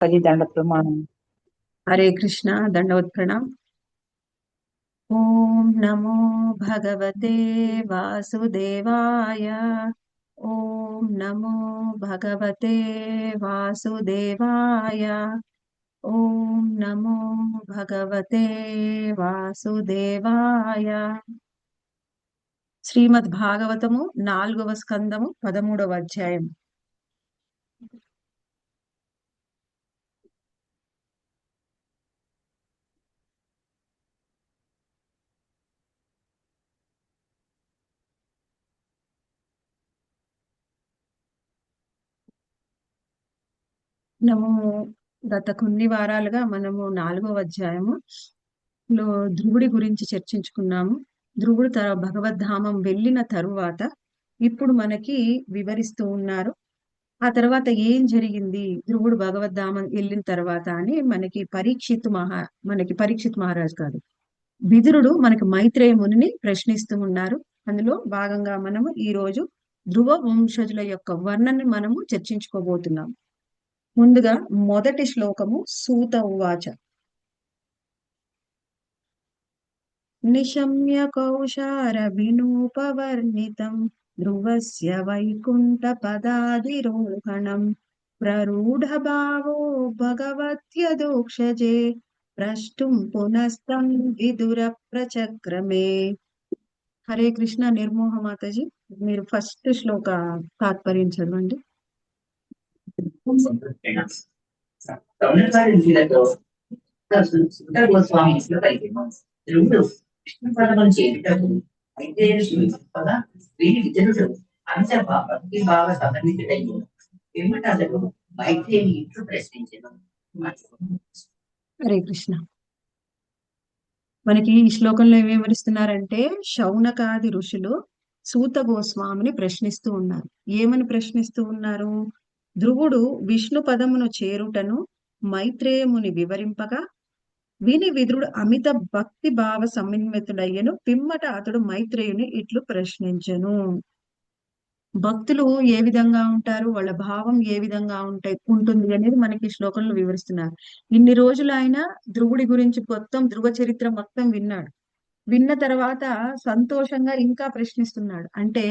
దండ ప్రమాణం. హరే కృష్ణ దండవత్ ప్రణామ్. ఓం నమో భగవతే వాసుదేవాయ. ఓం నమో భగవతే వాసుదేవాయ. ఓం నమో భగవతే వాసుదేవాయ. శ్రీమద్ భాగవతము 4వ స్కందము 13వ అధ్యాయం. మనము గత కొన్ని వారాలుగా మనము 4వ అధ్యాయము లో ధ్రువుడి గురించి చర్చించుకున్నాము. ధ్రువుడు భగవద్ధామం వెళ్ళిన తరువాత ఇప్పుడు మనకి వివరిస్తూ ఉన్నారు. ఆ తర్వాత ఏం జరిగింది ధ్రువుడు భగవద్ధామం వెళ్ళిన తర్వాత అని మనకి పరీక్షిత్ మహారాజ్ కాదు, విదురుడు మనకి మైత్రేయ మునిని ప్రశ్నిస్తూ ఉన్నారు. అందులో భాగంగా మనము ఈ రోజు ధ్రువ వంశజుల యొక్క వర్ణని మనము చర్చించుకోబోతున్నాం. ముందుగా మొదటి శ్లోకము సూత ఉవాచ. నిశమ్య కౌశారభినూపవర్ణితం ధ్రువస్య వైకుంఠ పదాధిరోహణం ప్రరూఢ భావో భగవత్యదోక్షజే ప్రష్టుం పునస్తం విదుర ప్రచక్రమే. హరే కృష్ణ. నిర్మోహ మాతాజీ, మీరు ఫస్ట్ శ్లోక తాత్పర్యం చదవండి. విష్ణు పదమును చేయుటకు మైత్రేయుడు చెప్పగా వీరి విజయుడు అంశ భక్తి భావ సమన్వితుడయ్యి పిమ్మట అతడు మైత్రేయుని ఇట్లు ప్రశ్నించెను. హరే కృష్ణ. మనకి ఈ శ్లోకంలో ఏమి వివరిస్తున్నారంటే, శౌనకాది ఋషులు సూత గోస్వామిని ప్రశ్నిస్తూ ఉన్నారు. ఏమని ప్రశ్నిస్తూ ఉన్నారు? ధ్రువుడు విష్ణు పదమును చేరుటను మైత్రేయముని వివరింపగా విని విదురుడు అమిత భక్తి భావ సమన్వితుడయ్యను. పిమ్మట అతడు మైత్రేయుని ఇట్లు ప్రశ్నించెను. భక్తులు ఏ విధంగా ఉంటారు, వాళ్ళ భావం ఏ విధంగా ఉంటుంది అనేది మనకి ఈ శ్లోకంలో వివరిస్తున్నారు. ఇన్ని రోజులు ఆయన ధ్రువుడి గురించి మొత్తం ధ్రువ చరిత్ర మొత్తం విన్నాడు. విన్న తర్వాత సంతోషంగా ఇంకా ప్రశ్నిస్తున్నాడు. అంటే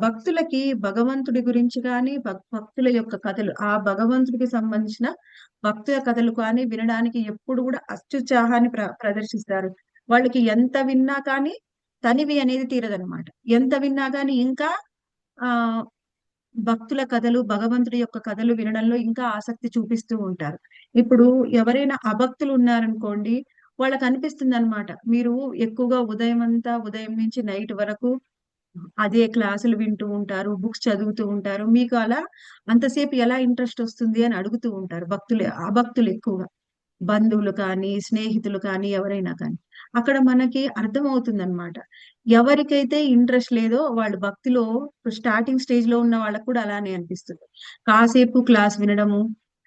భక్తులకి భగవంతుడి గురించి కానీ భక్తుల యొక్క కథలు, ఆ భగవంతుడికి సంబంధించిన భక్తుల కథలు కానీ వినడానికి ఎప్పుడు కూడా అత్యుత్సాహాన్ని ప్రదర్శిస్తారు. వాళ్ళకి ఎంత విన్నా కానీ తనివి అనేది తీరదనమాట. ఎంత విన్నా కానీ ఇంకా ఆ భక్తుల కథలు, భగవంతుడి యొక్క కథలు వినడంలో ఇంకా ఆసక్తి చూపిస్తూ ఉంటారు. ఇప్పుడు ఎవరైనా అభక్తులు ఉన్నారనుకోండి, వాళ్ళకి అనిపిస్తుంది అనమాట, మీరు ఎక్కువగా ఉదయం నుంచి నైట్ వరకు అదే క్లాసులు వింటూ ఉంటారు, బుక్స్ చదువుతూ ఉంటారు, మీకు అలా అంతసేపు ఎలా ఇంట్రెస్ట్ వస్తుంది అని అడుగుతూ ఉంటారు అభక్తులు ఎక్కువగా. బంధువులు కానీ స్నేహితులు కానీ ఎవరైనా కానీ అక్కడ మనకి అర్థమవుతుంది అనమాట. ఎవరికైతే ఇంట్రెస్ట్ లేదో వాళ్ళు భక్తిలో స్టార్టింగ్ స్టేజ్ లో ఉన్న వాళ్ళకు కూడా అలానే అనిపిస్తుంది. కాసేపు క్లాస్ వినడము,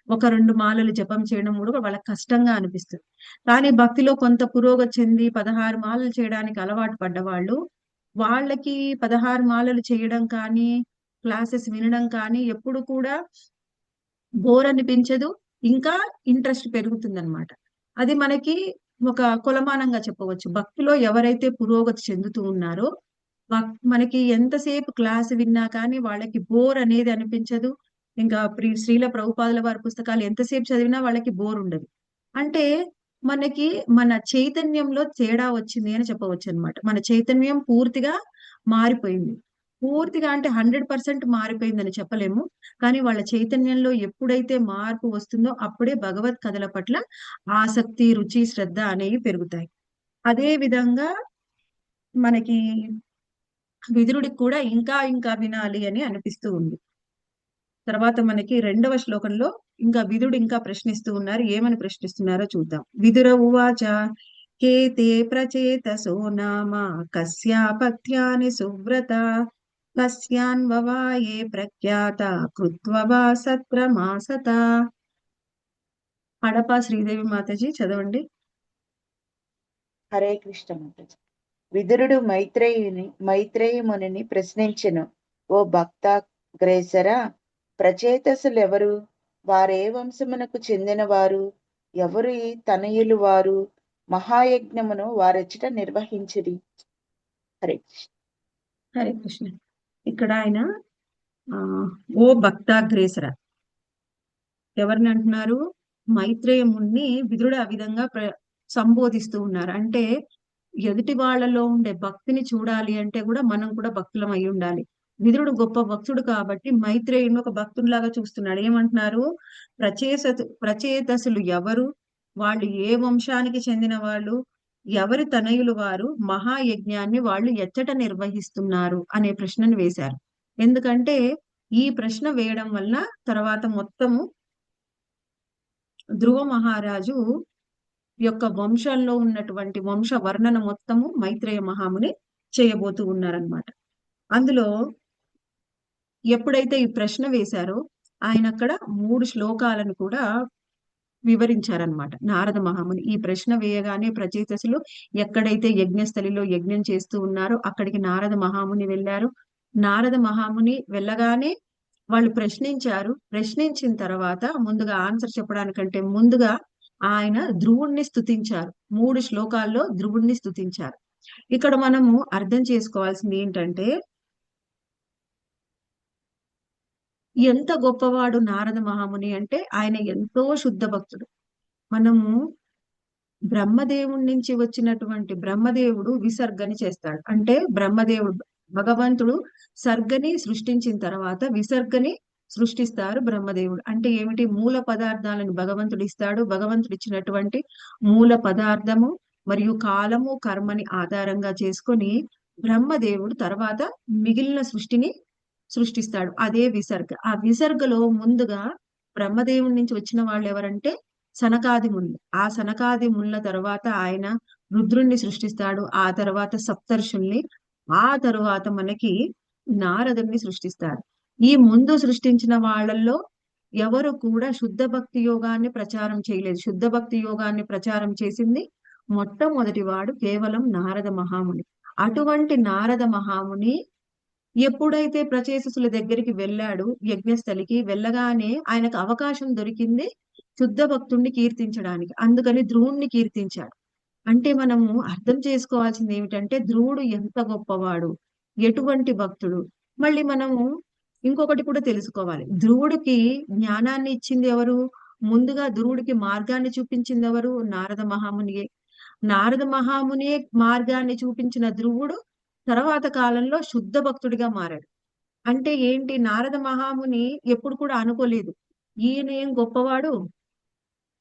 ఒక 2 మాలలు జపం చేయడం కూడా వాళ్ళకి కష్టంగా అనిపిస్తుంది. కానీ భక్తిలో కొంత పురోగతి చెంది 16 మాలలు చేయడానికి అలవాటు పడ్డవాళ్ళు, వాళ్ళకి 16 మాలలు చేయడం కానీ క్లాసెస్ వినడం కానీ ఎప్పుడు కూడా బోర్ అనిపించదు. ఇంకా ఇంట్రెస్ట్ పెరుగుతుంది అనమాట. అది మనకి ఒక కొలమానంగా చెప్పవచ్చు. భక్తిలో ఎవరైతే పురోగతి చెందుతూ ఉన్నారో మనకి ఎంతసేపు క్లాస్ విన్నా కానీ వాళ్ళకి బోర్ అనేది అనిపించదు. ఇంకా శ్రీల ప్రభుపాదుల వారి పుస్తకాలు ఎంతసేపు చదివినా వాళ్ళకి బోర్ ఉండదు. అంటే మనకి మన చైతన్యంలో తేడా వచ్చింది అని చెప్పవచ్చు అనమాట. మన చైతన్యం పూర్తిగా మారిపోయింది. పూర్తిగా అంటే 100% మారిపోయిందని చెప్పలేము. కానీ వాళ్ళ చైతన్యంలో ఎప్పుడైతే మార్పు వస్తుందో అప్పుడే భగవత్ కథల పట్ల ఆసక్తి, రుచి, శ్రద్ధ అనేవి పెరుగుతాయి. అదే విధంగా మనకి విదురుడికి కూడా ఇంకా ఇంకా వినాలి అని అనిపిస్తూ ఉంది. తర్వాత మనకి 2వ శ్లోకంలో ఇంకా విదురుడు ఇంకా ప్రశ్నిస్తూ ఉన్నారు. ఏమని ప్రశ్నిస్తున్నారో చూద్దాం. విదుర ఉవాచ కేతే ప్రచేతసో నామ కస్యాపత్యాని సువ్రత కస్యాన్వవాయే ప్రఖ్యాత కృత్వవా సత్రమాసత. హడపా శ్రీదేవి మాతాజీ చదవండి. హరే కృష్ణ మాతాజీ. విదురుడు మైత్రేయమునిని ప్రశ్నించెను. ఓ భక్తాగ్రేసరా, ప్రచేతసులెవరు? వారే వంశమునకు చెందిన వారు, ఎవరి తనయులు వారు మహాయజ్ఞమును వారెచ్చట నిర్వహించిరి. హరే కృష్ణ. హరే కృష్ణ. ఇక్కడ ఆయన ఆ, ఓ భక్తాగ్రేసర ఎవరిని అంటున్నారు? మైత్రేయ ముని విదురుడు ఆ విధంగా సంబోధిస్తూ ఉన్నారు. అంటే ఎదుటి వాళ్ళలో ఉండే భక్తిని చూడాలి అంటే కూడా మనం కూడా భక్తులం అయి ఉండాలి. విదురుడు గొప్ప భక్తుడు కాబట్టి మైత్రేయుని ఒక భక్తుడిలాగా చూస్తున్నాడు. ఏమంటున్నారు? ప్రచేతసులు ఎవరు, వాళ్ళు ఏ వంశానికి చెందిన వాళ్ళు, ఎవరి తనయులు వారు, మహాయజ్ఞాన్ని వాళ్ళు ఎచ్చట నిర్వహిస్తున్నారు అనే ప్రశ్నను వేశారు. ఎందుకంటే ఈ ప్రశ్న వేయడం వల్ల తర్వాత మొత్తము ధ్రువ మహారాజు యొక్క వంశంలో ఉన్నటువంటి వంశ వర్ణన మొత్తము మైత్రేయ మహాముని చేయబోతూ ఉన్నారనమాట. అందులో ఎప్పుడైతే ఈ ప్రశ్న వేశారో ఆయన అక్కడ 3 శ్లోకాలను కూడా వివరించారనమాట. నారద మహాముని ఈ ప్రశ్న వేయగానే ప్రచేతసులు ఎక్కడైతే యజ్ఞస్థలిలో యజ్ఞం చేస్తూ ఉన్నారో అక్కడికి నారద మహాముని వెళ్ళారు. నారద మహాముని వెళ్ళగానే వాళ్ళు ప్రశ్నించారు. ప్రశ్నించిన తర్వాత ముందుగా ఆన్సర్ చెప్పడానికంటే ముందుగా ఆయన ధ్రువుణ్ణి స్తుతించారు. 3 శ్లోకాల్లో ధ్రువుణ్ణి స్తుతించారు. ఇక్కడ మనము అర్థం చేసుకోవాల్సింది ఏంటంటే ఎంత గొప్పవాడు నారద మహాముని అంటే ఆయన ఎంతో శుద్ధ భక్తుడు. మనము బ్రహ్మదేవుడి నుంచి వచ్చినటువంటి బ్రహ్మదేవుడు విసర్గని చేస్తాడు. అంటే భగవంతుడు సర్గని సృష్టించిన తర్వాత విసర్గని సృష్టిస్తారు బ్రహ్మదేవుడు. అంటే ఏమిటి? మూల పదార్థాలను భగవంతుడు ఇస్తాడు. భగవంతుడు ఇచ్చినటువంటి మూల పదార్థము మరియు కాలము కర్మని ఆధారంగా చేసుకొని బ్రహ్మదేవుడు తర్వాత మిగిలిన సృష్టిని సృష్టిస్తాడు. అదే విసర్గ. ఆ విసర్గలో ముందుగా బ్రహ్మదేవుడి నుంచి వచ్చిన వాళ్ళు ఎవరంటే సనకాది మునులు. ఆ సనకాది మునుల తర్వాత ఆయన రుద్రుణ్ణి సృష్టిస్తాడు. ఆ తర్వాత సప్తర్షుల్ని, ఆ తరువాత మనకి నారదుణ్ణి సృష్టిస్తాడు. ఈ ముందు సృష్టించిన వాళ్ళల్లో ఎవరు కూడా శుద్ధ భక్తి యోగాన్ని ప్రచారం చేయలేదు. శుద్ధ భక్తి యోగాన్ని ప్రచారం చేసింది మొట్టమొదటి వాడు కేవలం నారద మహాముని. అటువంటి నారద మహాముని ఎప్పుడైతే ప్రచేతసుల దగ్గరికి వెళ్ళాడు, యజ్ఞస్థలికి వెళ్ళగానే ఆయనకు అవకాశం దొరికింది శుద్ధ భక్తుణ్ణి కీర్తించడానికి. అందుకని ధ్రువుణ్ణి కీర్తించాడు. అంటే మనము అర్థం చేసుకోవాల్సింది ఏమిటంటే ధ్రువుడు ఎంత గొప్పవాడు, ఎటువంటి భక్తుడు. మళ్ళీ మనము ఇంకొకటి కూడా తెలుసుకోవాలి. ధ్రువుడికి జ్ఞానాన్ని ఇచ్చింది ఎవరు? ముందుగా ధ్రువుడికి మార్గాన్ని చూపించింది ఎవరు? నారద మహామునియే. నారద మహామునియే మార్గాన్ని చూపించిన ధ్రువుడు తర్వాత కాలంలో శుద్ధ భక్తుడిగా మారాడు. అంటే ఏంటి? నారద మహాముని ఎప్పుడు కూడా అనుకోలేదు ఈయన ఏం గొప్పవాడు,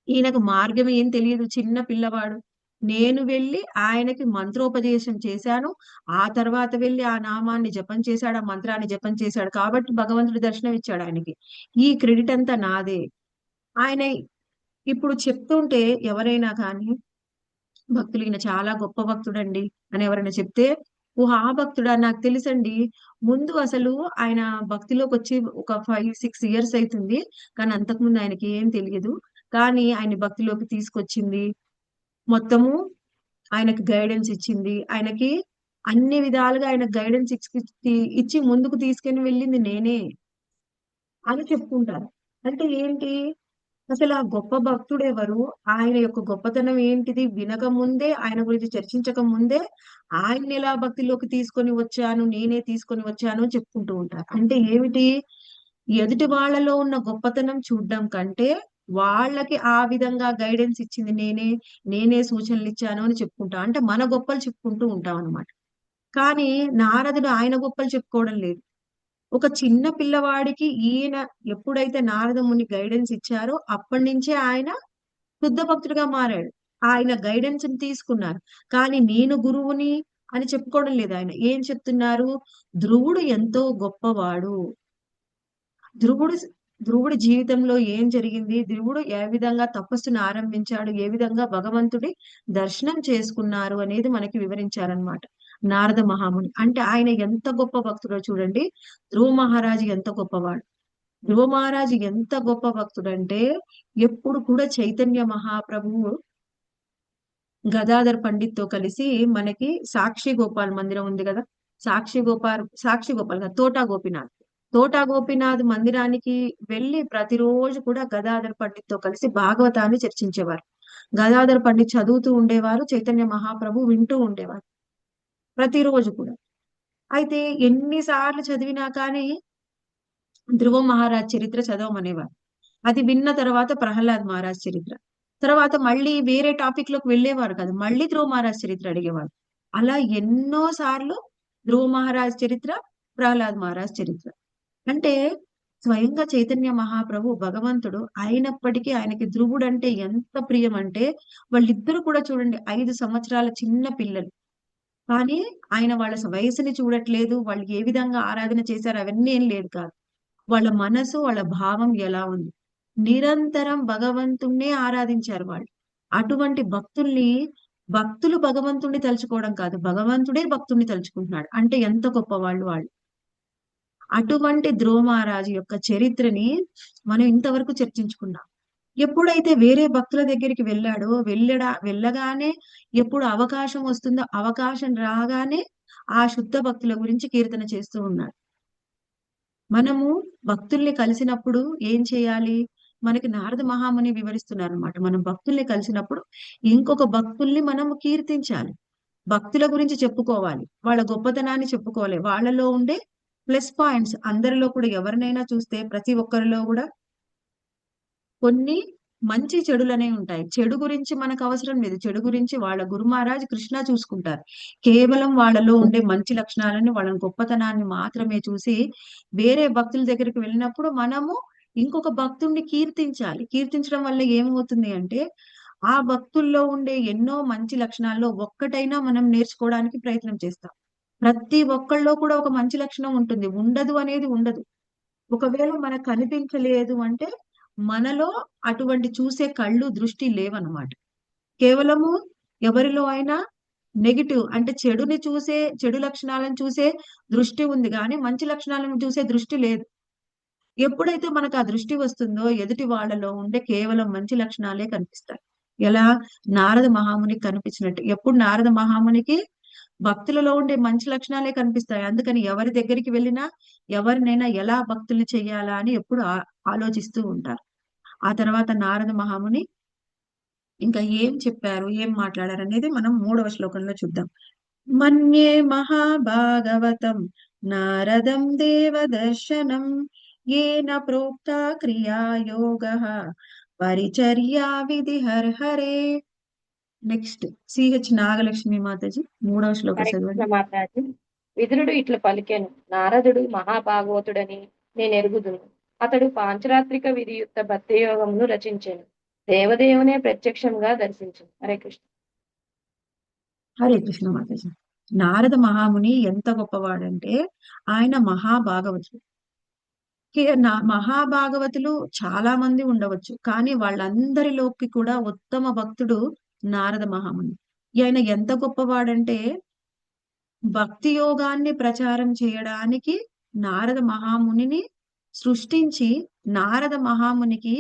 ఈయనకు మార్గం ఏం తెలియదు, చిన్న పిల్లవాడు, నేను వెళ్ళి ఆయనకి మంత్రోపదేశం చేశాను, ఆ తర్వాత వెళ్ళి ఆ నామాన్ని జపం చేశాడు, ఆ మంత్రాన్ని జపం చేశాడు కాబట్టి భగవంతుడి దర్శనం ఇచ్చాడు ఆయనకి. ఈ క్రెడిట్ అంతా నాదే. ఆయన ఇప్పుడు చెప్తుంటే ఎవరైనా కానీ భక్తులు ఈయన చాలా గొప్ప భక్తుడండి అని ఎవరైనా చెప్తే, ఓ ఆ భక్తుడా, నాకు తెలుసండి. ముందు అసలు ఆయన భక్తిలోకి వచ్చి ఒక 5-6 ఇయర్స్ అవుతుంది, కానీ అంతకుముందు ఆయనకి ఏం తెలియదు. కానీ ఆయన భక్తిలోకి తీసుకొచ్చింది, మొత్తము ఆయనకి గైడెన్స్ ఇచ్చింది, ఆయనకి అన్ని విధాలుగా ఆయన గైడెన్స్ ఇచ్చి ముందుకు తీసుకుని వెళ్ళింది నేనే అని చెప్పుకుంటారు. అంటే ఏంటి? అసలు ఆ గొప్ప భక్తుడు ఎవరు, ఆయన యొక్క గొప్పతనం ఏంటిది వినక ముందే, ఆయన గురించి చర్చించక ముందే ఆయన్ని ఎలా భక్తిలోకి తీసుకొని వచ్చాను, నేనే తీసుకొని వచ్చాను అని చెప్పుకుంటూ ఉంటారు. అంటే ఏమిటి? ఎదుటి వాళ్ళలో ఉన్న గొప్పతనం చూడడం కంటే వాళ్ళకి ఆ విధంగా గైడెన్స్ ఇచ్చింది నేనే, నేనే సూచనలు ఇచ్చాను అని చెప్పుకుంటాం. అంటే మన గొప్పలు చెప్పుకుంటూ ఉంటాం అనమాట. కానీ నారదుడు ఆయన గొప్పలు చెప్పుకోవడం లేదు. ఒక చిన్న పిల్లవాడికి ఈయన ఎప్పుడైతే నారద ముని గైడెన్స్ ఇచ్చారో అప్పటి నుంచే ఆయన శుద్ధ భక్తుడిగా మారాడు. ఆయన గైడెన్స్ ని తీసుకున్నారు. కానీ నేను గురువుని అని చెప్పుకోవడం లేదు. ఆయన ఏం చెప్తున్నారు? ధ్రువుడు ఎంతో గొప్పవాడు. ధ్రువుడు ధ్రువుడి జీవితంలో ఏం జరిగింది, ధ్రువుడు ఏ విధంగా తపస్సును ఆరంభించాడు, ఏ విధంగా భగవంతుడి దర్శనం చేసుకున్నారు అనేది మనకి వివరించారనమాట నారద మహాముని. అంటే ఆయన ఎంత గొప్ప భక్తుడో చూడండి. ధ్రువ మహారాజు ఎంత గొప్పవాడు. ధ్రువ మహారాజు ఎంత గొప్ప భక్తుడంటే ఎప్పుడు కూడా చైతన్య మహాప్రభువు గదాధర్ పండిత్ తో కలిసి మనకి సాక్షి గోపాల్ మందిరం ఉంది కదా, సాక్షి గోపాల్ కాదు, తోటా గోపినాథ్, తోటా గోపీనాథ్ మందిరానికి వెళ్ళి ప్రతిరోజు కూడా గదాధర్ పండిత్తో కలిసి భాగవతాన్ని చర్చించేవారు. గదాధర్ పండిత్ చదువుతూ ఉండేవారు, చైతన్య మహాప్రభు వింటూ ఉండేవారు ప్రతిరోజు కూడా. అయితే ఎన్నిసార్లు చదివినా కానీ ధ్రువ మహారాజ్ చరిత్ర చదవమనేవారు. అది విన్న తర్వాత ప్రహ్లాద్ మహారాజ్ చరిత్ర, తర్వాత మళ్ళీ వేరే టాపిక్ లోకి వెళ్ళేవారు కాదు, మళ్ళీ ధ్రువ మహారాజ్ చరిత్ర అడిగేవారు. అలా ఎన్నో సార్లు ధ్రువ మహారాజ్ చరిత్ర, ప్రహ్లాద్ మహారాజ్ చరిత్ర. అంటే స్వయంగా చైతన్య మహాప్రభు భగవంతుడు అయినప్పటికీ ఆయనకి ధ్రువుడు అంటే ఎంత ప్రియం అంటే, వాళ్ళిద్దరూ కూడా చూడండి 5 సంవత్సరాల చిన్న పిల్లలు, కానీ ఆయన వాళ్ళ వయసుని చూడట్లేదు, వాళ్ళు ఏ విధంగా ఆరాధన చేశారు అవన్నీ ఏం లేదు కాదు, వాళ్ళ మనసు వాళ్ళ భావం ఎలా ఉంది, నిరంతరం భగవంతుణ్ణే ఆరాధించారు వాళ్ళు. అటువంటి భక్తులు భగవంతుణ్ణి తలుచుకోవడం కాదు, భగవంతుడే భక్తుణ్ణి తలుచుకుంటున్నాడు అంటే ఎంత గొప్ప వాళ్ళు వాళ్ళు. అటువంటి ధ్రువ మహారాజు యొక్క చరిత్రని మనం ఇంతవరకు చర్చించుకున్నాం. ఎప్పుడైతే వేరే భక్తుల దగ్గరికి వెళ్ళగానే ఎప్పుడు అవకాశం వస్తుందో అవకాశం రాగానే ఆ శుద్ధ భక్తుల గురించి కీర్తన చేస్తూ ఉన్నాడు. మనము భక్తుల్ని కలిసినప్పుడు ఏం చేయాలి? మనకి నారద మహాముని వివరిస్తున్నారు అనమాట. మనం భక్తుల్ని కలిసినప్పుడు ఇంకొక భక్తుల్ని మనము కీర్తించాలి, భక్తుల గురించి చెప్పుకోవాలి, వాళ్ళ గొప్పతనాన్ని చెప్పుకోవాలి, వాళ్ళలో ఉండే ప్లస్ పాయింట్స్. అందరిలో కూడా ఎవరినైనా చూస్తే ప్రతి ఒక్కరిలో కూడా కొన్ని మంచి చెడులనే ఉంటాయి. చెడు గురించి మనకు అవసరం లేదు, చెడు గురించి వాళ్ళ గురు మహారాజ్ కృష్ణ చూసుకుంటారు. కేవలం వాళ్ళలో ఉండే మంచి లక్షణాలని, వాళ్ళ గొప్పతనాన్ని మాత్రమే చూసి వేరే భక్తుల దగ్గరికి వెళ్ళినప్పుడు మనము ఇంకొక భక్తుడిని కీర్తించాలి. కీర్తించడం వల్ల ఏమవుతుంది అంటే ఆ భక్తుల్లో ఉండే ఎన్నో మంచి లక్షణాల్లో ఒక్కటైనా మనం నేర్చుకోవడానికి ప్రయత్నం చేస్తాం. ప్రతి ఒక్కళ్ళలో కూడా ఒక మంచి లక్షణం ఉంటుంది, ఉండదు అనేది ఉండదు. ఒకవేళ మనకు కనిపించలేదు అంటే మనలో అటువంటి చూసే కళ్ళు దృష్టి లేవన్నమాట. కేవలము ఎవరిలో అయినా నెగిటివ్ అంటే చెడు లక్షణాలను చూసే దృష్టి ఉంది, కానీ మంచి లక్షణాలను చూసే దృష్టి లేదు. ఎప్పుడైతే మనకు ఆ దృష్టి వస్తుందో ఎదుటి వాళ్ళలో ఉండే కేవలం మంచి లక్షణాలే కనిపిస్తాయి. ఎలా నారద మహామునికి కనిపించినట్టు. ఎప్పుడు నారద మహామునికి భక్తులలో ఉండే మంచి లక్షణాలే కనిపిస్తాయి. అందుకని ఎవరి దగ్గరికి వెళ్ళినా ఎవరినైనా ఎలా భక్తుల్ని చెయ్యాలా అని ఎప్పుడు ఆలోచిస్తూ ఉంటారు. ఆ తర్వాత నారద మహాముని ఇంకా ఏం చెప్పారు, ఏం మాట్లాడారు అనేది మనం 3వ శ్లోకంలో చూద్దాం. మన్యే మహాభాగవతం నారదం దేవదర్శనం ఏన ప్రోక్త క్రియాయోగః పరిచర్యా విధి హరే. నెక్స్ట్ సిహెచ్ నాగలక్ష్మి మాతాజీ 3వ శ్లోకం చదవండి. మాతాజీ, విదురుడు ఇట్లు పలికెను, నారదుడు మహాభాగవతుడని నేను ఎరుగుదును. అతడు పాంచరాత్రిక విధియుక్త భక్తియోగమును రచించెను. దేవదేవునే ప్రత్యక్షంగా దర్శించు. హరే కృష్ణ. హరే కృష్ణ మాతాజీ. నారద మహాముని ఎంత గొప్పవాడంటే ఆయన మహాభాగవతుడు. మహాభాగవతులు చాలా మంది ఉండవచ్చు, కానీ వాళ్ళందరిలోకి కూడా ఉత్తమ భక్తుడు నారద మహాముని. ఆయన ఎంత గొప్పవాడంటే భక్తి యోగాన్ని ప్రచారం చేయడానికి నారద మహామునిని సృష్టించి నారద మహామునికి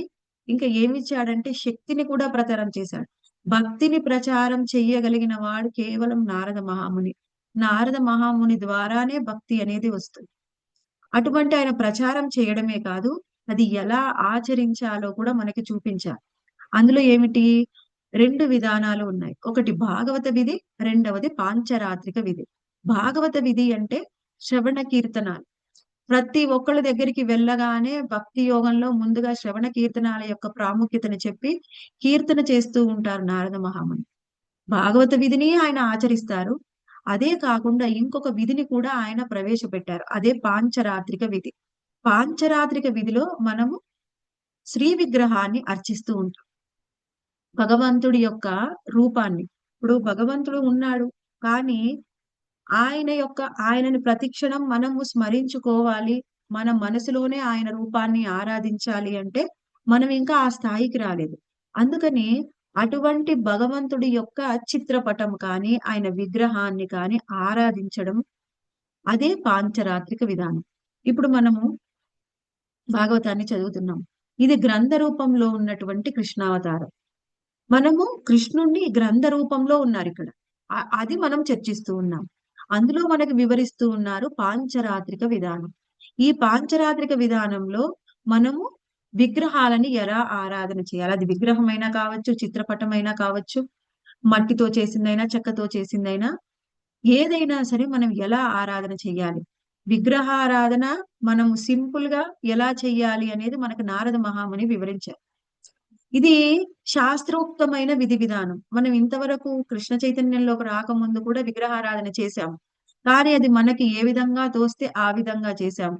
ఇంకా ఏమిచ్చాడంటే శక్తిని కూడా ప్రచారం చేశాడు. భక్తిని ప్రచారం చెయ్యగలిగిన వాడు కేవలం నారద మహాముని. నారద మహాముని ద్వారానే భక్తి అనేది వస్తుంది. అటువంటి ఆయన ప్రచారం చేయడమే కాదు, అది ఎలా ఆచరించాలో కూడా మనకి చూపించాలి. అందులో ఏమిటి? 2 విధానాలు ఉన్నాయి. ఒకటి భాగవత విధి, రెండవది పాంచరాత్రిక విధి. భాగవత విధి అంటే శ్రవణ కీర్తనాలు. ప్రతి ఒక్కళ్ళ దగ్గరికి వెళ్ళగానే భక్తి యోగంలో ముందుగా శ్రవణ కీర్తనాల యొక్క ప్రాముఖ్యతను చెప్పి కీర్తన చేస్తూ ఉంటారు నారద మహాముని. భాగవత విధిని ఆయన ఆచరిస్తారు. అదే కాకుండా ఇంకొక విధిని కూడా ఆయన ప్రవేశపెట్టారు, అదే పాంచరాత్రిక విధి. పాంచరాత్రిక విధిలో మనము శ్రీ విగ్రహాన్ని అర్చిస్తూ ఉంటాం, భగవంతుడి యొక్క రూపాన్ని. ఇప్పుడు భగవంతుడు ఉన్నాడు, కానీ ఆయనని ప్రతిక్షణం మనము స్మరించుకోవాలి, మన మనసులోనే ఆయన రూపాన్ని ఆరాధించాలి అంటే మనం ఇంకా ఆ స్థాయికి రాలేదు. అందుకని అటువంటి భగవంతుడి యొక్క చిత్రపటం కానీ ఆయన విగ్రహాన్ని కానీ ఆరాధించడం, అదే పాంచరాత్రిక విధానం. ఇప్పుడు మనము భాగవతాన్ని చదువుతున్నాం, ఇది గ్రంథ రూపంలో ఉన్నటువంటి కృష్ణావతారం. మనము కృష్ణుణ్ణి గ్రంథ రూపంలో ఉన్నారు ఇక్కడ, అది మనం చర్చిస్తూ ఉన్నాం. అందులో మనకు వివరిస్తూ ఉన్నారు పాంచరాత్రిక విధానం. ఈ పాంచరాత్రిక విధానంలో మనము విగ్రహాలని ఎలా ఆరాధన చేయాలి? అది విగ్రహమైనా కావచ్చు, చిత్రపటమైనా కావచ్చు, మట్టితో చేసిందైనా, చెక్కతో చేసిందైనా, ఏదైనా సరే మనం ఎలా ఆరాధన చెయ్యాలి? విగ్రహారాధన మనం సింపుల్ గా ఎలా చెయ్యాలి అనేది మనకు నారద మహాముని వివరించారు. ఇది శాస్త్రోక్తమైన విధి విధానం. మనం ఇంతవరకు కృష్ణ చైతన్యంలోకి రాకముందు కూడా విగ్రహారాధన చేశాం. కానీ అది మనకి ఏ విధంగా తోస్తే ఆ విధంగా చేశాం.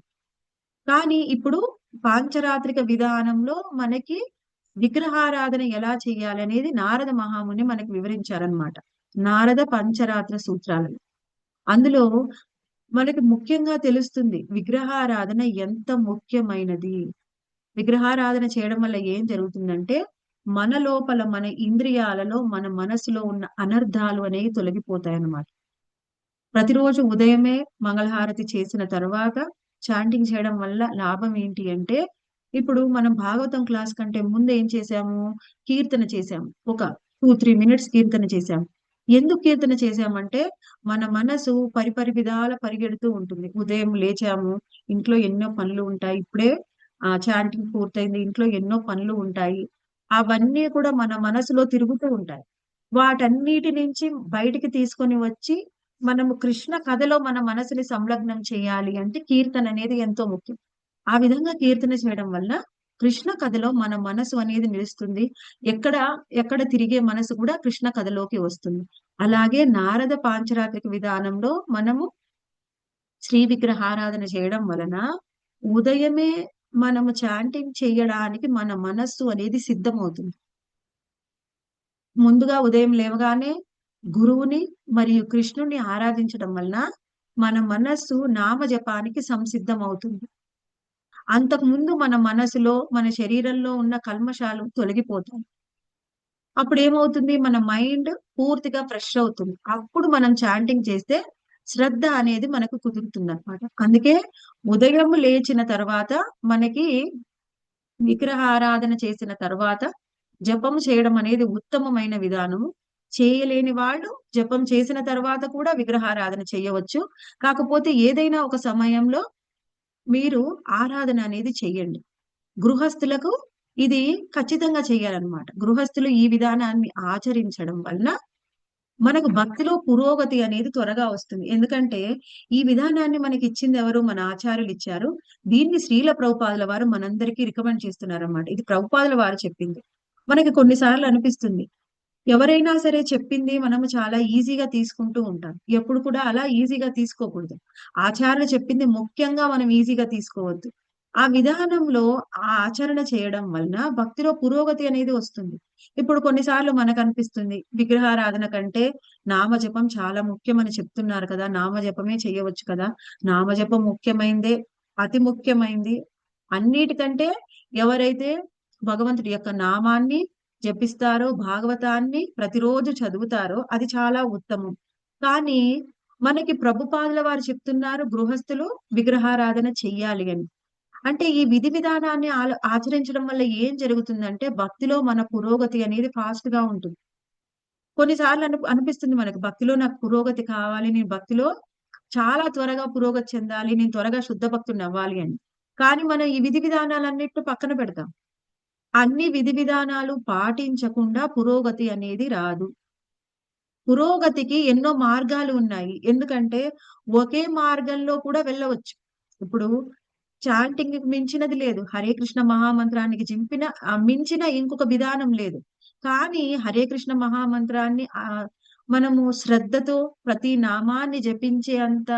కానీ ఇప్పుడు పాంచరాత్రిక విధానంలో మనకి విగ్రహారాధన ఎలా చెయ్యాలి అనేది నారద మహాముని మనకి వివరించారనమాట. నారద పంచరాత్ర సూత్రాలను. అందులో మనకి ముఖ్యంగా తెలుస్తుంది విగ్రహారాధన ఎంత ముఖ్యమైనది. విగ్రహారాధన చేయడం వల్ల ఏం జరుగుతుందంటే మన లోపల, మన ఇంద్రియాలలో, మన మనసులో ఉన్న అనర్థాలు అనేవి తొలగిపోతాయన్నమాట. ప్రతిరోజు ఉదయమే మంగళహారతి చేసిన తర్వాత చాంటింగ్ చేయడం వల్ల లాభం ఏంటి అంటే, ఇప్పుడు మనం భాగవతం క్లాస్ కంటే ముందు ఏం చేశాము? కీర్తన చేశాము. ఒక 2-3 మినిట్స్ కీర్తన చేశాము. ఎందుకు కీర్తన చేశామంటే మన మనసు పరిపరి విధాల పరిగెడుతూ ఉంటుంది. ఉదయం లేచాము, ఇంట్లో ఎన్నో పనులు ఉంటాయి. ఇప్పుడే చాంటింగ్ పూర్తయింది, ఇంట్లో ఎన్నో పనులు ఉంటాయి. అవన్నీ కూడా మన మనసులో తిరుగుతూ ఉంటాయి. వాటన్నిటి నుంచి బయటికి తీసుకొని వచ్చి మనము కృష్ణ కథలో మన మనసుని సంలగ్నం చేయాలి అంటే కీర్తన అనేది ఎంతో ముఖ్యం. ఆ విధంగా కీర్తన చేయడం వల్ల కృష్ణ కథలో మన మనసు అనేది నిలుస్తుంది. ఎక్కడ ఎక్కడ తిరిగే మనసు కూడా కృష్ణ కథలోకి వస్తుంది. అలాగే నారద పాంచరాత్రిక విధానంలో మనము శ్రీ విగ్రహారాధన చేయడం వలన ఉదయమే మనము చాంటింగ్ చేయడానికి మన మనస్సు అనేది సిద్ధమవుతుంది. ముందుగా ఉదయం లేవగానే గురువుని మరియు కృష్ణుని ఆరాధించడం వలన మన మనస్సు నామ జపానికి సంసిద్ధం అవుతుంది. అంతకుముందు మన మనసులో, మన శరీరంలో ఉన్న కల్మషాలు తొలగిపోతాయి. అప్పుడు ఏమవుతుంది? మన మైండ్ పూర్తిగా ఫ్రెష్ అవుతుంది. అప్పుడు మనం చాంటింగ్ చేస్తే శ్రద్ధ అనేది మనకు కుదురుతుంది అనమాట. అందుకే ఉదయం లేచిన తర్వాత మనకి విగ్రహారాధన చేసిన తర్వాత జపం చేయడం అనేది ఉత్తమమైన విధానము. చేయలేని వాళ్ళు జపం చేసిన తర్వాత కూడా విగ్రహారాధన చేయవచ్చు. కాకపోతే ఏదైనా ఒక సమయంలో మీరు ఆరాధన అనేది చెయ్యండి. గృహస్థులకు ఇది ఖచ్చితంగా చెయ్యాలన్నమాట. గృహస్థులు ఈ విధానాన్ని ఆచరించడం వలన మనకు భక్తిలో పురోగతి అనేది త్వరగా వస్తుంది. ఎందుకంటే ఈ విధానాన్ని మనకి ఇచ్చింది ఎవరు? మన ఆచార్యులు ఇచ్చారు. దీన్ని శ్రీల ప్రభుపాదుల వారు మనందరికీ రికమెండ్ చేస్తున్నారన్నమాట. ఇది ప్రభుపాదుల వారు చెప్పింది. మనకి కొన్నిసార్లు అనిపిస్తుంది ఎవరైనా సరే చెప్పింది మనము చాలా ఈజీగా తీసుకుంటూ ఉంటాం. ఎప్పుడు కూడా అలా ఈజీగా తీసుకోకూడదు. ఆచార్యులు చెప్పింది ముఖ్యంగా మనం ఈజీగా తీసుకోవద్దు. ఆ విధానంలో ఆ ఆచరణ చేయడం వలన భక్తిలో పురోగతి అనేది వస్తుంది. ఇప్పుడు కొన్నిసార్లు మనకు అనిపిస్తుంది విగ్రహారాధన కంటే నామజపం చాలా ముఖ్యమని చెప్తున్నారు కదా, నామజపమే చేయవచ్చు కదా, నామజపం ముఖ్యమైందే, అతి ముఖ్యమైంది. అన్నిటికంటే ఎవరైతే భగవంతుడి యొక్క నామాన్ని జపిస్తారో, భాగవతాన్ని ప్రతిరోజు చదువుతారో అది చాలా ఉత్తమం. కానీ మనకి ప్రభుపాదుల వారు చెప్తున్నారు గృహస్థులు విగ్రహారాధన చెయ్యాలి అని. అంటే ఈ విధి విధానాన్ని ఆచరించడం వల్ల ఏం జరుగుతుందంటే భక్తిలో మన పురోగతి అనేది ఫాస్ట్ గా ఉంటుంది. కొన్నిసార్లు అనిపిస్తుంది మనకు భక్తిలో నాకు పురోగతి కావాలి, నేను భక్తిలో చాలా త్వరగా పురోగతి చెందాలి, నేను త్వరగా శుద్ధ భక్తుని అవ్వాలి అని. కానీ మనం ఈ విధి విధానాలన్నిటిని పక్కన పెడతాం. అన్ని విధి విధానాలు పాటించకుండా పురోగతి అనేది రాదు. పురోగతికి ఎన్నో మార్గాలు ఉన్నాయి. ఎందుకంటే ఒకే మార్గంలో కూడా వెళ్ళవచ్చు. ఇప్పుడు చాంటింగ్ మించినది లేదు, హరే కృష్ణ మహామంత్రానికి మించిన ఇంకొక విధానం లేదు. కానీ హరే కృష్ణ మహామంత్రాన్ని మనము శ్రద్ధతో ప్రతి నామాన్ని జపించే అంత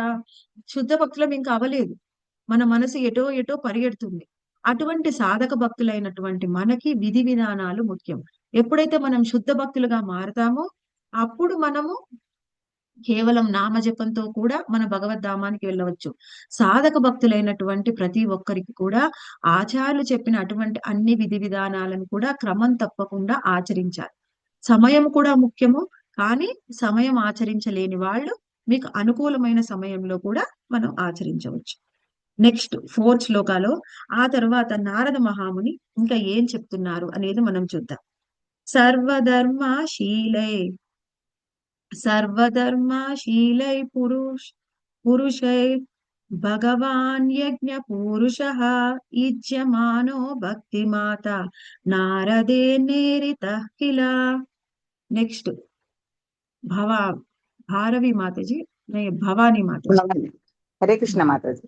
శుద్ధ భక్తులం ఇంకా అవ్వలేదు. మన మనసు ఎటో ఎటో పరిగెడుతుంది. అటువంటి సాధక భక్తులైనటువంటి మనకి విధి విధానాలు ముఖ్యం. ఎప్పుడైతే మనం శుద్ధ భక్తులుగా మారతామో అప్పుడు మనము కేవలం నామజపంతో కూడా మన భగవద్ధామానికి వెళ్ళవచ్చు. సాధక భక్తులైనటువంటి ప్రతి ఒక్కరికి కూడా ఆచార్యులు చెప్పిన అటువంటి అన్ని విధి విధానాలను కూడా క్రమం తప్పకుండా ఆచరించాలి. సమయం కూడా ముఖ్యము. కానీ సమయం ఆచరించలేని వాళ్ళు మీకు అనుకూలమైన సమయంలో కూడా మనం ఆచరించవచ్చు. నెక్స్ట్ 4th శ్లోకాలో ఆ తర్వాత నారద మహాముని ఇంకా ఏం చెప్తున్నారు అనేది మనం చూద్దాం. సర్వధర్మశీలై పురుషై భగవాన్ యజ్ఞ పూరుషః యుజ్యమానో భక్తిమాత నారదే నేరిత కిల. నెక్స్ట్ భవా భారవి మాతాజీ, భవానీ మాతాజీ. హరే కృష్ణ మాతాజీ.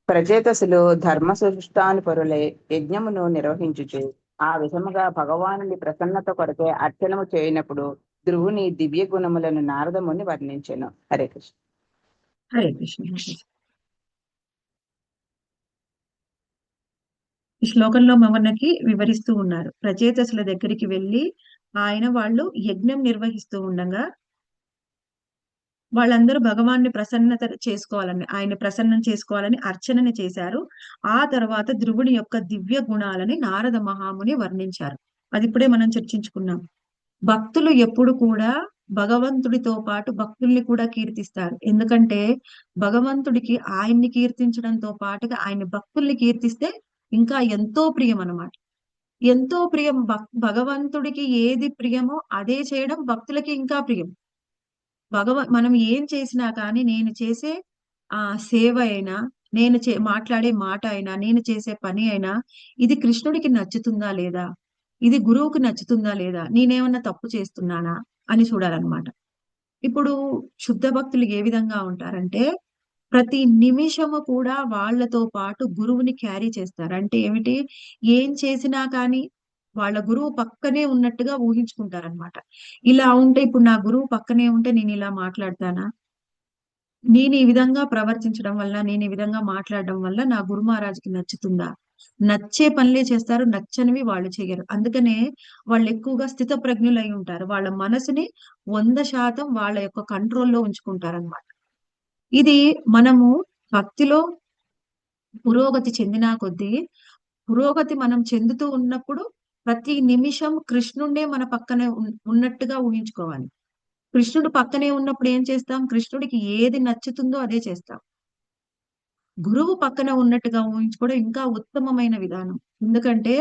ప్రచేతసులు ధర్మ పరులై యజ్ఞమును నిర్వహించుచు ఆ విధముగా భగవానుని ప్రసన్నత కొరకే అర్చనము చేయనప్పుడు ధ్రువుని దివ్య గుణములను నారదముని వర్ణించెను. హరే కృష్ణ. హరే కృష్ణ. ఈ శ్లోకంలో మనకి వివరిస్తూ ఉన్నారు. ప్రచేతసుల దగ్గరికి వెళ్ళి వాళ్ళు యజ్ఞం నిర్వహిస్తూ ఉండగా వాళ్ళందరూ భగవాన్ని ప్రసన్నత చేసుకోవాలని, ఆయన ప్రసన్నం చేసుకోవాలని అర్చనని చేశారు. ఆ తర్వాత ధ్రువుని యొక్క దివ్య గుణాలని నారద మహాముని వర్ణించారు. అది ఇప్పుడే మనం చర్చించుకున్నాం. భక్తులు ఎప్పుడు కూడా భగవంతుడితో పాటు భక్తుల్ని కూడా కీర్తిస్తారు. ఎందుకంటే భగవంతుడికి ఆయన్ని కీర్తించడంతో పాటుగా ఆయన భక్తుల్ని కీర్తిస్తే ఇంకా ఎంతో ప్రియం అన్నమాట. ఎంతో ప్రియం. భగవంతుడికి ఏది ప్రియమో అదే చేయడం భక్తులకి ఇంకా ప్రియం. మనం ఏం చేసినా కానీ నేను చేసే సేవ అయినా, నేను మాట్లాడే మాట అయినా, నేను చేసే పని అయినా ఇది కృష్ణుడికి నచ్చుతుందా లేదా, ఇది గురువుకి నచ్చుతుందా లేదా, నేనేమన్నా తప్పు చేస్తున్నానా అని చూడాలన్నమాట. ఇప్పుడు శుద్ధ భక్తులు ఏ విధంగా ఉంటారంటే ప్రతి నిమిషము కూడా వాళ్ళతో పాటు గురువుని క్యారీ చేస్తారు. అంటే ఏమిటి, ఏం చేసినా కానీ వాళ్ళ గురువు పక్కనే ఉన్నట్టుగా ఊహించుకుంటారనమాట. ఇలా ఉంటే ఇప్పుడు నా గురువు పక్కనే ఉంటే నేను ఇలా మాట్లాడతానా, నేను ఈ విధంగా ప్రవర్తించడం వల్ల, నేను ఈ విధంగా మాట్లాడడం వల్ల నా గురు మహారాజుకి నచ్చుతుందా? నచ్చే పనులే చేస్తారు, నచ్చనివి వాళ్ళు చేయరు. అందుకనే వాళ్ళు ఎక్కువగా స్థిత ప్రజ్ఞులు అయి ఉంటారు. వాళ్ళ మనసుని 100% వాళ్ళ యొక్క కంట్రోల్లో ఉంచుకుంటారనమాట. ఇది మనము భక్తిలో పురోగతి చెందినా కొద్దీ, పురోగతి మనం చెందుతూ ఉన్నప్పుడు ప్రతి నిమిషం కృష్ణుడే మన పక్కనే ఉన్నట్టుగా ఊహించుకోవాలి. కృష్ణుడు పక్కనే ఉన్నప్పుడు ఏం చేస్తాం, కృష్ణుడికి ఏది నచ్చుతుందో అదే చేస్తాం. గురువు పక్కన ఉన్నట్టుగా ఊహించుకోవడం ఇంకా ఉత్తమమైన విధానం. ఎందుకంటే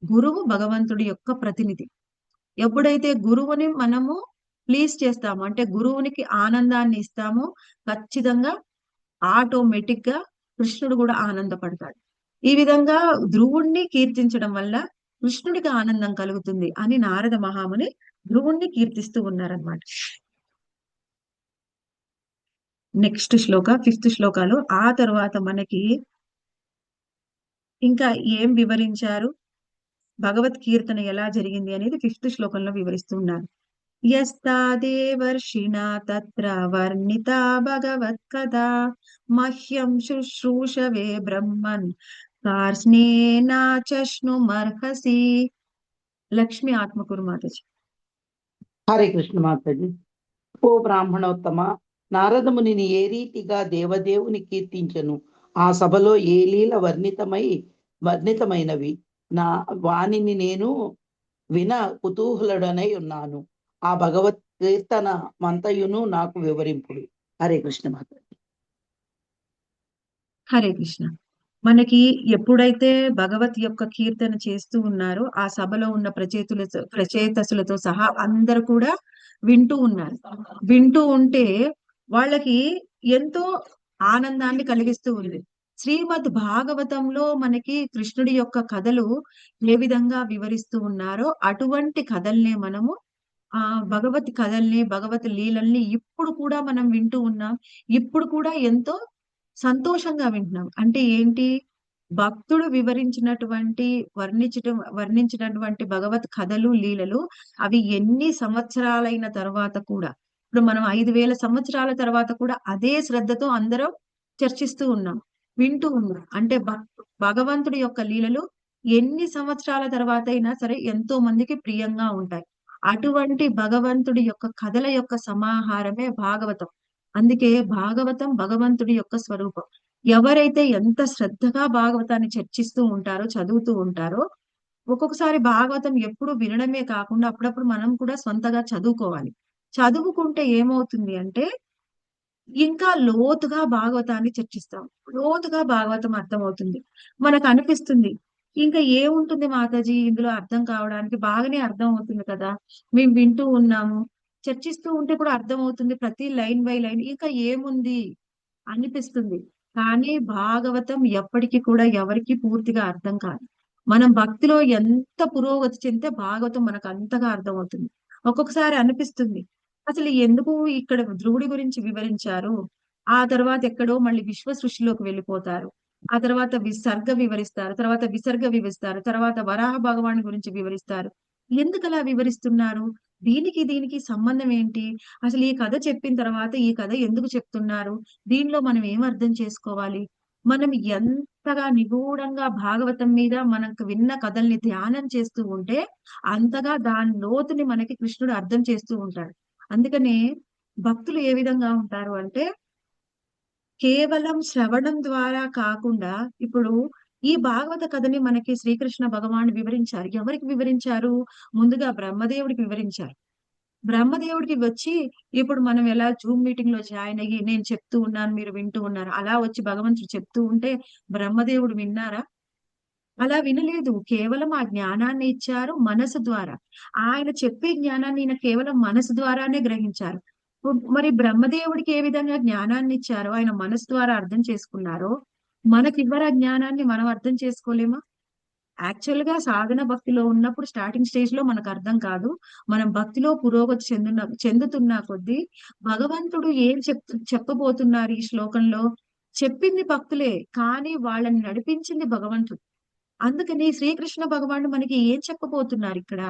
గురువు భగవంతుడి యొక్క ప్రతినిధి. ఎప్పుడైతే గురువుని మనము ప్లీజ్ చేస్తామో, అంటే గురువునికి ఆనందాన్ని ఇస్తామో, ఖచ్చితంగా ఆటోమేటిక్ గా కృష్ణుడు కూడా ఆనందపడతాడు. ఈ విధంగా ధ్రువుణ్ణి కీర్తించడం వల్ల కృష్ణుడికి ఆనందం కలుగుతుంది అని నారద మహాముని ధ్రువుణ్ణి కీర్తిస్తూ ఉన్నారనమాట. నెక్స్ట్ శ్లోక 5th శ్లోకాలు. ఆ తర్వాత మనకి ఇంకా ఏం వివరించారు, భగవత్ కీర్తన ఎలా జరిగింది అనేది 5th శ్లోకంలో వివరిస్తూ ఉన్నారు. యస్తాదేవర్షిణా తత్ర వర్ణితా భగవత్ కథా మహ్యం శుశ్రూషవే బ్రహ్మన్ కార్ష్ణేనాచష్ణుమర్హసి. లక్ష్మి ఆత్మకూరు మాతాజీ. హరే కృష్ణ మాతాజీ. ఓ బ్రాహ్మణోత్తమ, నారదమునిని ఏ రీతిగా దేవదేవుని కీర్తించను, ఆ సభలో ఏ లీల వర్ణితమైనవి నా వాణిని నేను విన కుతూహలుడనై ఉన్నాను. ఆ భగవత్ కీర్తన మంతయును నాకు వివరింపుడు. హరే కృష్ణ మాతాజీ. హరే కృష్ణ. మనకి ఎప్పుడైతే భగవత్ యొక్క కీర్తన చేస్తూ ఉన్నారో ఆ సభలో ఉన్న ప్రచేతసులతో సహా అందరూ కూడా వింటూ ఉన్నారు. వింటూ ఉంటే వాళ్ళకి ఎంతో ఆనందాన్ని కలిగిస్తూ ఉంది. శ్రీమద్ భాగవతంలో మనకి కృష్ణుడి యొక్క కథలు ఏ విధంగా వివరిస్తూ ఉన్నారో అటువంటి కథల్నే మనము భగవత్ కథల్ని, భగవత్ లీలల్ని ఇప్పుడు కూడా మనం వింటూ ఉన్నాం. ఇప్పుడు కూడా ఎంతో సంతోషంగా వింటున్నాం. అంటే ఏంటి, భక్తుడు వర్ణించినటువంటి భగవత్ కథలు, లీలలు అవి ఎన్ని సంవత్సరాలైన తర్వాత కూడా, ఇప్పుడు మనం 5,000 సంవత్సరాల తర్వాత కూడా అదే శ్రద్ధతో అందరం చర్చిస్తూ ఉన్నాం, వింటూ ఉన్నాం. అంటే భగవంతుడి యొక్క లీలలు ఎన్ని సంవత్సరాల తర్వాత అయినా సరే ఎంతో మందికి ప్రియంగా ఉంటాయి. అటువంటి భగవంతుడి యొక్క కథల యొక్క సమాహారమే భాగవతం. అందుకే భాగవతం భగవంతుడి యొక్క స్వరూపం. ఎవరైతే ఎంత శ్రద్ధగా భాగవతాన్ని చర్చిస్తూ ఉంటారో, చదువుతూ ఉంటారో, ఒక్కొక్కసారి భాగవతం ఎప్పుడు వినడమే కాకుండా అప్పుడప్పుడు మనం కూడా సొంతగా చదువుకోవాలి. చదువుకుంటే ఏమవుతుంది అంటే ఇంకా లోతుగా భాగవతాన్ని చర్చిస్తాం, లోతుగా భాగవతం అర్థమవుతుంది. మనకు అనిపిస్తుంది ఇంకా ఏముంటుంది మాతాజీ ఇందులో అర్థం కావడానికి, బాగానే అర్థం అవుతుంది కదా, మేము వింటూ ఉన్నాము, చర్చిస్తూ ఉంటే కూడా అర్థం అవుతుంది ప్రతి లైన్ బై లైన్, ఇంకా ఏముంది అనిపిస్తుంది. కానీ భాగవతం ఎప్పటికీ కూడా ఎవరికి పూర్తిగా అర్థం కాదు. మనం భక్తిలో ఎంత పురోగతి చెందితే భాగవతం మనకు అంతగా అర్థమవుతుంది. ఒక్కొక్కసారి అనిపిస్తుంది, అసలు ఎందుకు ఇక్కడ ధ్రువుడి గురించి వివరించారు? ఆ తర్వాత ఎక్కడో మళ్ళీ విశ్వ సృష్టిలోకి వెళ్ళిపోతారు. ఆ తర్వాత విసర్గ వివరిస్తారు. తర్వాత విసర్గ వివరిస్తారు. తర్వాత వరాహ భగవాన్ గురించి వివరిస్తారు. ఎందుకలా వివరిస్తున్నారు? దీనికి సంబంధం ఏంటి? అసలు ఈ కథ చెప్పిన తర్వాత ఈ కథ ఎందుకు చెప్తున్నారు? దీనిలో మనం ఏం అర్థం చేసుకోవాలి? మనం ఎంతగా నిగూఢంగా భాగవతం మీద మనకు విన్న కథల్ని ధ్యానం చేస్తూ ఉంటే, అంతగా దాని లోతుని మనకి కృష్ణుడు అర్థం చేస్తూ ఉంటాడు. అందుకనే భక్తులు ఏ విధంగా ఉంటారు అంటే, కేవలం శ్రవణం ద్వారా కాకుండా, ఇప్పుడు ఈ భాగవత కథని మనకి శ్రీకృష్ణ భగవానుడు వివరించారు. ఎవరికి వివరించారు? ముందుగా బ్రహ్మదేవుడికి వివరించారు. బ్రహ్మదేవుడికి వచ్చి, ఇప్పుడు మనం ఎలా జూమ్ మీటింగ్ లో జాయిన్ అయ్యి నేను చెప్తూ ఉన్నాను, మీరు వింటూ ఉన్నారు. అలా వచ్చి భగవంతుడు చెప్తూ ఉంటే బ్రహ్మదేవుడు విన్నారా? అలా వినలేదు. కేవలం ఆ జ్ఞానాన్ని ఇచ్చారు మనసు ద్వారా. ఆయన చెప్పే జ్ఞానాన్ని ఈయన కేవలం మనసు ద్వారానే గ్రహించారు. మరి బ్రహ్మదేవుడికి ఏ విధంగా జ్ఞానాన్ని ఇచ్చారో, ఆయన మనసు ద్వారా అర్థం చేసుకున్నారో, మనకివ్వరా జ్ఞానాన్ని? మనం అర్థం చేసుకోలేమా? యాక్చువల్ గా సాధన భక్తిలో ఉన్నప్పుడు స్టార్టింగ్ స్టేజ్ లో మనకు అర్థం కాదు. మనం భక్తిలో పురోగతి చెందుతున్న కొద్దీ భగవంతుడు ఏం చెప్పబోతున్నారు ఈ శ్లోకంలో, చెప్పింది భక్తులే కానీ వాళ్ళని నడిపించింది భగవంతుడు. అందుకని శ్రీకృష్ణ భగవానుడు మనకి ఏం చెప్పబోతున్నారు ఇక్కడ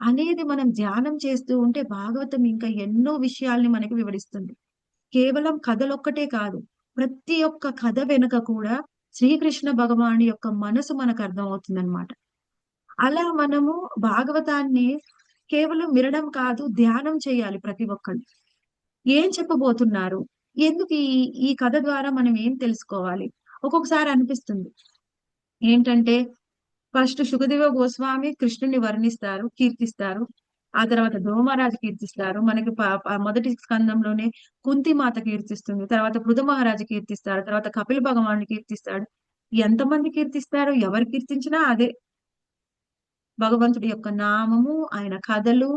అనేది మనం ధ్యానం చేస్తూ ఉంటే భాగవతం ఇంకా ఎన్నో విషయాల్ని మనకి వివరిస్తుంది. కేవలం కథలొక్కటే కాదు, ప్రతి ఒక్క కథ వెనుక కూడా శ్రీకృష్ణ భగవాను యొక్క మనసు మనకు అర్థమవుతుందన్నమాట. అలా మనము భాగవతాన్ని కేవలం వినడం కాదు, ధ్యానం చేయాలి ప్రతి ఒక్కళ్ళు. ఏం చెప్పబోతున్నారు? ఎందుకు ఈ కథ ద్వారా మనం ఏం తెలుసుకోవాలి? ఒక్కొక్కసారి అనిపిస్తుంది ఏంటంటే, ఫస్ట్ శుకదేవ గోస్వామి కృష్ణుని వర్ణిస్తారు, కీర్తిస్తారు. ఆ తర్వాత ధోమరాజు కీర్తిస్తారు. మనకి మొదటి స్కందంలోనే కుంతి మాత కీర్తిస్తుంది. తర్వాత పృథు మహారాజు కీర్తిస్తారు. తర్వాత కపిల భగవానుడు కీర్తిస్తాడు. ఎంతమంది కీర్తిస్తారు? ఎవరు కీర్తించినా అదే భగవంతుడి యొక్క నామము, ఆయన కథలు,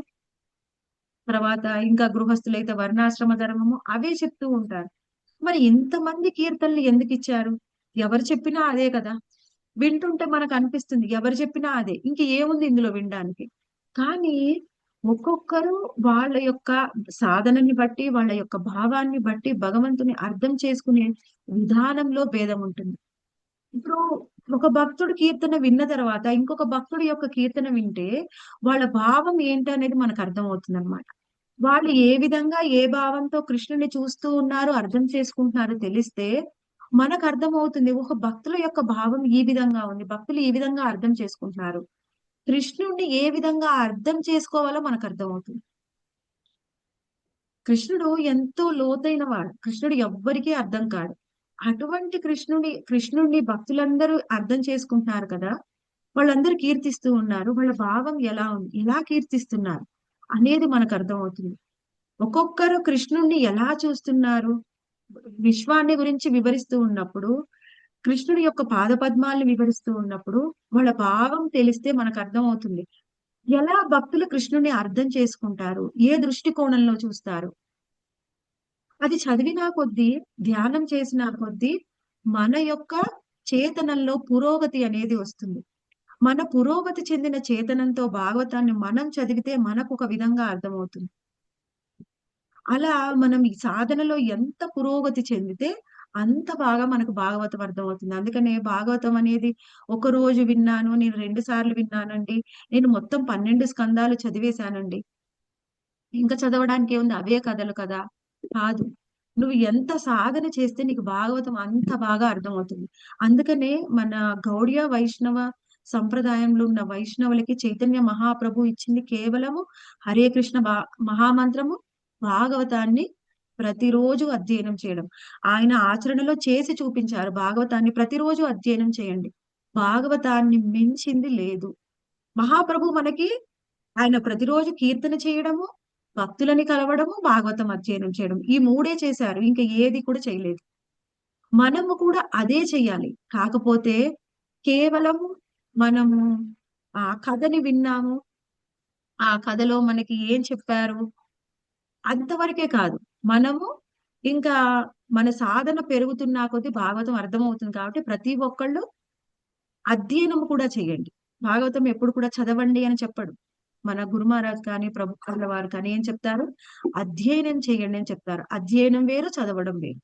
తర్వాత ఇంకా గృహస్థులైతే వర్ణాశ్రమ ధర్మము అవే చెప్తూ ఉంటారు. మరి ఇంతమంది కీర్తనలు ఎందుకు ఇచ్చారు? ఎవరు చెప్పినా అదే కదా. వింటుంటే మనకు అనిపిస్తుంది ఎవరు చెప్పినా అదే, ఇంక ఏముంది ఇందులో వినడానికి. కానీ ఒక్కొక్కరు వాళ్ళ యొక్క సాధనని బట్టి, వాళ్ళ యొక్క భావాన్ని బట్టి భగవంతుని అర్థం చేసుకునే విధానంలో భేదం ఉంటుంది. ఇప్పుడు ఒక భక్తుడు కీర్తన విన్న తర్వాత ఇంకొక భక్తుడి యొక్క కీర్తన వింటే వాళ్ళ భావం ఏంటి అనేది మనకు అర్థం అవుతుంది అనమాట. వాళ్ళు ఏ విధంగా ఏ భావంతో కృష్ణుని చూస్తూ ఉన్నారు, అర్థం చేసుకుంటున్నారో తెలిస్తే మనకు అర్థమవుతుంది. ఒక భక్తుల యొక్క భావం ఈ విధంగా ఉంది, భక్తులు ఈ విధంగా అర్థం చేసుకుంటున్నారు. కృష్ణుడిని ఏ విధంగా అర్థం చేసుకోవాలో మనకు అర్థమవుతుంది. కృష్ణుడు ఎంతో లోతైన వాడు. కృష్ణుడు ఎవ్వరికీ అర్థం కాడు. అటువంటి కృష్ణుడిని భక్తులందరూ అర్థం చేసుకుంటున్నారు కదా. వాళ్ళందరూ కీర్తిస్తూ ఉన్నారు. వాళ్ళ భావం ఎలా ఉంది, ఎలా కీర్తిస్తున్నారు అనేది మనకు అర్థమవుతుంది. ఒక్కొక్కరు కృష్ణుడిని ఎలా చూస్తున్నారు, విశ్వాన్ని గురించి వివరిస్తూ ఉన్నప్పుడు, కృష్ణుడి యొక్క పాద పద్మాలను వివరిస్తూ ఉన్నప్పుడు వాళ్ళ భావం తెలిస్తే మనకు అర్థం అవుతుంది. ఎలా భక్తులు కృష్ణుడిని అర్థం చేసుకుంటారు, ఏ దృష్టికోణంలో చూస్తారు. అది చదివినా కొద్దీ, ధ్యానం చేసిన కొద్దీ మన యొక్క చేతనంలో పురోగతి అనేది వస్తుంది. మన పురోగతి చెందిన చేతనంతో భాగవతాన్ని మనం చదివితే మనకు ఒక విధంగా అర్థమవుతుంది. అలా మనం ఈ సాధనలో ఎంత పురోగతి చెందితే అంత బాగా మనకు భాగవతం అర్థమవుతుంది. అందుకనే భాగవతం అనేది ఒక రోజు విన్నాను, నేను 2 సార్లు విన్నానండి, నేను మొత్తం 12 స్కందాలు చదివేశానండి, ఇంకా చదవడానికి ఏముంది, అవే కథలు కదా. కాదు. నువ్వు ఎంత సాధన చేస్తే నీకు భాగవతం అంత బాగా అర్థమవుతుంది. అందుకనే మన గౌడియ వైష్ణవ సంప్రదాయంలో ఉన్న వైష్ణవులకి చైతన్య మహాప్రభు ఇచ్చింది కేవలము హరే కృష్ణ మహామంత్రము, భాగవతాన్ని ప్రతిరోజు అధ్యయనం చేయడం. ఆయన ఆచరణలో చేసి చూపించారు. భాగవతాన్ని ప్రతిరోజు అధ్యయనం చేయండి, భాగవతాన్ని మించింది లేదు. మహాప్రభు మనకి ఆయన ప్రతిరోజు కీర్తన చేయడము, భక్తులని కలవడము, భాగవతం అధ్యయనం చేయడం, ఈ 3 చేశారు. ఇంకా ఏది కూడా చేయలేదు. మనము కూడా అదే చెయ్యాలి. కాకపోతే కేవలం మనము ఆ కథని విన్నాము, ఆ కథలో మనకి ఏం చెప్పారు అంతవరకే కాదు. మనము ఇంకా మన సాధన పెరుగుతున్నా కొద్దీ భాగవతం అర్థమవుతుంది కాబట్టి ప్రతి ఒక్కళ్ళు అధ్యయనం కూడా చేయండి. భాగవతం ఎప్పుడు కూడా చదవండి అని చెప్పడు. మన గురు మహారాజ్ కానీ ప్రభుపాదుల వారు కానీ ఏం చెప్తారు? అధ్యయనం చేయండి అని చెప్తారు. అధ్యయనం వేరు, చదవడం వేరు.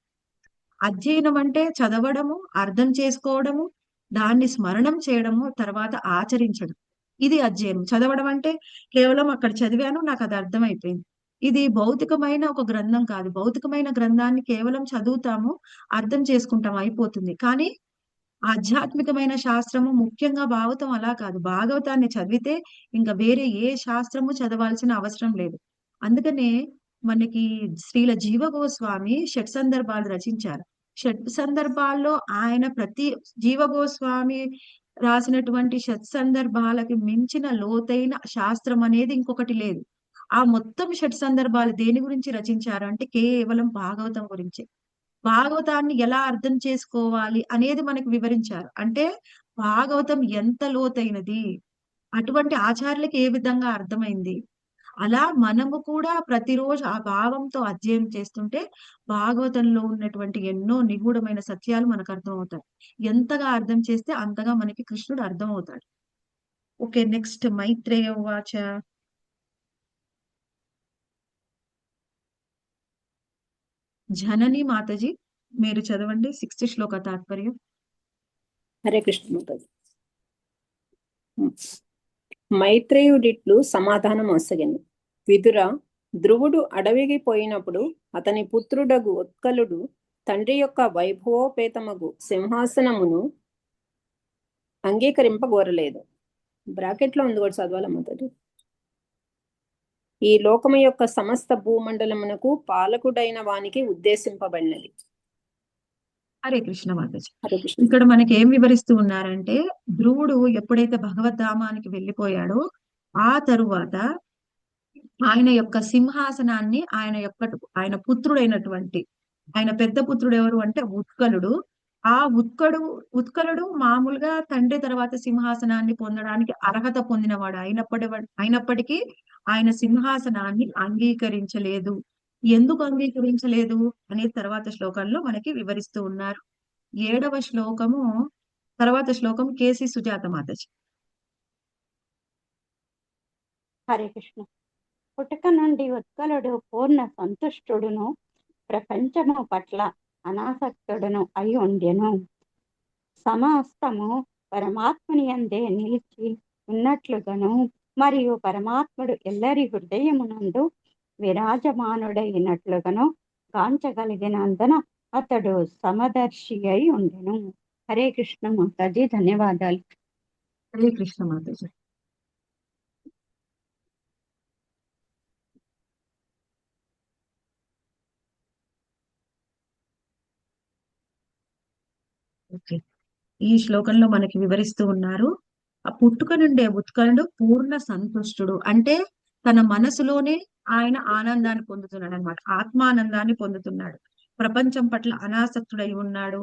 అధ్యయనం అంటే చదవడము, అర్థం చేసుకోవడము, దాన్ని స్మరణం చేయడము, తర్వాత ఆచరించడం. ఇది అధ్యయనం. చదవడం అంటే కేవలం అక్కడ చదివాను, నాకు అది అర్థమైపోయింది. ఇది భౌతికమైన ఒక గ్రంథం కాదు. భౌతికమైన గ్రంథాన్ని కేవలం చదువుతాము, అర్థం చేసుకుంటాం, అయిపోతుంది. కానీ ఆధ్యాత్మికమైన శాస్త్రము, ముఖ్యంగా భాగవతం అలా కాదు. భాగవతాన్ని చదివితే ఇంకా వేరే ఏ శాస్త్రము చదవాల్సిన అవసరం లేదు. అందుకనే మనకి శ్రీల జీవ గోస్వామి షట్ సందర్భాలు రచించారు. షట్ సందర్భాల్లో ఆయన ప్రతి జీవ గోస్వామి రాసినటువంటి షట్ సందర్భాలకి మించిన లోతైన శాస్త్రం అనేది ఇంకొకటి లేదు. ఆ మొత్తం షట్ సందర్భాలు దేని గురించి రచించారు అంటే కేవలం భాగవతం గురించి. భాగవతాన్ని ఎలా అర్థం చేసుకోవాలి అనేది మనకు వివరించారు. అంటే భాగవతం ఎంత లోతైనది, అటువంటి ఆచార్యులకి ఏ విధంగా అర్థమైంది. అలా మనము కూడా ప్రతిరోజు ఆ భావంతో అధ్యయనం చేస్తుంటే భాగవతంలో ఉన్నటువంటి ఎన్నో నిగూఢమైన సత్యాలు మనకు అర్థమవుతాయి. ఎంతగా అర్థం చేస్తే అంతగా మనకి కృష్ణుడు అర్థమవుతాడు. ఓకే, నెక్స్ట్ మైత్రేయ ఉవాచ. జనని మాతాజీ మీరు చదవండి 6th శ్లోక తాత్పర్యం. హరే కృష్ణ మాతాజీ. మైత్రేయుడిట్లు సమాధానం ఒసగెను. విదుర, ధ్రువుడు అడవికి పోయినప్పుడు అతని పుత్రుడగు ఉత్కలుడు తండ్రి యొక్క వైభవోపేతమగు సింహాసనమును అంగీకరింపగోరలేదు. బ్రాకెట్లో ఉంది కూడా చదవాల మాతాజీ. ఈ లోకము యొక్క సమస్త భూమండలమునకు పాలకుడైన వానికి ఉద్దేశింపబడినది. హరే కృష్ణ మాతాజీ. హరే కృష్ణ. ఇక్కడ మనకి ఏం వివరిస్తూ ఉన్నారంటే ధ్రువుడు ఎప్పుడైతే భగవద్ధామానికి వెళ్ళిపోయాడో ఆ తరువాత ఆయన యొక్క సింహాసనాన్ని ఆయన పుత్రుడైనటువంటి ఆయన పెద్ద పుత్రుడు ఎవరు అంటే ఉత్కలుడు. ఆ ఉత్కలుడు మామూలుగా తండ్రి తర్వాత సింహాసనాన్ని పొందడానికి అర్హత పొందినవాడు అయినప్పటికీ ఆయన సింహాసనాన్ని అంగీకరించలేదు. ఎందుకు అంగీకరించలేదు అనేది తర్వాత శ్లోకంలో మనకి వివరిస్తూ ఉన్నారు. 7వ శ్లోకము తర్వాత శ్లోకం కేసి సుజాత మాతాజీ. హరే కృష్ణ. పుట్టుక నుండి ఉత్కలుడు పూర్ణ సంతుష్టుడును ప్రపంచము పట్ల అనాసక్తుడును అయి ఉండెను. సమస్తము పరమాత్మని యందే నిలిచి ఉన్నట్లుగాను మరియు పరమాత్ముడు ఎల్లరి హృదయమునందు విరాజమానుడైనట్లుగాను గాంచగలిగినందున అతడు సమదర్శి అయి ఉండెను. హరే కృష్ణ మాతాజీ, ధన్యవాదాలు. హరే కృష్ణ మాతాజీ. ఓకే, ఈ శ్లోకంలో మనకి వివరిస్తూ ఉన్నారు. ఆ పుట్టుక నుండే ఉత్కలుడు పూర్ణ సంతుష్టుడు అంటే తన మనసులోనే ఆయన ఆనందాన్ని పొందుతున్నాడు అనమాట. ఆత్మానందాన్ని పొందుతున్నాడు. ప్రపంచం పట్ల అనాసక్తుడై ఉన్నాడు.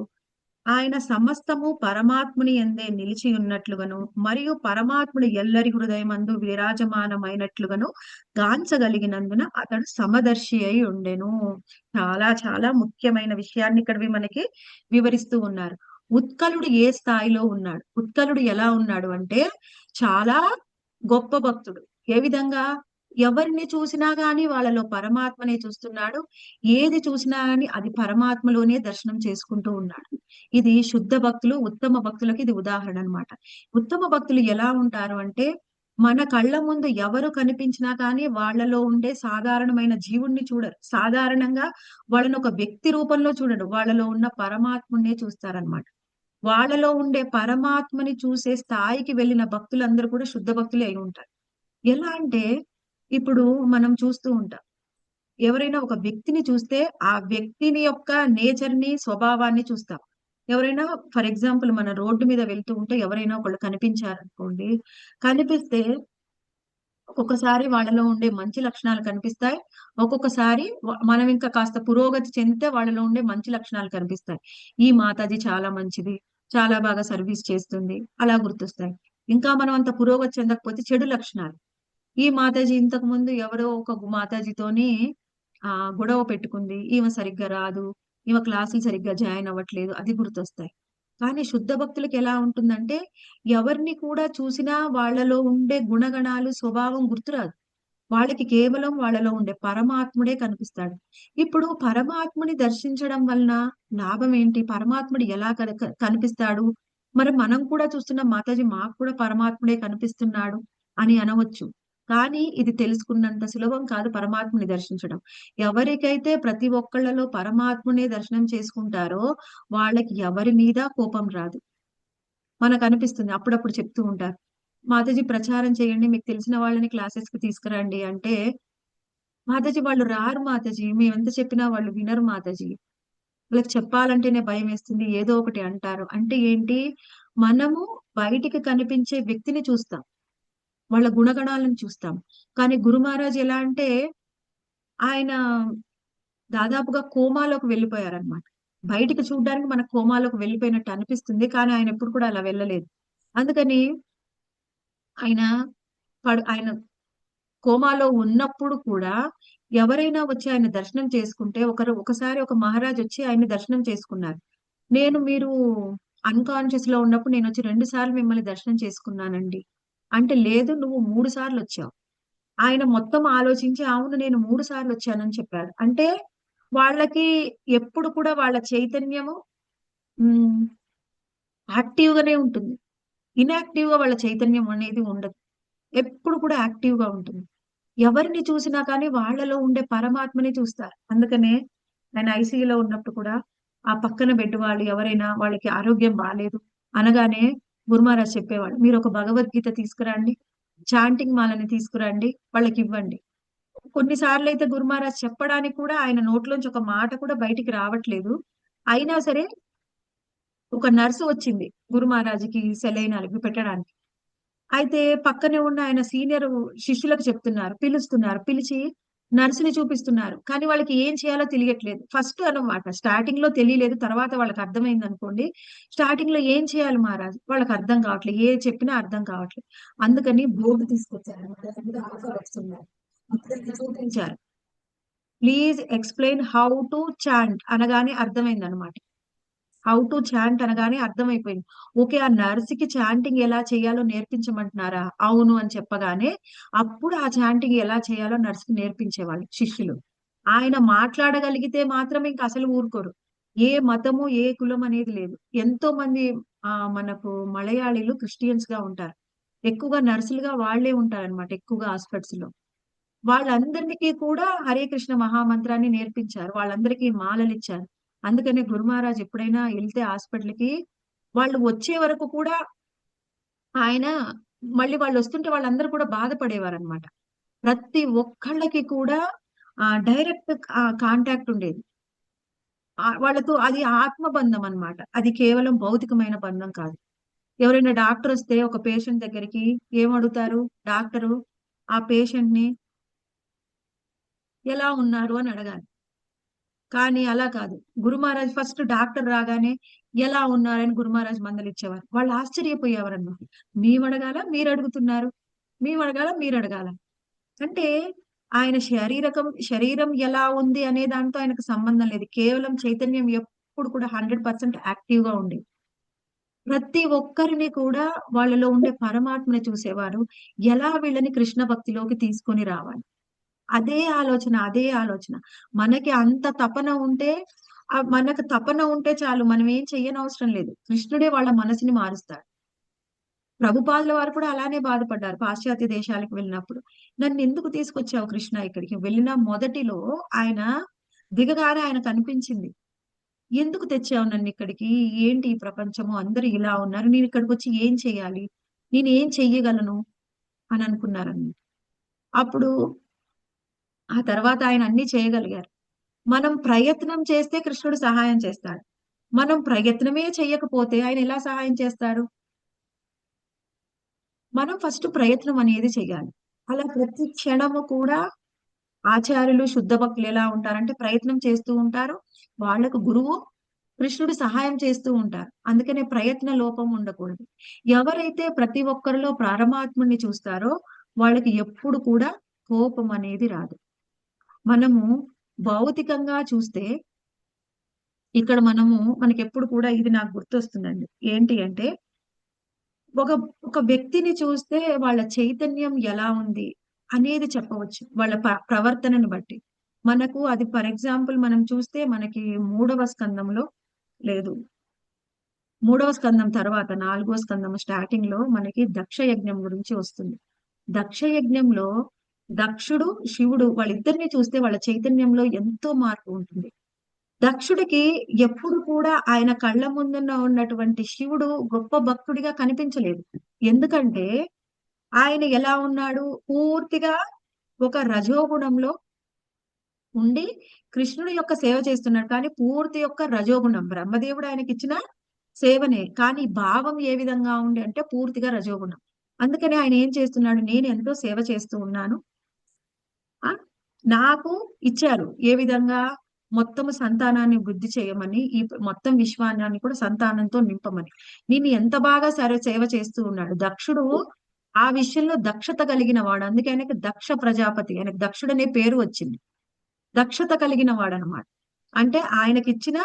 ఆయన సమస్తము పరమాత్ముని యందే నిలిచి ఉన్నట్లుగాను మరియు పరమాత్ముడు ఎల్లరి హృదయమందు విరాజమానమైనట్లుగాను గాంచగలిగినందున అతడు సమదర్శి అయి ఉండెను. చాలా చాలా ముఖ్యమైన విషయాన్ని ఇక్కడ మనకి వివరిస్తూ ఉన్నారు. ఉత్కలుడు ఏ స్థాయిలో ఉన్నాడు, ఉత్కలుడు ఎలా ఉన్నాడు అంటే చాలా గొప్ప భక్తుడు. ఏ విధంగా? ఎవరిని చూసినా గాని వాళ్ళలో పరమాత్మనే చూస్తున్నాడు. ఏది చూసినా గాని అది పరమాత్మలోనే దర్శనం చేసుకుంటూ ఉన్నాడు. ఇది శుద్ధ భక్తులు, ఉత్తమ భక్తులకి ఇది ఉదాహరణ అన్నమాట. ఉత్తమ భక్తులు ఎలా ఉంటారు అంటే మన కళ్ళ ముందు ఎవరు కనిపించినా కానీ వాళ్ళలో ఉండే సాధారణమైన జీవుణ్ణి చూడరు. సాధారణంగా వాళ్ళని ఒక వ్యక్తి రూపంలో చూడరు. వాళ్ళలో ఉన్న పరమాత్మునే చూస్తారనమాట. వాళ్ళలో ఉండే పరమాత్మని చూసే స్థాయికి వెళ్ళిన భక్తులందరూ కూడా శుద్ధ భక్తులే అయి ఉంటారు. ఎలా అంటే ఇప్పుడు మనం చూస్తూ ఉంటాం, ఎవరైనా ఒక వ్యక్తిని చూస్తే ఆ వ్యక్తిని యొక్క నేచర్ ని, స్వభావాన్ని చూస్తాం. ఎవరైనా ఫర్ ఎగ్జాంపుల్ మన రోడ్డు మీద వెళ్తూ ఉంటే ఎవరైనా ఒకళ్ళు కనిపించారనుకోండి, కనిపిస్తే ఒక్కొక్కసారి వాళ్ళలో ఉండే మంచి లక్షణాలు కనిపిస్తాయి. ఒక్కొక్కసారి మనం ఇంకా కాస్త పురోగతి చెందితే వాళ్ళలో ఉండే మంచి లక్షణాలు కనిపిస్తాయి. ఈ మాతాజీ చాలా మంచిది, చాలా బాగా సర్వీస్ చేస్తుంది, అలా గుర్తొస్తాయి. ఇంకా మనం అంత పురోగతి చెందకపోతే చెడు లక్షణాలు. ఈ మాతాజీ ఇంతకు ముందు ఎవరో ఒక మాతాజీతోని గొడవ పెట్టుకుంది, ఈమె సరిగ్గా రాదు, ఈమె క్లాసులు సరిగ్గా జాయిన్ అవ్వట్లేదు, అది గుర్తొస్తాయి. కానీ శుద్ధ భక్తులకి ఎలా ఉంటుందంటే ఎవరిని కూడా చూసినా వాళ్ళలో ఉండే గుణగణాలు, స్వభావం గుర్తురాదు. వాళ్ళకి కేవలం వాళ్ళలో ఉండే పరమాత్ముడే కనిపిస్తాడు. ఇప్పుడు పరమాత్ముని దర్శించడం వలన లాభం ఏంటి? పరమాత్ముడు ఎలా కనిపిస్తాడు? మరి మనం కూడా చూస్తున్న మాతాజీ మాకు కూడా పరమాత్ముడే కనిపిస్తున్నాడు అని అనవచ్చు. కానీ ఇది తెలుసుకున్నంత సులభం కాదు పరమాత్ముని దర్శించడం. ఎవరికైతే ప్రతి ఒక్కళ్ళలో పరమాత్మునే దర్శనం చేసుకుంటారో వాళ్ళకి ఎవరి మీద కోపం రాదు. మనకు అనిపిస్తుంది, అప్పుడప్పుడు చెప్తూ ఉంటారు, మాతాజీ ప్రచారం చేయండి, మీకు తెలిసిన వాళ్ళని క్లాసెస్ కి తీసుకురండి అంటే, మాతాజీ వాళ్ళు రారు మాతాజీ, మేమెంత చెప్పినా వాళ్ళు వినరు మాతాజీ, వాళ్ళకి చెప్పాలంటేనే భయం వేస్తుంది, ఏదో ఒకటి అంటారు. అంటే ఏంటి? మనము బయటికి కనిపించే వ్యక్తిని చూస్తాం, వాళ్ళ గుణగణాలను చూస్తాం. కానీ గురు మహారాజ్ ఎలా అంటే ఆయన దాదాపుగా కోమాలోకి వెళ్ళిపోయారనమాట. బయటికి చూడడానికి మనకు కోమాలోకి వెళ్ళిపోయినట్టు అనిపిస్తుంది, కానీ ఆయన ఎప్పుడు కూడా అలా వెళ్ళలేదు. అందుకని ఆయన ఆయన కోమాలో ఉన్నప్పుడు కూడా ఎవరైనా వచ్చి ఆయన దర్శనం చేసుకుంటే ఒకసారి ఒక మహారాజ్ వచ్చి ఆయన్ని దర్శనం చేసుకున్నారు. మీరు అన్కాన్షియస్ లో ఉన్నప్పుడు నేను వచ్చి 2 సార్లు మిమ్మల్ని దర్శనం చేసుకున్నానండి అంటే, లేదు నువ్వు 3 సార్లు వచ్చావు. ఆయన మొత్తం ఆలోచించి అవును నేను 3 సార్లు వచ్చానని చెప్పాడు. అంటే వాళ్ళకి ఎప్పుడు కూడా వాళ్ళ చైతన్యము యాక్టివ్ గానే ఉంటుంది. ఇన్యాక్టివ్ గా వాళ్ళ చైతన్యం అనేది ఉండదు. ఎప్పుడు కూడా యాక్టివ్ గా ఉంటుంది. ఎవరిని చూసినా కానీ వాళ్ళలో ఉండే పరమాత్మని చూస్తారు. అందుకనే ఆయన ఐసీయూలో ఉన్నప్పుడు కూడా ఆ పక్కన బెడ్ వాళ్ళు ఎవరైనా వాళ్ళకి ఆరోగ్యం బాలేదు అనగానే గురు మహారాజ్ చెప్పేవాళ్ళు, మీరు ఒక భగవద్గీత తీసుకురండి, చాంటింగ్ మాలని తీసుకురండి, వాళ్ళకి ఇవ్వండి. కొన్నిసార్లు అయితే గురు మహారాజ్ చెప్పడానికి కూడా ఆయన నోట్లోంచి ఒక మాట కూడా బయటికి రావట్లేదు. అయినా సరే ఒక నర్సు వచ్చింది గురు మహారాజ్కి సెలైన్ అవి పెట్టడానికి. అయితే పక్కనే ఉన్న ఆయన సీనియర్ శిష్యులకు చెప్తున్నారు, పిలిచి నర్సుని చూపిస్తున్నారు. కానీ వాళ్ళకి ఏం చేయాలో తెలియట్లేదు. ఫస్ట్ అన్నమాట స్టార్టింగ్ లో తెలియలేదు, తర్వాత వాళ్ళకి అర్థమైంది అనుకోండి. స్టార్టింగ్ లో ఏం చేయాలి మహారాజ్ వాళ్ళకి అర్థం కావట్లేదు, ఏ చెప్పినా అర్థం కావట్లేదు. అందుకని బోర్డు తీసుకొచ్చారు, చూపించారు, please explain how to chant అనగానే అర్థమైంది అనమాట. హౌ టు చాంట్ అనగానే అర్థమైపోయింది. ఓకే, ఆ నర్సుకి చాంటింగ్ ఎలా చేయాలో నేర్పించమంటున్నారా? అవును అని చెప్పగానే అప్పుడు ఆ చాంటింగ్ ఎలా చేయాలో నర్సుకి నేర్పించేవాళ్ళు శిష్యులు. ఆయన మాట్లాడగలిగితే మాత్రం ఇంకా అసలు ఊరుకోరు. ఏ మతము ఏ కులం అనేది లేదు. ఎంతో మంది మనకు మలయాళీలు క్రిస్టియన్స్ గా ఉంటారు, ఎక్కువగా నర్సులుగా వాళ్లే ఉంటారన్నమాట, ఎక్కువగా హాస్పిటల్స్ లో. వాళ్ళందరికీ కూడా హరే కృష్ణ మహామంత్రాన్ని నేర్పించారు, వాళ్ళందరికీ మాలలు ఇచ్చారు. అందుకనే గురు మహారాజ్ ఎప్పుడైనా వెళ్తే హాస్పిటల్ కి వాళ్ళు వచ్చే వరకు కూడా ఆయన మళ్ళీ వాళ్ళు వస్తుంటే వాళ్ళందరూ కూడా బాధపడేవారు అనమాట. ప్రతి ఒక్కళ్ళకి కూడా డైరెక్ట్ కాంటాక్ట్ ఉండేది వాళ్ళతో. అది ఆత్మబంధం అన్నమాట, అది కేవలం భౌతికమైన బంధం కాదు. ఎవరైనా డాక్టర్ వస్తే ఒక పేషెంట్ దగ్గరికి ఏమడుగుతారు డాక్టరు? ఆ పేషెంట్ ని ఎలా ఉన్నారు అని అడగాలి. కానీ అలా కాదు, గురు మహారాజ్ ఫస్ట్ డాక్టర్ రాగానే ఎలా ఉన్నారని గురు మహారాజ్ మందలిచ్చేవారు. వాళ్ళు ఆశ్చర్యపోయేవారు అన్నమాట. మేము అడగాల మీరు అడుగుతున్నారు, మేము అడగాల మీరు అడగాల. అంటే ఆయన శరీరం ఎలా ఉంది అనే దాంతో ఆయనకు సంబంధం లేదు, కేవలం చైతన్యం ఎప్పుడు కూడా 100% యాక్టివ్ గా ఉండేది. ప్రతి ఒక్కరిని కూడా వాళ్ళలో ఉండే పరమాత్మని చూసేవారు, ఎలా వీళ్ళని కృష్ణ భక్తిలోకి తీసుకొని రావాలి. అదే ఆలోచన. మనకి అంత తపన ఉంటే మనకు తపన ఉంటే చాలు, మనం ఏం చెయ్యనవసరం లేదు. కృష్ణుడే వాళ్ళ మనసుని మారుస్తాడు. ప్రభుపాదుల వారు కూడా అలానే బాధపడ్డారు పాశ్చాత్య దేశాలకు వెళ్ళినప్పుడు. నన్ను ఎందుకు తీసుకొచ్చావు కృష్ణ ఇక్కడికి? వెళ్ళిన మొదటిలో ఆయన దిగగానే ఆయనకు అనిపించింది, ఎందుకు తెచ్చావు నన్ను ఇక్కడికి? ఏంటి ఈ ప్రపంచము, అందరూ ఇలా ఉన్నారు, నేను ఇక్కడికి వచ్చి ఏం చెయ్యాలి, నేను ఏం చెయ్యగలను అని అనుకున్నారన్నమాట. అప్పుడు ఆ తర్వాత ఆయన అన్ని చేయగలిగారు. మనం ప్రయత్నం చేస్తే కృష్ణుడు సహాయం చేస్తాడు. మనం ప్రయత్నమే చెయ్యకపోతే ఆయన ఎలా సహాయం చేస్తాడు? మనం ఫస్ట్ ప్రయత్నం అనేది చెయ్యాలి. అలా ప్రతి క్షణము కూడా ఆచార్యులు శుద్ధ భక్తులు ఎలా ఉంటారంటే ప్రయత్నం చేస్తూ ఉంటారు. వాళ్ళకు గురువు కృష్ణుడు సహాయం చేస్తూ ఉంటారు. అందుకనే ప్రయత్న లోపం ఉండకూడదు. ఎవరైతే ప్రతి ఒక్కరిలో పరమాత్ముని చూస్తారో వాళ్ళకి ఎప్పుడు కూడా కోపం అనేది రాదు. మనము భౌతికంగా చూస్తే ఇక్కడ మనకి ఎప్పుడు కూడా ఇది నాకు గుర్తొస్తుందండి. ఏంటి అంటే ఒక ఒక వ్యక్తిని చూస్తే వాళ్ళ చైతన్యం ఎలా ఉంది అనేది చెప్పవచ్చు. వాళ్ళ ప్రవర్తనను బట్టి. మనకు అది ఫర్ ఎగ్జాంపుల్ మనం చూస్తే మనకి మూడవ స్కందంలో లేదు. మూడవ స్కందం తర్వాత నాలుగవ స్కందం స్టార్టింగ్ లో మనకి దక్ష యజ్ఞం గురించి వస్తుంది. దక్ష యజ్ఞంలో దక్షుడు శివుడు వాళ్ళిద్దరిని చూస్తే వాళ్ళ చైతన్యంలో ఎంతో మార్పు ఉంటుంది. దక్షుడికి ఎప్పుడు కూడా ఆయన కళ్ళ ముందున్న ఉన్నటువంటి శివుడు గొప్ప భక్తుడిగా కనిపించలేదు. ఎందుకంటే ఆయన ఎలా ఉన్నాడు, పూర్తిగా ఒక రజోగుణంలో ఉండి కృష్ణుడి యొక్క సేవ చేస్తున్నాడు. కానీ పూర్తి యొక్క రజోగుణం, బ్రహ్మదేవుడు ఆయనకి ఇచ్చిన సేవనే, కానీ భావం ఏ విధంగా ఉంది అంటే పూర్తిగా రజోగుణం. అందుకని ఆయన ఏం చేస్తున్నాడు, నేను ఎంతో సేవ చేస్తూ ఉన్నాను, ఆ నాకు ఇచ్చారు ఏ విధంగా మొత్తం సంతానాన్ని వృద్ధి చేయమని, ఈ మొత్తం విశ్వాన్ని కూడా సంతానంతో నింపమని. నేను ఎంత బాగా సేవ చేస్తూ ఉన్నాడు దక్షుడు. ఆ విషయంలో దక్షత కలిగిన వాడు, అందుకే ఆయనకి దక్ష ప్రజాపతి, ఆయనకు దక్షుడు అనే పేరు వచ్చింది. దక్షత కలిగిన వాడు అనమాట. అంటే ఆయనకిచ్చిన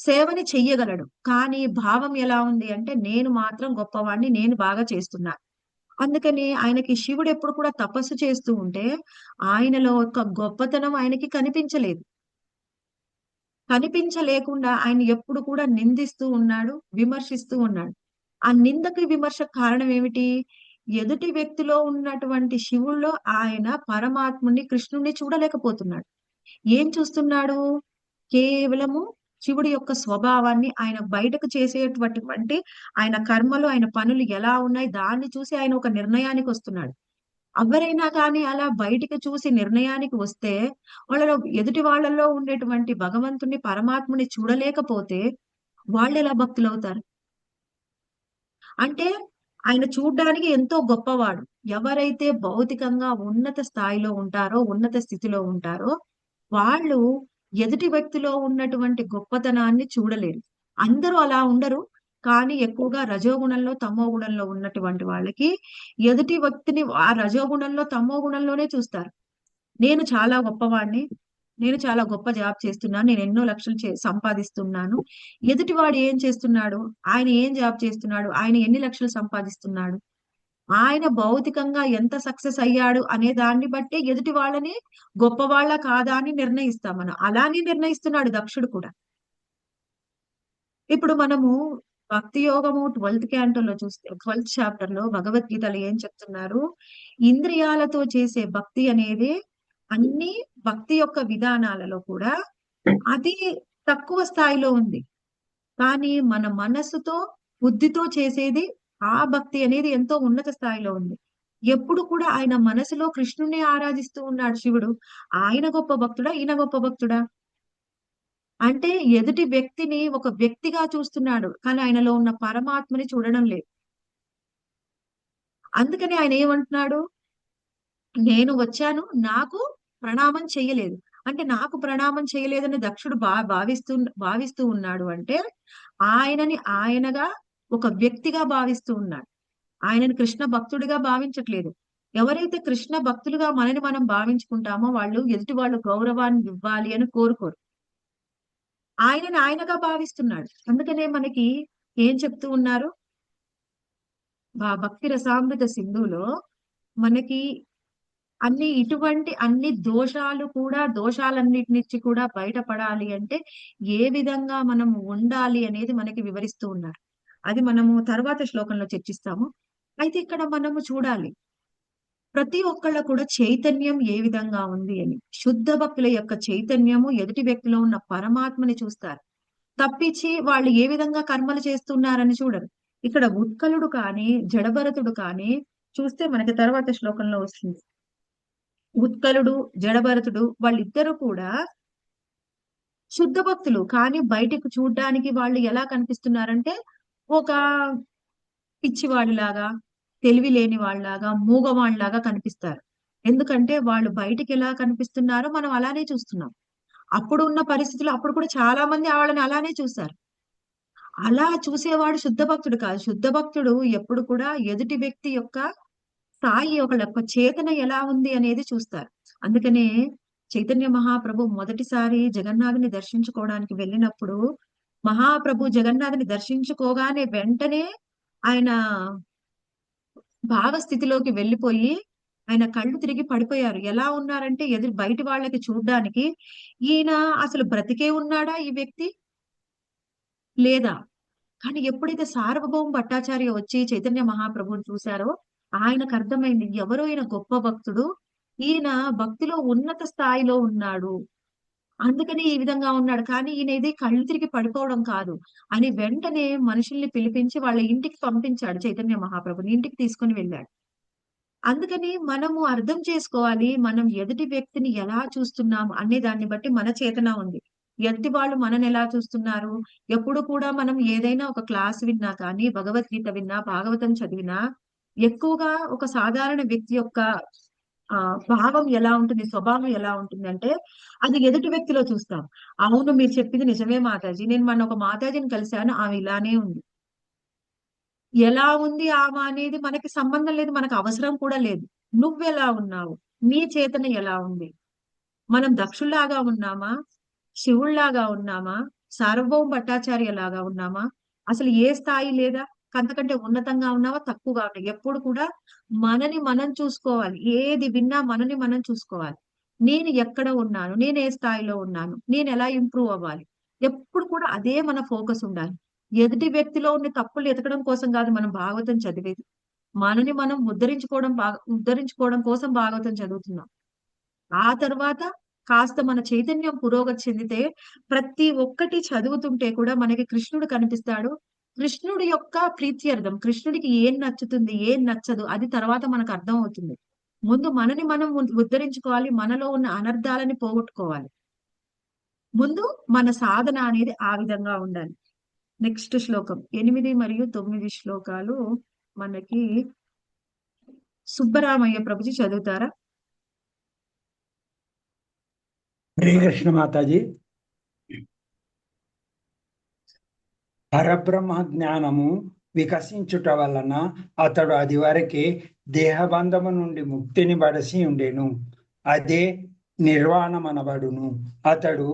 సేవని చెయ్యగలడు. కానీ భావం ఎలా ఉంది అంటే నేను మాత్రం గొప్పవాడిని, నేను బాగా చేస్తున్నా. అందుకని ఆయనకి శివుడు ఎప్పుడు కూడా తపస్సు చేస్తూ ఉంటే ఆయనలో ఒక గొప్పతనం ఆయనకి కనిపించలేదు. కనిపించలేకుండా ఆయన ఎప్పుడు కూడా నిందిస్తూ ఉన్నాడు, విమర్శిస్తూ ఉన్నాడు. ఆ నిందకి విమర్శ కారణం ఏమిటి? ఎదుటి వ్యక్తిలో ఉన్నటువంటి శివుల్లో ఆయన పరమాత్ముని, కృష్ణుణ్ణి చూడలేకపోతున్నాడు. ఏం చూస్తున్నాడు? కేవలము శివుడి యొక్క స్వభావాన్ని, ఆయన బయటకు చేసేటువంటి ఆయన కర్మలు, ఆయన పనులు ఎలా ఉన్నాయి దాన్ని చూసి ఆయన ఒక నిర్ణయానికి వస్తున్నాడు. ఎవరైనా కానీ అలా బయటికి చూసి నిర్ణయానికి వస్తే వాళ్ళలో ఎదుటి వాళ్ళలో ఉండేటువంటి భగవంతుని, పరమాత్ముని చూడలేకపోతే వాళ్ళు ఎలా భక్తులవుతారు? అంటే ఆయన చూడ్డానికి ఎంతో గొప్పవాడు. ఎవరైతే భౌతికంగా ఉన్నత స్థాయిలో ఉంటారో, ఉన్నత స్థితిలో ఉంటారో వాళ్ళు ఎదుటి వ్యక్తిలో ఉన్నటువంటి గొప్పతనాన్ని చూడలేరు. అందరూ అలా ఉండరు. కానీ ఎక్కువగా రజోగుణంలో, తమో గుణంలో ఉన్నటువంటి వాళ్ళకి ఎదుటి వ్యక్తిని ఆ రజోగుణంలో, తమో గుణంలోనే చూస్తారు. నేను చాలా గొప్పవాడిని, నేను చాలా గొప్ప జాబ్ చేస్తున్నాను, నేను ఎన్నో లక్షలు సంపాదిస్తున్నాను. ఎదుటివాడు ఏం చేస్తున్నాడు, ఆయన ఏం జాబ్ చేస్తున్నాడు, ఆయన ఎన్ని లక్షలు సంపాదిస్తున్నాడు, ఆయన భౌతికంగా ఎంత సక్సెస్ అయ్యాడు అనే దాన్ని బట్టి ఎదుటి వాళ్ళని గొప్పవాళ్ళ కాదా అని నిర్ణయిస్తాం మనం. అలానే నిర్ణయిస్తున్నాడు దక్షుడు కూడా. ఇప్పుడు మనము భక్తి యోగము 12th క్యాంటోలో చూస్తే, 12th చాప్టర్ లో భగవద్గీతలో ఏం చెప్తున్నారు? ఇంద్రియాలతో చేసే భక్తి అనేది అన్ని భక్తి యొక్క విధానాలలో కూడా అది తక్కువ స్థాయిలో ఉంది. కానీ మన మనస్సుతో, బుద్ధితో చేసేది ఆ భక్తి అనేది ఎంతో ఉన్నత స్థాయిలో ఉంది. ఎప్పుడు కూడా ఆయన మనసులో కృష్ణుణ్ణి ఆరాధిస్తూ ఉన్నాడు శివుడు. ఆయన గొప్ప భక్తుడా, ఈయన గొప్ప భక్తుడా? అంటే ఎదుటి వ్యక్తిని ఒక వ్యక్తిగా చూస్తున్నాడు, కానీ ఆయనలో ఉన్న పరమాత్మని చూడడం లేదు. అందుకని ఆయన ఏమంటున్నాడు, నేను వచ్చాను, నాకు ప్రణామం చెయ్యలేదు. అంటే నాకు ప్రణామం చేయలేదని దక్షుడు భావిస్తూ ఉన్నాడు అంటే ఆయనని ఆయనగా ఒక వ్యక్తిగా భావిస్తూ ఉన్నాడు. ఆయనని కృష్ణ భక్తుడిగా భావించట్లేదు. ఎవరైతే కృష్ణ భక్తులుగా మనని మనం భావించుకుంటామో వాళ్ళు ఎదుటి వాళ్ళు గౌరవాన్ని ఇవ్వాలి అని కోరుకోరు. ఆయనని ఆయనగా భావిస్తున్నాడు. అందుకనే మనకి ఏం చెప్తూ ఉన్నారు, భక్తి రసామృత సింధులో మనకి అన్ని దోషాలు కూడా, దోషాలన్నిటి నుంచి కూడా బయటపడాలి అంటే ఏ విధంగా మనం ఉండాలి అనేది మనకి వివరిస్తూ ఉన్నారు. అది మనము తర్వాత శ్లోకంలో చర్చిస్తాము. అయితే ఇక్కడ మనము చూడాలి ప్రతి ఒక్కళ్ళ కూడా చైతన్యం ఏ విధంగా ఉంది అని. శుద్ధ భక్తుల యొక్క చైతన్యము ఎదుటి వ్యక్తిలో ఉన్న పరమాత్మని చూస్తారు తప్పించి వాళ్ళు ఏ విధంగా కర్మలు చేస్తున్నారని చూడరు. ఇక్కడ ఉత్కలుడు కానీ, జడభరతుడు కానీ చూస్తే మనకి తర్వాత శ్లోకంలో వస్తుంది. ఉత్కలుడు, జడభరతుడు వాళ్ళిద్దరూ కూడా శుద్ధ భక్తులు, కానీ బయటకు చూడ్డానికి వాళ్ళు ఎలా కనిపిస్తున్నారంటే ఒక పిచ్చివాడిలాగా, తెలివి లేని వాళ్ళలాగా, మూగవాళ్ళలాగా కనిపిస్తారు. ఎందుకంటే వాళ్ళు బయటికి ఎలా కనిపిస్తున్నారో మనం అలానే చూస్తున్నాం. అప్పుడు ఉన్న పరిస్థితులు అప్పుడు కూడా చాలా మంది వాళ్ళని అలానే చూశారు. అలా చూసేవాడు శుద్ధ భక్తుడు కాదు. శుద్ధ భక్తుడు ఎప్పుడు కూడా ఎదుటి వ్యక్తి యొక్క స్థాయి, ఒకళ్ళ యొక్క చేతన ఎలా ఉంది అనేది చూస్తారు. అందుకనే చైతన్య మహాప్రభు మొదటిసారి జగన్నాథుని దర్శించుకోవడానికి వెళ్ళినప్పుడు మహాప్రభు జగన్నాథుని దర్శించుకోగానే వెంటనే ఆయన భావస్థితిలోకి వెళ్ళిపోయి ఆయన కళ్ళు తిరిగి పడిపోయారు. ఎలా ఉన్నారంటే ఎదురు బయటి వాళ్ళకి చూడ్డానికి ఈయన అసలు బ్రతికే ఉన్నాడా ఈ వ్యక్తి లేదా? కానీ ఎప్పుడైతే సార్వభౌమ భట్టాచార్య వచ్చి చైతన్య మహాప్రభుని చూశారో ఆయనకు అర్థమైంది ఎవరో ఈయన గొప్ప భక్తుడు, ఈయన భక్తిలో ఉన్నత స్థాయిలో ఉన్నాడు, అందుకని ఈ విధంగా ఉన్నాడు. కానీ ఈయన ఇది కళ్ళు తిరిగి పడిపోవడం కాదు అని వెంటనే మనుషుల్ని పిలిపించి వాళ్ళ ఇంటికి పంపించాడు. చైతన్య మహాప్రభుని ఇంటికి తీసుకుని వెళ్ళాడు. అందుకని మనము అర్థం చేసుకోవాలి, మనం ఎదుటి వ్యక్తిని ఎలా చూస్తున్నాము అనే దాన్ని బట్టి మన చేతన ఉంది. ఎదుటి వాళ్ళు మనని ఎలా చూస్తున్నారు? ఎప్పుడు కూడా మనం ఏదైనా ఒక క్లాస్ విన్నా కానీ, భగవద్గీత విన్నా, భాగవతం చదివినా ఎక్కువగా ఒక సాధారణ వ్యక్తి యొక్క భావం ఎలా ఉంటుంది, స్వభావం ఎలా ఉంటుంది అంటే అది ఎదుటి వ్యక్తిలో చూస్తాం. అవును, మీరు చెప్పింది నిజమే మాతాజీ, నేను మొన్న ఒక మాతాజీని కలిశాను, ఆమె ఇలానే ఉంది. ఎలా ఉంది ఆమె అనేది మనకి సంబంధం లేదు, మనకు అవసరం కూడా లేదు. నువ్వెలా ఉన్నావు, నీ చేతన ఎలా ఉంది? మనం దక్షుల్లాగా ఉన్నామా, శివుళ్లాగా ఉన్నామా, సార్వభౌమ భట్టాచార్య లాగా ఉన్నామా, అసలు ఏ స్థాయి లేదా, అంతకంటే ఉన్నతంగా ఉన్నావా, తక్కువగా ఉన్నా? ఎప్పుడు కూడా మనని మనం చూసుకోవాలి. ఏది విన్నా మనని మనం చూసుకోవాలి. నేను ఎక్కడ ఉన్నాను, నేను ఏ స్థాయిలో ఉన్నాను, నేను ఎలా ఇంప్రూవ్ అవ్వాలి, ఎప్పుడు కూడా అదే మన ఫోకస్ ఉండాలి. ఎదుటి వ్యక్తిలో ఉన్న తప్పులు ఎతకడం కోసం కాదు మనం భాగవతం చదివేది, మనని మనం ఉద్ధరించుకోవడం కోసం భాగవతం చదువుతున్నాం. ఆ తర్వాత కాస్త మన చైతన్యం పురోగతి చెందితే ప్రతి ఒక్కటి చదువుతుంటే కూడా మనకి కృష్ణుడు కనిపిస్తాడు. కృష్ణుడి యొక్క ప్రీత్యర్థం, కృష్ణుడికి ఏం నచ్చుతుంది ఏం నచ్చదు అది తర్వాత మనకు అర్థం అవుతుంది. ముందు మనని మనం ఉద్ధరించుకోవాలి, మనలో ఉన్న అనర్థాలని పోగొట్టుకోవాలి. ముందు మన సాధన అనేది ఆ విధంగా ఉండాలి. నెక్స్ట్ శ్లోకం 8 మరియు 9 శ్లోకాలు మనకి సుబ్బరామయ్య ప్రభుజీ చదువుతారా? హరే కృష్ణ మాతాజీ. పరబ్రహ్మ జ్ఞానము వికసించుట వలన అతడు అది వరకే దేహబంధము నుండి ముక్తిని బడసి ఉండెను, అదే నిర్వాణమనబడును. అతడు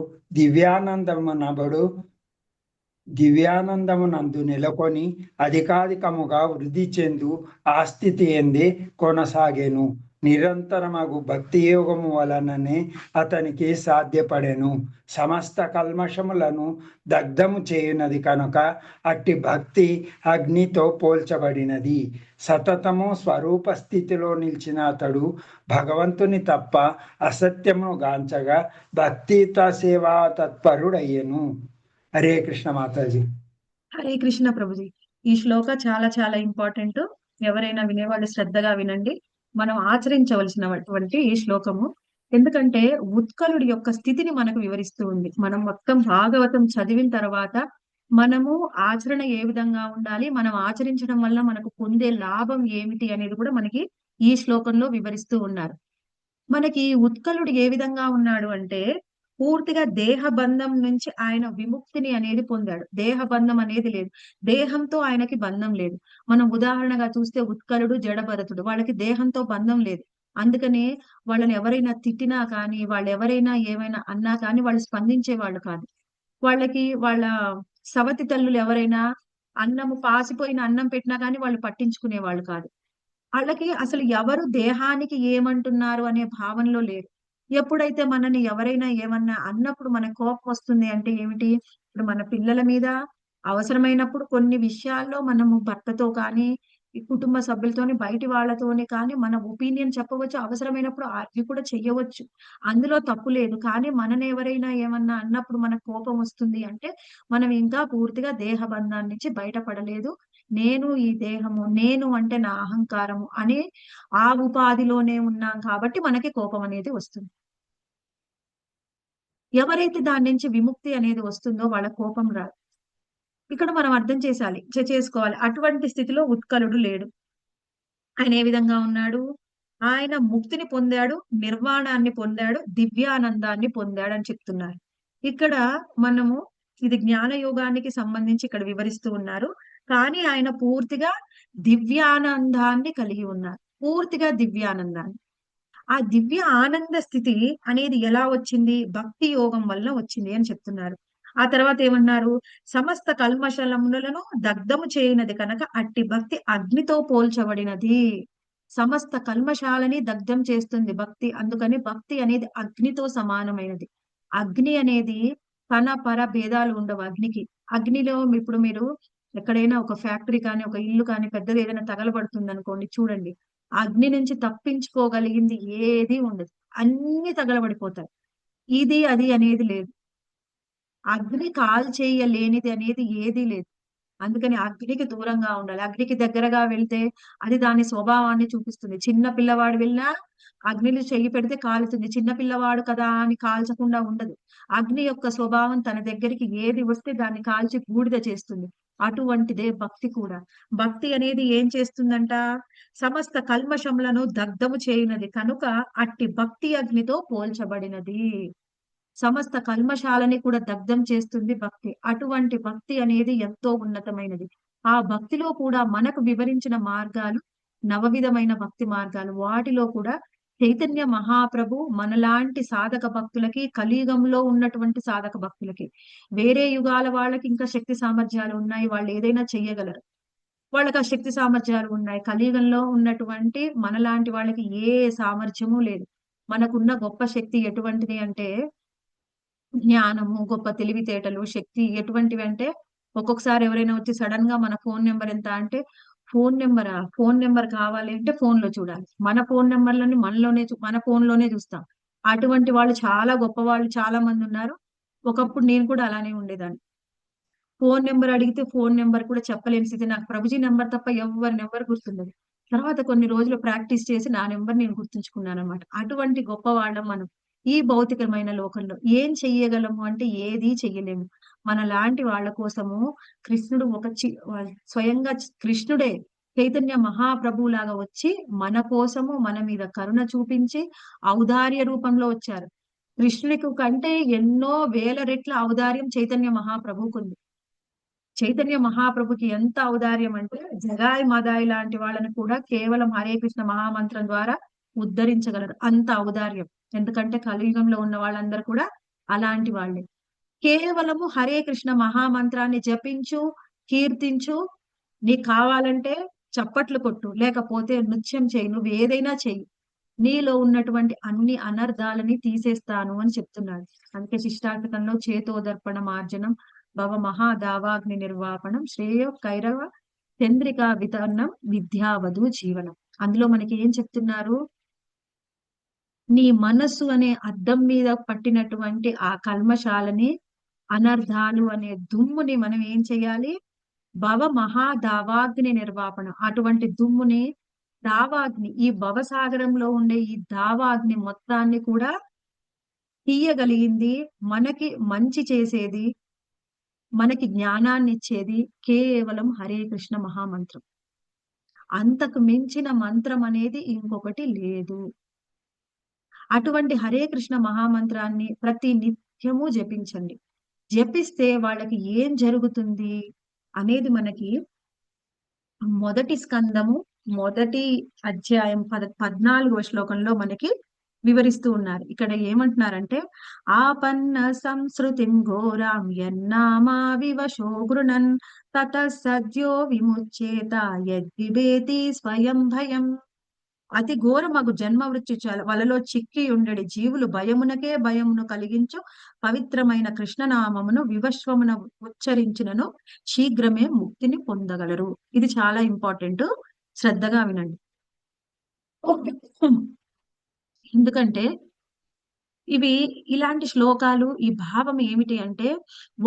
దివ్యానందమునందు నెలకొని అధికాధికముగా వృద్ధి చెందు ఆ స్థితి ఎందే కొనసాగెను. నిరంతరమగు భక్తి యోగము వలననే అతనికి సాధ్యపడెను. సమస్త కల్మషములను దగ్ధము చేయునది కనుక అట్టి భక్తి అగ్నితో పోల్చబడినది. సతతము స్వరూప స్థితిలో నిలిచిన అతడు భగవంతుని తప్ప అసత్యమును గాంచగా భక్తియుత సేవా తత్పరుడయ్యెను. హరే కృష్ణ మాతాజీ. హరే కృష్ణ ప్రభుజీ. ఈ శ్లోక చాలా చాలా ఇంపార్టెంట్. ఎవరైనా వినేవాళ్ళు శ్రద్ధగా వినండి. మనం ఆచరించవలసినటువంటి ఈ శ్లోకము. ఎందుకంటే ఉత్కలుడి యొక్క స్థితిని మనకు వివరిస్తూ ఉంది. మనం మొత్తం భాగవతం చదివిన తర్వాత మనము ఆచరణ ఏ విధంగా ఉండాలి, మనం ఆచరించడం వల్ల మనకు పొందే లాభం ఏమిటి అనేది కూడా మనకి ఈ శ్లోకంలో వివరిస్తూ ఉన్నారు. మనకి ఉత్కలుడు ఏ విధంగా ఉన్నాడు అంటే పూర్తిగా దేహబంధం నుంచి ఆయన విముక్తిని అనేది పొందాడు. దేహబంధం అనేది లేదు, దేహంతో ఆయనకి బంధం లేదు. మనం ఉదాహరణగా చూస్తే ఉత్కలుడు, జడభరతుడు, వాళ్ళకి దేహంతో బంధం లేదు. అందుకనే వాళ్ళని ఎవరైనా తిట్టినా కానీ, వాళ్ళు ఎవరైనా ఏమైనా అన్నా కానీ వాళ్ళు స్పందించే వాళ్ళు కాదు. వాళ్ళకి వాళ్ళ సవతి తల్లులు ఎవరైనా పాసిపోయిన అన్నం పెట్టినా కానీ వాళ్ళు పట్టించుకునే వాళ్ళు కాదు. వాళ్ళకి అసలు ఎవరు దేహానికి ఏమంటున్నారు అనే భావనలో లేరు. ఎప్పుడైతే మనని ఎవరైనా ఏమన్నా అన్నప్పుడు మన కోపం వస్తుంది అంటే ఏమిటి? ఇప్పుడు మన పిల్లల మీద అవసరమైనప్పుడు కొన్ని విషయాల్లో మనము భర్తతో కానీ, ఈ కుటుంబ సభ్యులతోని, బయటి వాళ్ళతోని కానీ మన ఒపీనియన్ చెప్పవచ్చు. అవసరమైనప్పుడు ఆర్గ్యూ కూడా చెయ్యవచ్చు. అందులో తప్పు లేదు. కానీ మనని ఎవరైనా ఏమన్నా అన్నప్పుడు మనకు కోపం వస్తుంది అంటే మనం ఇంకా పూర్తిగా దేహ బంధాన్ని నుంచి బయటపడలేదు. నేను ఈ దేహము, నేను అంటే నా అహంకారము అనే ఆ ఉపాధిలోనే ఉన్నాం కాబట్టి మనకి కోపం అనేది వస్తుంది. ఎవరైతే దాని నుంచి విముక్తి అనేది వస్తుందో వాళ్ళ కోపం రాదు. ఇక్కడ మనం అర్థం చేసుకోవాలి. అటువంటి స్థితిలో ఉత్కలుడు లేడు. ఆయన ఏ విధంగా ఉన్నాడు? ఆయన ముక్తిని పొందాడు, నిర్వాణాన్ని పొందాడు, దివ్యానందాన్ని పొందాడు అని చెప్తున్నారు. ఇక్కడ మనము ఇది జ్ఞాన యోగానికి సంబంధించి ఇక్కడ వివరిస్తూ ఉన్నారు. కానీ ఆయన పూర్తిగా దివ్యానందాన్ని కలిగి ఉన్నారు. పూర్తిగా దివ్యానందాన్ని. ఆ దివ్య ఆనంద స్థితి అనేది ఎలా వచ్చింది? భక్తి యోగం వలన వచ్చింది అని చెప్తున్నారు. ఆ తర్వాత ఏమన్నారు? సమస్త కల్మషలములను దగ్ధము చేయనది కనుక అట్టి భక్తి అగ్నితో పోల్చబడినది. సమస్త కల్మషాలని దగ్ధం చేస్తుంది భక్తి. అందుకని భక్తి అనేది అగ్నితో సమానమైనది. అగ్ని అనేది తన పర భేదాలు ఉండవు అగ్నికి. అగ్నిలో ఇప్పుడు మీరు ఎక్కడైనా ఒక ఫ్యాక్టరీ కానీ, ఒక ఇల్లు కానీ పెద్దది ఏదైనా తగలబడుతుంది అనుకోండి, చూడండి. అగ్ని నుంచి తప్పించుకోగలిగింది ఏది ఉండదు. అన్ని తగలబడిపోతాయి. ఇది అది అనేది లేదు. అగ్ని కాల్చేయలేనిది అనేది ఏదీ లేదు. అందుకని అగ్నికి దూరంగా ఉండాలి. అగ్నికి దగ్గరగా వెళ్తే అది దాని స్వభావాన్ని చూపిస్తుంది. చిన్న పిల్లవాడు వెళ్ళినా అగ్నిలో చెయ్యి పెడితే కాలుతుంది. చిన్న పిల్లవాడు కదా అని కాల్చకుండా ఉండదు. అగ్ని యొక్క స్వభావం తన దగ్గరికి ఏది వస్తే దాన్ని కాల్చి బూడిద చేస్తుంది. అటువంటిదే భక్తి కూడా. భక్తి అనేది ఏం చేస్తుందంట? సమస్త కల్మషములను దగ్ధము చేయునది కనుక అట్టి భక్తి అగ్నితో పోల్చబడినది. సమస్త కల్మషాలని కూడా దగ్ధం చేస్తుంది భక్తి. అటువంటి భక్తి అనేది ఎంతో ఉన్నతమైనది. ఆ భక్తిలో కూడా మనకు వివరించిన మార్గాలు నవవిధమైన భక్తి మార్గాలు. వాటిలో కూడా చైతన్య మహాప్రభు మనలాంటి సాధక భక్తులకి, కలియుగంలో ఉన్నటువంటి సాధక భక్తులకి, వేరే యుగాల వాళ్ళకి ఇంకా శక్తి సామర్థ్యాలు ఉన్నాయి, వాళ్ళు ఏదైనా చెయ్యగలరు, వాళ్ళకి ఆ శక్తి సామర్థ్యాలు ఉన్నాయి. కలియుగంలో ఉన్నటువంటి మనలాంటి వాళ్ళకి ఏ సామర్థ్యము లేదు. మనకున్న గొప్ప శక్తి ఎటువంటిది అంటే జ్ఞానము, గొప్ప తెలివితేటలు, శక్తి ఎటువంటివి అంటే ఒక్కొక్కసారి ఎవరైనా వచ్చి సడన్ గా మన ఫోన్ నెంబర్ ఎంత అంటే, ఫోన్ నెంబర్ కావాలి అంటే ఫోన్ లో చూడాలి. మన ఫోన్ నెంబర్లని మన ఫోన్ లోనే చూస్తాం. అటువంటి వాళ్ళు చాలా గొప్ప వాళ్ళు చాలా మంది ఉన్నారు. ఒకప్పుడు నేను కూడా అలానే ఉండేదాన్ని. ఫోన్ నెంబర్ అడిగితే ఫోన్ నెంబర్ కూడా చెప్పలేని స్థితి. నాకు ప్రభుజీ నెంబర్ తప్ప ఎవరి నెంబర్ గుర్తుండదు. తర్వాత కొన్ని రోజులు ప్రాక్టీస్ చేసి నా నెంబర్ నేను గుర్తుంచుకున్నాను అనమాట. అటువంటి గొప్ప వాళ్ళం మనం. ఈ భౌతికమైన లోకంలో ఏం చెయ్యగలము అంటే ఏదీ చెయ్యలేము. మన లాంటి వాళ్ళ కోసము కృష్ణుడు స్వయంగా కృష్ణుడే చైతన్య మహాప్రభువు లాగా వచ్చి మన కోసము మన మీద కరుణ చూపించి ఔదార్య రూపంలో వచ్చారు. కృష్ణుడికి కంటే ఎన్నో వేల రెట్ల ఔదార్యం చైతన్య మహాప్రభువుకు ఉంది. చైతన్య మహాప్రభుకి ఎంత ఔదార్యం అంటే జగాయి మదాయి లాంటి వాళ్ళని కూడా కేవలం హరే కృష్ణ మహామంత్రం ద్వారా ఉద్ధరించగలరు. అంత ఔదార్యం. ఎందుకంటే కలియుగంలో ఉన్న వాళ్ళందరూ కూడా అలాంటి వాళ్ళే. కేవలము హరే కృష్ణ మహామంత్రాన్ని జపించు, కీర్తించు, నీకు కావాలంటే చప్పట్లు కొట్టు, లేకపోతే నృత్యం చేయి, నువ్వు ఏదైనా చెయ్యి, నీలో ఉన్నటువంటి అన్ని అనర్థాలని తీసేస్తాను అని చెప్తున్నాడు. అందుకే శిష్టార్థకంలో చేతోదర్పణ మార్జనం భవ మహాదావాగ్ని నిర్వాపణం శ్రేయో కైరవ చంద్రికా వితరణం విద్యావధు జీవనం. అందులో మనకి ఏం చెప్తున్నారు? నీ మనస్సు అనే అద్దం మీద పట్టినటువంటి ఆ కల్మశాలని, అనర్థాలు అనే దుమ్ముని మనం ఏం చేయాలి? భవ మహాదావాగ్ని నిర్వాపణం. అటువంటి దుమ్ముని, దావాగ్ని, ఈ భవసాగరంలో ఉండే ఈ దావాగ్ని మొత్తాన్ని కూడా తీయగలిగింది, మనకి మంచి చేసేది, మనకి జ్ఞానాన్ని ఇచ్చేది కేవలం హరే కృష్ణ మహామంత్రం. అంతకు మించిన మంత్రం అనేది ఇంకొకటి లేదు. అటువంటి హరే కృష్ణ మహామంత్రాన్ని ప్రతి నిత్యము జపించండి. జపిస్తే వాళ్ళకి ఏం జరుగుతుంది అనేది మనకి మొదటి స్కందము మొదటి అధ్యాయం 14వ శ్లోకంలో మనకి వివరిస్తూ ఉన్నారు. ఇక్కడ ఏమంటున్నారంటే ఆపన్న సంస్కృతిం ఘోరాం యన్నామా వివశో గృణన్ తత సద్యో విముచ్యేత యద్విభేతి స్వయం భయం. అతి ఘోరమగు జన్మ మృత్యు వలలో చిక్కి ఉండడి జీవులు భయమునకే భయమును కలిగించు పవిత్రమైన కృష్ణనామమును వివశ్వమున ఉచ్చరించినను శీఘ్రమే ముక్తిని పొందగలరు. ఇది చాలా ఇంపార్టెంట్, శ్రద్ధగా వినండి. ఎందుకంటే ఇవి ఇలాంటి శ్లోకాలు, ఈ భావం ఏమిటి అంటే,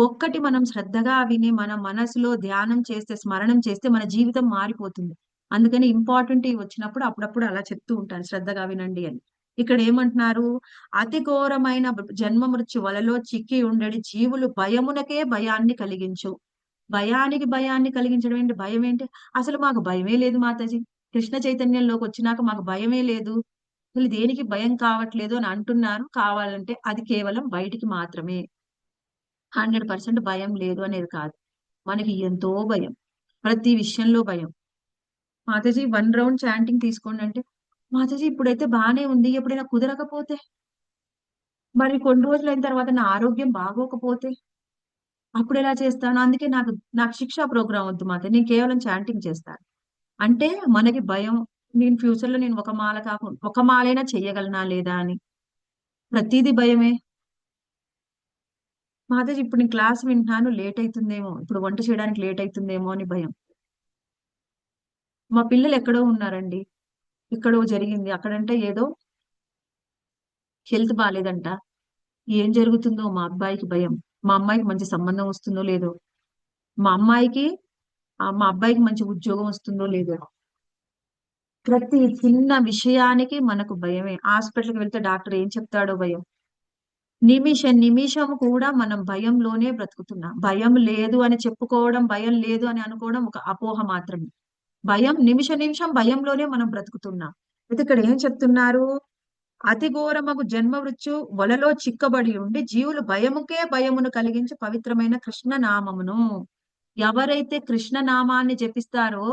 ఒక్కటి మనం శ్రద్ధగా విని మన మనసులో ధ్యానం చేస్తే, స్మరణం చేస్తే మన జీవితం మారిపోతుంది. అందుకని ఇంపార్టెంట్ వచ్చినప్పుడు అప్పుడప్పుడు అలా చెప్తూ ఉంటాను, శ్రద్ధగా వినండి అని. ఇక్కడ ఏమంటున్నారు? అతి ఘోరమైన జన్మ మృత్యు వలలో చిక్కి ఉండడి జీవులు భయమునకే భయాన్ని కలిగించు. భయాన్ని కలిగించడం ఏంటి? భయం ఏంటి? అసలు మాకు భయమే లేదు మాతాజీ, కృష్ణ చైతన్యంలోకి వచ్చినాక మాకు భయమే లేదు, అసలు దేనికి భయం కావట్లేదు అని అంటున్నారు. కావాలంటే అది కేవలం బయటికి మాత్రమే. 100% భయం లేదు అనేది కాదు. మనకి ఎంతో భయం, ప్రతి విషయంలో భయం. మాతాజీ 1 రౌండ్ చాంటింగ్ తీసుకోండి అంటే మాతాజీ ఇప్పుడైతే బానే ఉంది, ఎప్పుడైనా కుదరకపోతే, మరి కొన్ని రోజులైన తర్వాత నా ఆరోగ్యం బాగోకపోతే అప్పుడు ఎలా చేస్తాను? అందుకే నాకు శిక్షా ప్రోగ్రామ్ వద్దు మాతాజీ, నేను కేవలం చాంటింగ్ చేస్తాను. అంటే మనకి భయం, నేను ఫ్యూచర్ లో నేను ఒక మాల కాకుండా ఒక మాలైనా చెయ్యగలనా లేదా అని, ప్రతిదీ భయమే. మాతాజీ ఇప్పుడు నేను క్లాస్ వింటున్నాను, లేట్ అవుతుందేమో, ఇప్పుడు వంట చేయడానికి లేట్ అవుతుందేమో అని భయం. మా పిల్లలు ఎక్కడో ఉన్నారండి, ఇక్కడో జరిగింది, అక్కడంటే ఏదో హెల్త్ బాగాలేదంట, ఏం జరుగుతుందో మా అబ్బాయికి భయం. మా అమ్మాయికి మంచి సంబంధం వస్తుందో లేదో, మా అమ్మాయికి మా అబ్బాయికి మంచి ఉద్యోగం వస్తుందో లేదో, ప్రతి చిన్న విషయానికి మనకు భయమే. హాస్పిటల్కి వెళ్తే డాక్టర్ ఏం చెప్తాడో భయం. నిమిషం కూడా మనం భయంలోనే బ్రతుకుతున్నాం. భయం లేదు అని చెప్పుకోవడం, భయం లేదు అని అనుకోవడం ఒక అపోహ మాత్రమే. నిమిషం భయంలోనే మనం బ్రతుకుతున్నాం. అయితే ఇక్కడ ఏం చెప్తున్నారు? అతి ఘోరమగు జన్మ మృత్యు వలలో చిక్కబడి ఉండి జీవులు భయమును కలిగించి పవిత్రమైన కృష్ణ నామమును, ఎవరైతే కృష్ణ నామాన్ని జపిస్తారో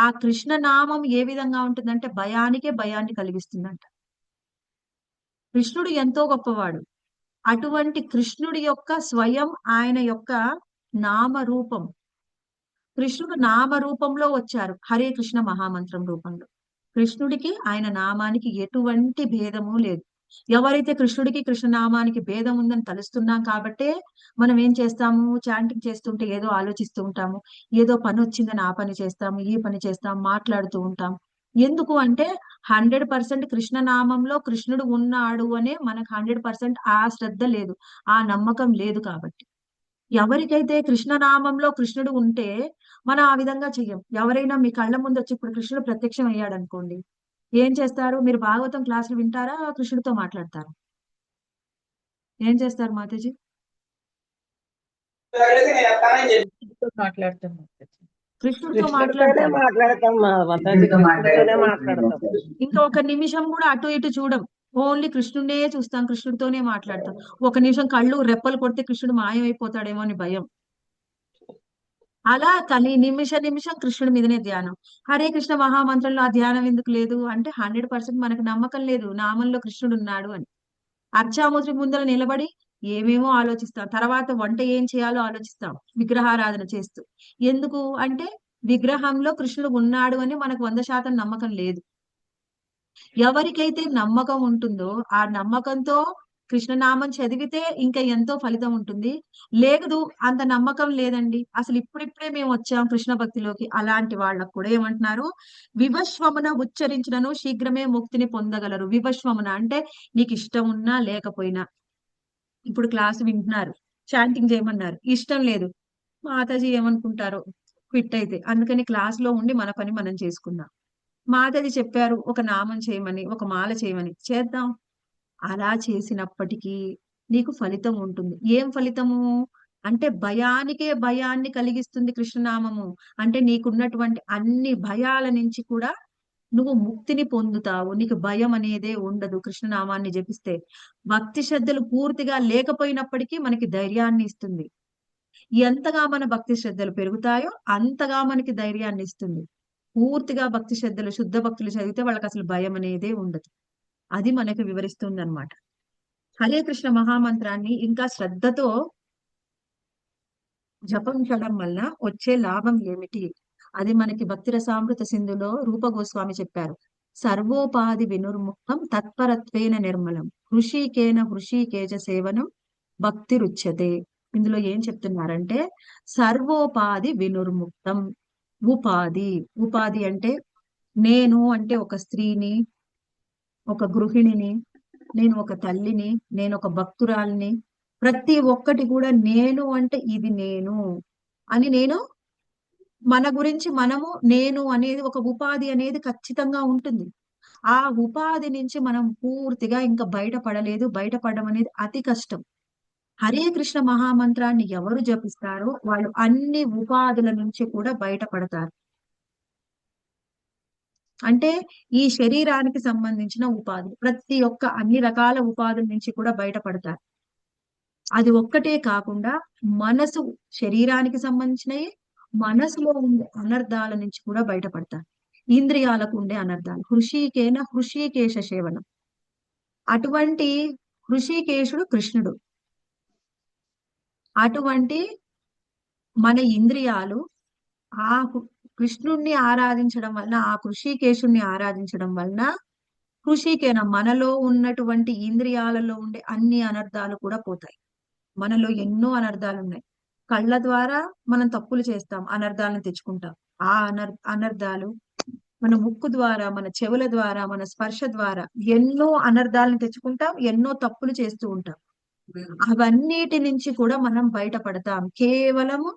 ఆ కృష్ణ నామం ఏ విధంగా ఉంటుందంటే భయాన్ని కలిగిస్తుందంట. కృష్ణుడు ఎంతో గొప్పవాడు. అటువంటి కృష్ణుడి యొక్క స్వయం ఆయన యొక్క నామరూపం. కృష్ణుడు నామరూపంలో వచ్చారు, హరే కృష్ణ మహామంత్రం రూపంలో. కృష్ణుడికి ఆయన నామానికి ఎటువంటి భేదము లేదు. ఎవరైతే కృష్ణుడికి కృష్ణనామానికి భేదం ఉందని తలుస్తున్నాం కాబట్టే మనం ఏం చేస్తాము, చాంటింగ్ చేస్తుంటే ఏదో ఆలోచిస్తూ ఉంటాము, ఏదో పని వచ్చిందని ఆ పని చేస్తాము, ఈ పని చేస్తాము, మాట్లాడుతూ ఉంటాం. ఎందుకు అంటే 100% కృష్ణనామంలో కృష్ణుడు ఉన్నాడు అనే మనకు 100% ఆ శ్రద్ధ లేదు, ఆ నమ్మకం లేదు కాబట్టి. ఎవరికైతే కృష్ణనామంలో కృష్ణుడు ఉంటే మనం ఆ విధంగా చెయ్యం. ఎవరైనా మీ కళ్ళ ముందు వచ్చి ఇప్పుడు కృష్ణుడు ప్రత్యక్షం అయ్యాడు అనుకోండి, ఏం చేస్తారు? మీరు భాగవతం క్లాసులు వింటారా, కృష్ణుడితో మాట్లాడతారు? ఏం చేస్తారు మాతాజీ? కృష్ణుడితో మాట్లాడతాం. ఇంకా ఒక నిమిషం కూడా అటు ఇటు చూడం, ఓన్లీ కృష్ణుడే చూస్తాం, కృష్ణుడితోనే మాట్లాడతాం. ఒక నిమిషం కళ్ళు రెప్పలు కొడితే కృష్ణుడు మాయమైపోతాడేమో అని భయం. అలా నిమిషం కృష్ణుడి మీదనే ధ్యానం. హరే కృష్ణ మహామంత్రంలో ఆ ధ్యానం ఎందుకు లేదు అంటే 100% మనకు నమ్మకం లేదు నామంలో కృష్ణుడు ఉన్నాడు అని. అర్చామూర్తి ముందర నిలబడి ఏమేమో ఆలోచిస్తాం, తర్వాత వంట ఏం చేయాలో ఆలోచిస్తాం విగ్రహారాధన చేస్తూ. ఎందుకు అంటే విగ్రహంలో కృష్ణుడు ఉన్నాడు అని మనకు 100% నమ్మకం లేదు. ఎవరికైతే నమ్మకం ఉంటుందో ఆ నమ్మకంతో కృష్ణనామం చదివితే ఇంకా ఎంతో ఫలితం ఉంటుంది. లేదు అంత నమ్మకం లేదండి, అసలు ఇప్పుడిప్పుడే మేము వచ్చాం కృష్ణ భక్తిలోకి, అలాంటి వాళ్ళకు కూడా ఏమంటున్నారు? వివశ్వమున ఉచ్చరించినను శీఘ్రమే ముక్తిని పొందగలరు. వివశ్వమున అంటే నీకు ఇష్టం ఉన్నా లేకపోయినా, ఇప్పుడు క్లాస్ వింటున్నారు, చాంటింగ్ చేయమన్నారు, ఇష్టం లేదు, మాతాజీ ఏమనుకుంటారో క్విట్ అయితే, అందుకని క్లాస్ లో ఉండి మన పని మనం చేసుకుందాం. మాతాజీ చెప్పారు ఒక నామం చేయమని, ఒక మాల చేయమని, చేద్దాం. అలా చేసినప్పటికీ నీకు ఫలితం ఉంటుంది. ఏం ఫలితము అంటే భయాన్ని కలిగిస్తుంది కృష్ణనామము. అంటే నీకున్నటువంటి అన్ని భయాల నుంచి కూడా నువ్వు ముక్తిని పొందుతావు, నీకు భయం అనేదే ఉండదు కృష్ణనామాన్ని జపిస్తే. భక్తి శ్రద్ధలు పూర్తిగా లేకపోయినప్పటికీ మనకి ధైర్యాన్ని ఇస్తుంది. ఎంతగా మన భక్తి శ్రద్ధలు పెరుగుతాయో అంతగా మనకి ధైర్యాన్ని ఇస్తుంది. పూర్తిగా భక్తి శ్రద్ధలు శుద్ధ భక్తులు చదివితే వాళ్ళకి అసలు భయం అనేదే ఉండదు. అది మనకు వివరిస్తుంది అన్నమాట. హరే కృష్ణ మహామంత్రాన్ని ఇంకా శ్రద్ధతో జపించడం వల్ల వచ్చే లాభం ఏమిటి? అది మనకి భక్తి రసామృత సింధులో రూప గోస్వామి చెప్పారు. సర్వోపాధి వినుర్ముక్తం తత్పరత్వేన నిర్మలం హృషికేజ సేవనం భక్తి రుచ్యతే. ఇందులో ఏం చెప్తున్నారంటే సర్వోపాధి వినుర్ముక్తం. ఉపాధి అంటే నేను అంటే ఒక స్త్రీని, ఒక గృహిణిని, నేను ఒక తల్లిని, నేను ఒక భక్తురాలిని, ప్రతి ఒక్కటి కూడా నేను అంటే ఇది నేను అని, మన గురించి మనము నేను అనేది ఒక ఉపాధి అనేది ఖచ్చితంగా ఉంటుంది. ఆ ఉపాధి నుంచి మనం పూర్తిగా ఇంకా బయటపడడం అనేది అతి కష్టం. హరే కృష్ణ మహామంత్రాన్ని ఎవరు జపిస్తారో వాళ్ళు అన్ని ఉపాధుల నుంచి కూడా బయటపడతారు. అంటే ఈ శరీరానికి సంబంధించిన ఉపాధులు, ప్రతి ఒక్క అన్ని రకాల ఉపాధుల నుంచి కూడా బయటపడతారు. అది ఒక్కటే కాకుండా మనసు, శరీరానికి సంబంధించినవి, మనసులో ఉండే అనర్థాల నుంచి కూడా బయటపడతారు. ఇంద్రియాలకు ఉండే అనర్థాలు. హృషికేన హృషికేశ సేవనం. అటువంటి హృషికేశుడు కృష్ణుడు. అటువంటి మన ఇంద్రియాలు ఆ కృష్ణుణ్ణి ఆరాధించడం వలన, ఆ హృషికేశుణ్ణి ఆరాధించడం వలన, హృషికేన మనలో ఉన్నటువంటి ఇంద్రియాలలో ఉండే అన్ని అనర్థాలు కూడా పోతాయి. మనలో ఎన్నో అనర్థాలు ఉన్నాయి. కళ్ళ ద్వారా మనం తప్పులు చేస్తాం, అనర్థాలను తెచ్చుకుంటాం. ఆ అనర్థాలు మన ముక్కు ద్వారా, మన చెవుల ద్వారా, మన స్పర్శ ద్వారా ఎన్నో అనర్థాలను తెచ్చుకుంటాం, ఎన్నో తప్పులు చేస్తూ ఉంటాం. అవన్నిటి నుంచి కూడా మనం బయటపడతాం కేవలము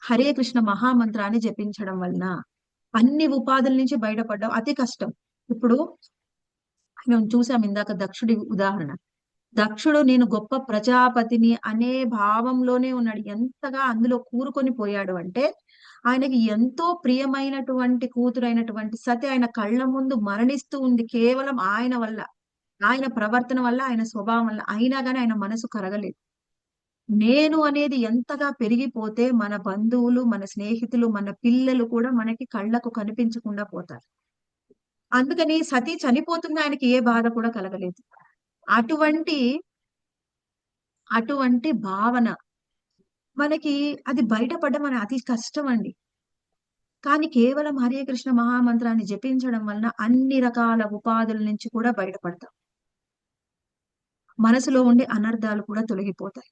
హరే కృష్ణ మహామంత్రాన్ని జపించడం వలన. అన్ని ఉపాధుల నుంచి బయటపడడం అతి కష్టం. ఇప్పుడు మనం చూసాం ఇందాక దక్షుడి ఉదాహరణ. దక్షుడు నేను గొప్ప ప్రజాపతిని అనే భావంలోనే ఉన్నాడు. ఎంతగా అందులో కూరుకొని పోయాడు అంటే, ఆయనకి ఎంతో ప్రియమైనటువంటి కూతురైనటువంటి సతి ఆయన కళ్ళ ముందు మరణిస్తూ ఉంది కేవలం ఆయన వల్ల, ఆయన ప్రవర్తన వల్ల, ఆయన స్వభావం వల్ల. అయినా కానీ ఆయన మనసు కరగలేదు. నేను అనేది ఎంతగా పెరిగిపోతే మన బంధువులు, మన స్నేహితులు, మన పిల్లలు కూడా మనకి కళ్ళకు కనిపించకుండా పోతారు. అందుకని సతీ చనిపోతుంది, ఆయనకి ఏ బాధ కూడా కలగలేదు. అటువంటి అటువంటి భావన మనకి అది బయటపడడం మన అతి కష్టం అండి. కానీ కేవలం హరే కృష్ణ మహామంత్రాన్ని జపించడం వలన అన్ని రకాల ఉపాధుల నుంచి కూడా బయటపడతాం. మనసులో ఉండే అనర్థాలు కూడా తొలగిపోతాయి.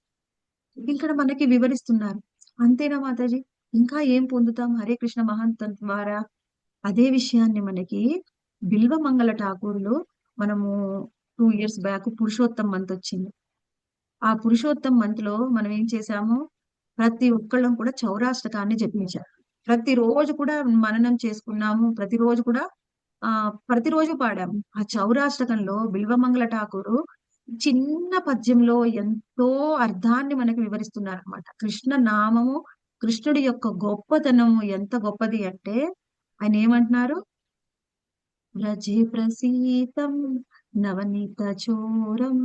ఇక్కడ మనకి వివరిస్తున్నారు. అంతేనా మాతాజీ? ఇంకా ఏం పొందుతాం హరే కృష్ణ మహామంత్రం ద్వారా? అదే విషయాన్ని మనకి బిల్వమంగళ ఠాకూర్లు, మనము 2 years బ్యాక్ పురుషోత్తం మంత్ వచ్చింది. ఆ పురుషోత్తం మంత్ లో మనం ఏం చేశాము, ప్రతి ఒక్కళ్ళం కూడా చౌరాష్టకాన్ని జపించాం. ప్రతిరోజు కూడా మననం చేసుకున్నాము, ప్రతిరోజు కూడా ప్రతిరోజు పాడాము. ఆ చౌరాష్టకంలో బిల్వమంగళ ఠాకూరు చిన్న పద్యంలో ఎంతో అర్థాన్ని మనకి వివరిస్తున్నారు అనమాట. కృష్ణ నామము, కృష్ణుడి యొక్క గొప్పతనము ఎంత గొప్పది అంటే, ఆయన ఏమంటున్నారు, వ్రజే ప్రసీతం నవనీత చోరం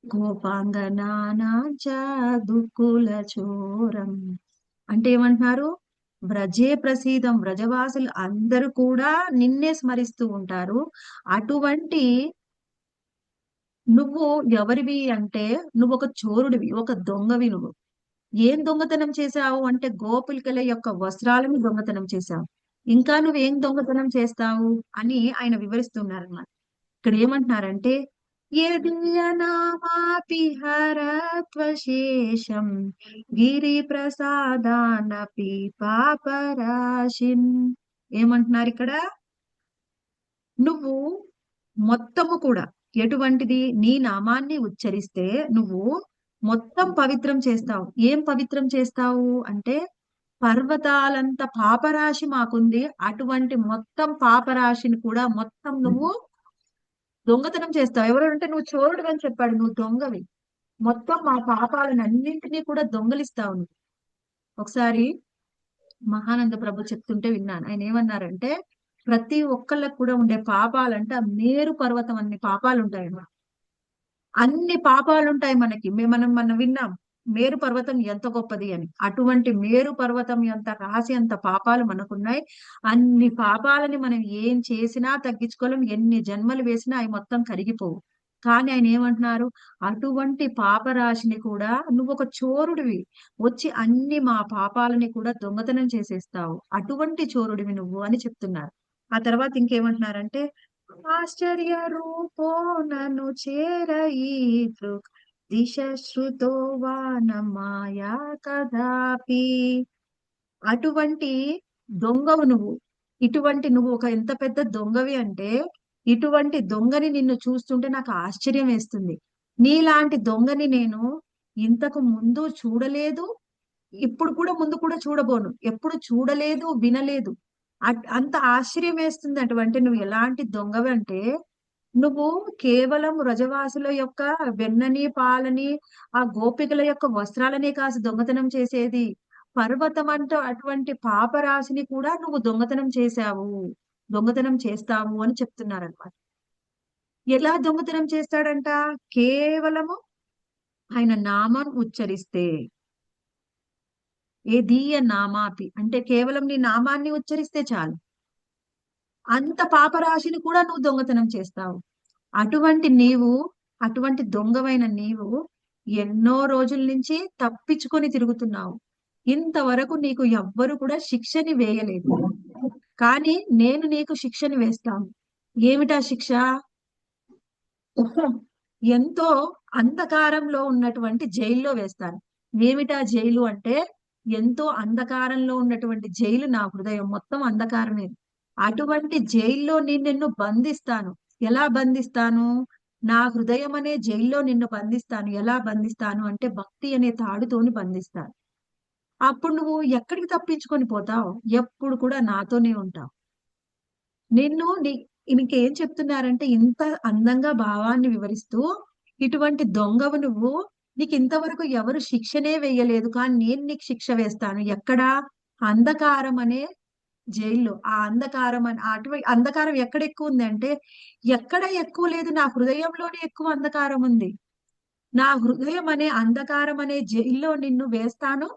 గోపాంగనానాంచ దుకుల చోరం. అంటే ఏమంటున్నారు, వ్రజే ప్రసీదం, వ్రజవాసులు అందరూ కూడా నిన్నే స్మరిస్తూ ఉంటారు. అటువంటి నువ్వు ఎవరివి అంటే, నువ్వు ఒక చోరుడివి, ఒక దొంగవి. నువ్వు ఏం దొంగతనం చేశావు అంటే, గోపికల యొక్క వస్త్రాలను దొంగతనం చేశావు. ఇంకా నువ్వేం దొంగతనం చేస్తావు అని ఆయన వివరిస్తున్నారన్నమాట. ఇక్కడ ఏమంటున్నారంటే, యదీయనామాపి హరత్వశేషం గిరి ప్రసాదానపి పాపరాశిన్. ఏమంటున్నారు ఇక్కడ, నువ్వు మొత్తము కూడా ఎటువంటిది, నీ నామాన్ని ఉచ్చరిస్తే నువ్వు మొత్తం పవిత్రం చేస్తావు. ఏం పవిత్రం చేస్తావు అంటే, పర్వతాలంత పాపరాశి మాకుంది, అటువంటి మొత్తం పాపరాశిని కూడా మొత్తం నువ్వు దొంగతనం చేస్తావు. ఎవరు అంటే, నువ్వు చోరుడు అని చెప్పాడు, నువ్వు దొంగవి. మొత్తం మా పాపాలను అన్నింటినీ కూడా దొంగలిస్తావు నువ్వు. ఒకసారి మహానంద ప్రభు చెప్తుంటే విన్నాను. ఆయన ఏమన్నారంటే, ప్రతి ఒక్కళ్ళకు కూడా ఉండే పాపాలంటే ఆ మేరు పర్వతం అన్ని పాపాలు ఉంటాయి. అన్ని పాపాలు ఉంటాయి మనకి. మనం విన్నాం మేరు పర్వతం ఎంత గొప్పది అని. అటువంటి మేరు పర్వతం ఎంత రాసి అంత పాపాలు మనకున్నాయి. అన్ని పాపాలని మనం ఏం చేసినా తగ్గించుకోలేం, ఎన్ని జన్మలు వేసినా అవి మొత్తం కరిగిపోవు. కానీ ఆయన ఏమంటున్నారు, అటువంటి పాపరాశిని కూడా నువ్వు ఒక చోరుడివి, వచ్చి అన్ని మా పాపాలని కూడా దొంగతనం చేసేస్తావు, అటువంటి చోరుడివి నువ్వు అని చెప్తున్నారు. ఆ తర్వాత ఇంకేమంటున్నారంటే, ఆశ్చర్య రూపో నన్ను చేరయి దృక్ దిశ శ్రుతో వాన మాయా కదాపి. అటువంటి దొంగవు నువ్వు. ఇటువంటి నువ్వు ఒక ఎంత పెద్ద దొంగవి అంటే, ఇటువంటి దొంగని నిన్ను చూస్తుంటే నాకు ఆశ్చర్యం వేస్తుంది. నీలాంటి దొంగని నేను ఇంతకు ముందు చూడలేదు, ఇప్పుడు కూడా ముందు కూడా చూడబోను, ఎప్పుడు చూడలేదు, వినలేదు. అంత ఆశ్చర్యం వేస్తుంది. అటువంటి నువ్వు ఎలాంటి దొంగవి అంటే, నువ్వు కేవలం రజవాసుల యొక్క వెన్నని పాలని ఆ గోపికల యొక్క వస్త్రాలని కాసి దొంగతనం చేసేది, పర్వతం అంటూ అటువంటి పాపరాశిని కూడా నువ్వు దొంగతనం చేశావు, దొంగతనం చేస్తావు అని చెప్తున్నారన్నమాట. ఎలా దొంగతనం చేస్తాడంట, కేవలము ఆయన నామం ఉచ్చరిస్తే. ఏదీయ నామాపి అంటే కేవలం నీ నామాన్ని ఉచ్చరిస్తే చాలు. అంత పాపరాశిని కూడా నువ్వు దొంగతనం చేస్తావు. అటువంటి దొంగవైన నీవు ఎన్నో రోజుల నుంచి తప్పించుకొని తిరుగుతున్నావు. ఇంతవరకు నీకు ఎవ్వరు కూడా శిక్షని వేయలేదు. కానీ నేను నీకు శిక్షని వేస్తాను. ఏమిటా శిక్ష? ఎంతో అంధకారంలో ఉన్నటువంటి జైల్లో వేస్తాను. ఏమిటా జైలు అంటే, ఎంతో అంధకారంలో ఉన్నటువంటి జైలు నా హృదయం, మొత్తం అంధకారమే. అటువంటి జైల్లో నిన్ను బంధిస్తాను. ఎలా బంధిస్తాను? నా హృదయం అనే జైల్లో నిన్ను బంధిస్తాను. ఎలా బంధిస్తాను అంటే, భక్తి అనే తాడుతోని బంధిస్తాను. అప్పుడు నువ్వు ఎక్కడికి తప్పించుకొని పోతావు? ఎప్పుడు కూడా నాతోనే ఉంటావు. నిన్ను ఇంకేం చెప్తున్నారంటే, ఇంత అందంగా భావాన్ని వివరిస్తూ, ఇటువంటి దొంగవు నువ్వు, నీకు ఇంతవరకు ఎవరు శిక్షనే వేయలేదు, కానీ నేను నీకు శిక్ష వేస్తాను. ఎక్కడా? అంధకారం అనే జైల్లో. ఆ అంధకారం అటువంటి అంధకారం ఎక్కడ ఎక్కువ ఉంది అంటే, ఎక్కడ ఎక్కువ లేదు, నా హృదయంలోనే ఎక్కువ అంధకారం ఉంది. నా హృదయం అనే అంధకారం అనే జైల్లో నిన్ను వేస్తాను,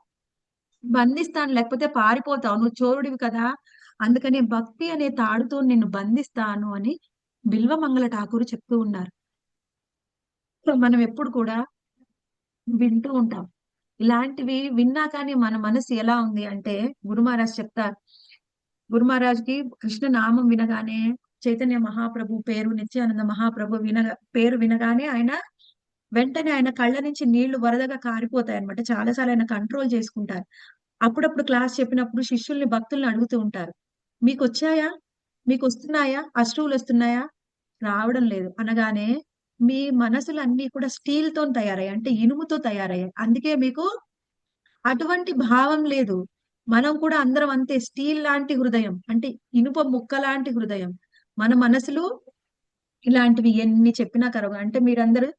బంధిస్తాను, లేకపోతే పారిపోతావు. నువ్వు చోరుడివి కదా, అందుకని భక్తి అనే తాడుతో నిన్ను బంధిస్తాను అని బిల్వమంగళ ఠాకూర్ చెప్తూ ఉన్నారు. సో మనం ఎప్పుడు కూడా వింటూ ఉంటాం. ఇలాంటివి విన్నా కానీ మన మనసు ఎలా ఉంది అంటే, గురు మహారాజ్ చెప్తారు, గురు మహారాజ్కి కృష్ణ నామం వినగానే, చైతన్య మహాప్రభు పేరు, నిత్యానంద మహాప్రభు పేరు వినగానే వెంటనే ఆయన కళ్ళ నుంచి నీళ్లు వరదగా కారిపోతాయి అనమాట. చాలాసార్లు ఆయన కంట్రోల్ చేసుకుంటారు. అప్పుడప్పుడు క్లాస్ చెప్పినప్పుడు శిష్యుల్ని, భక్తుల్ని అడుగుతూ ఉంటారు, మీకు వచ్చాయా, మీకు వస్తున్నాయా, అశ్రువులు వస్తున్నాయా? రావడం లేదు అనగానే, మీ మనసులు అన్ని కూడా స్టీల్ తో తయారయ్యాయి, అంటే ఇనుముతో తయారయ్యాయి, అందుకే మీకు అటువంటి భావం లేదు. మనం కూడా అందరం అంతే, స్టీల్ లాంటి హృదయం, అంటే ఇనుప ముక్క లాంటి హృదయం. మన మనసులు ఇలాంటివి ఎన్ని చెప్పినా కరవు. అంటే మీరందరూ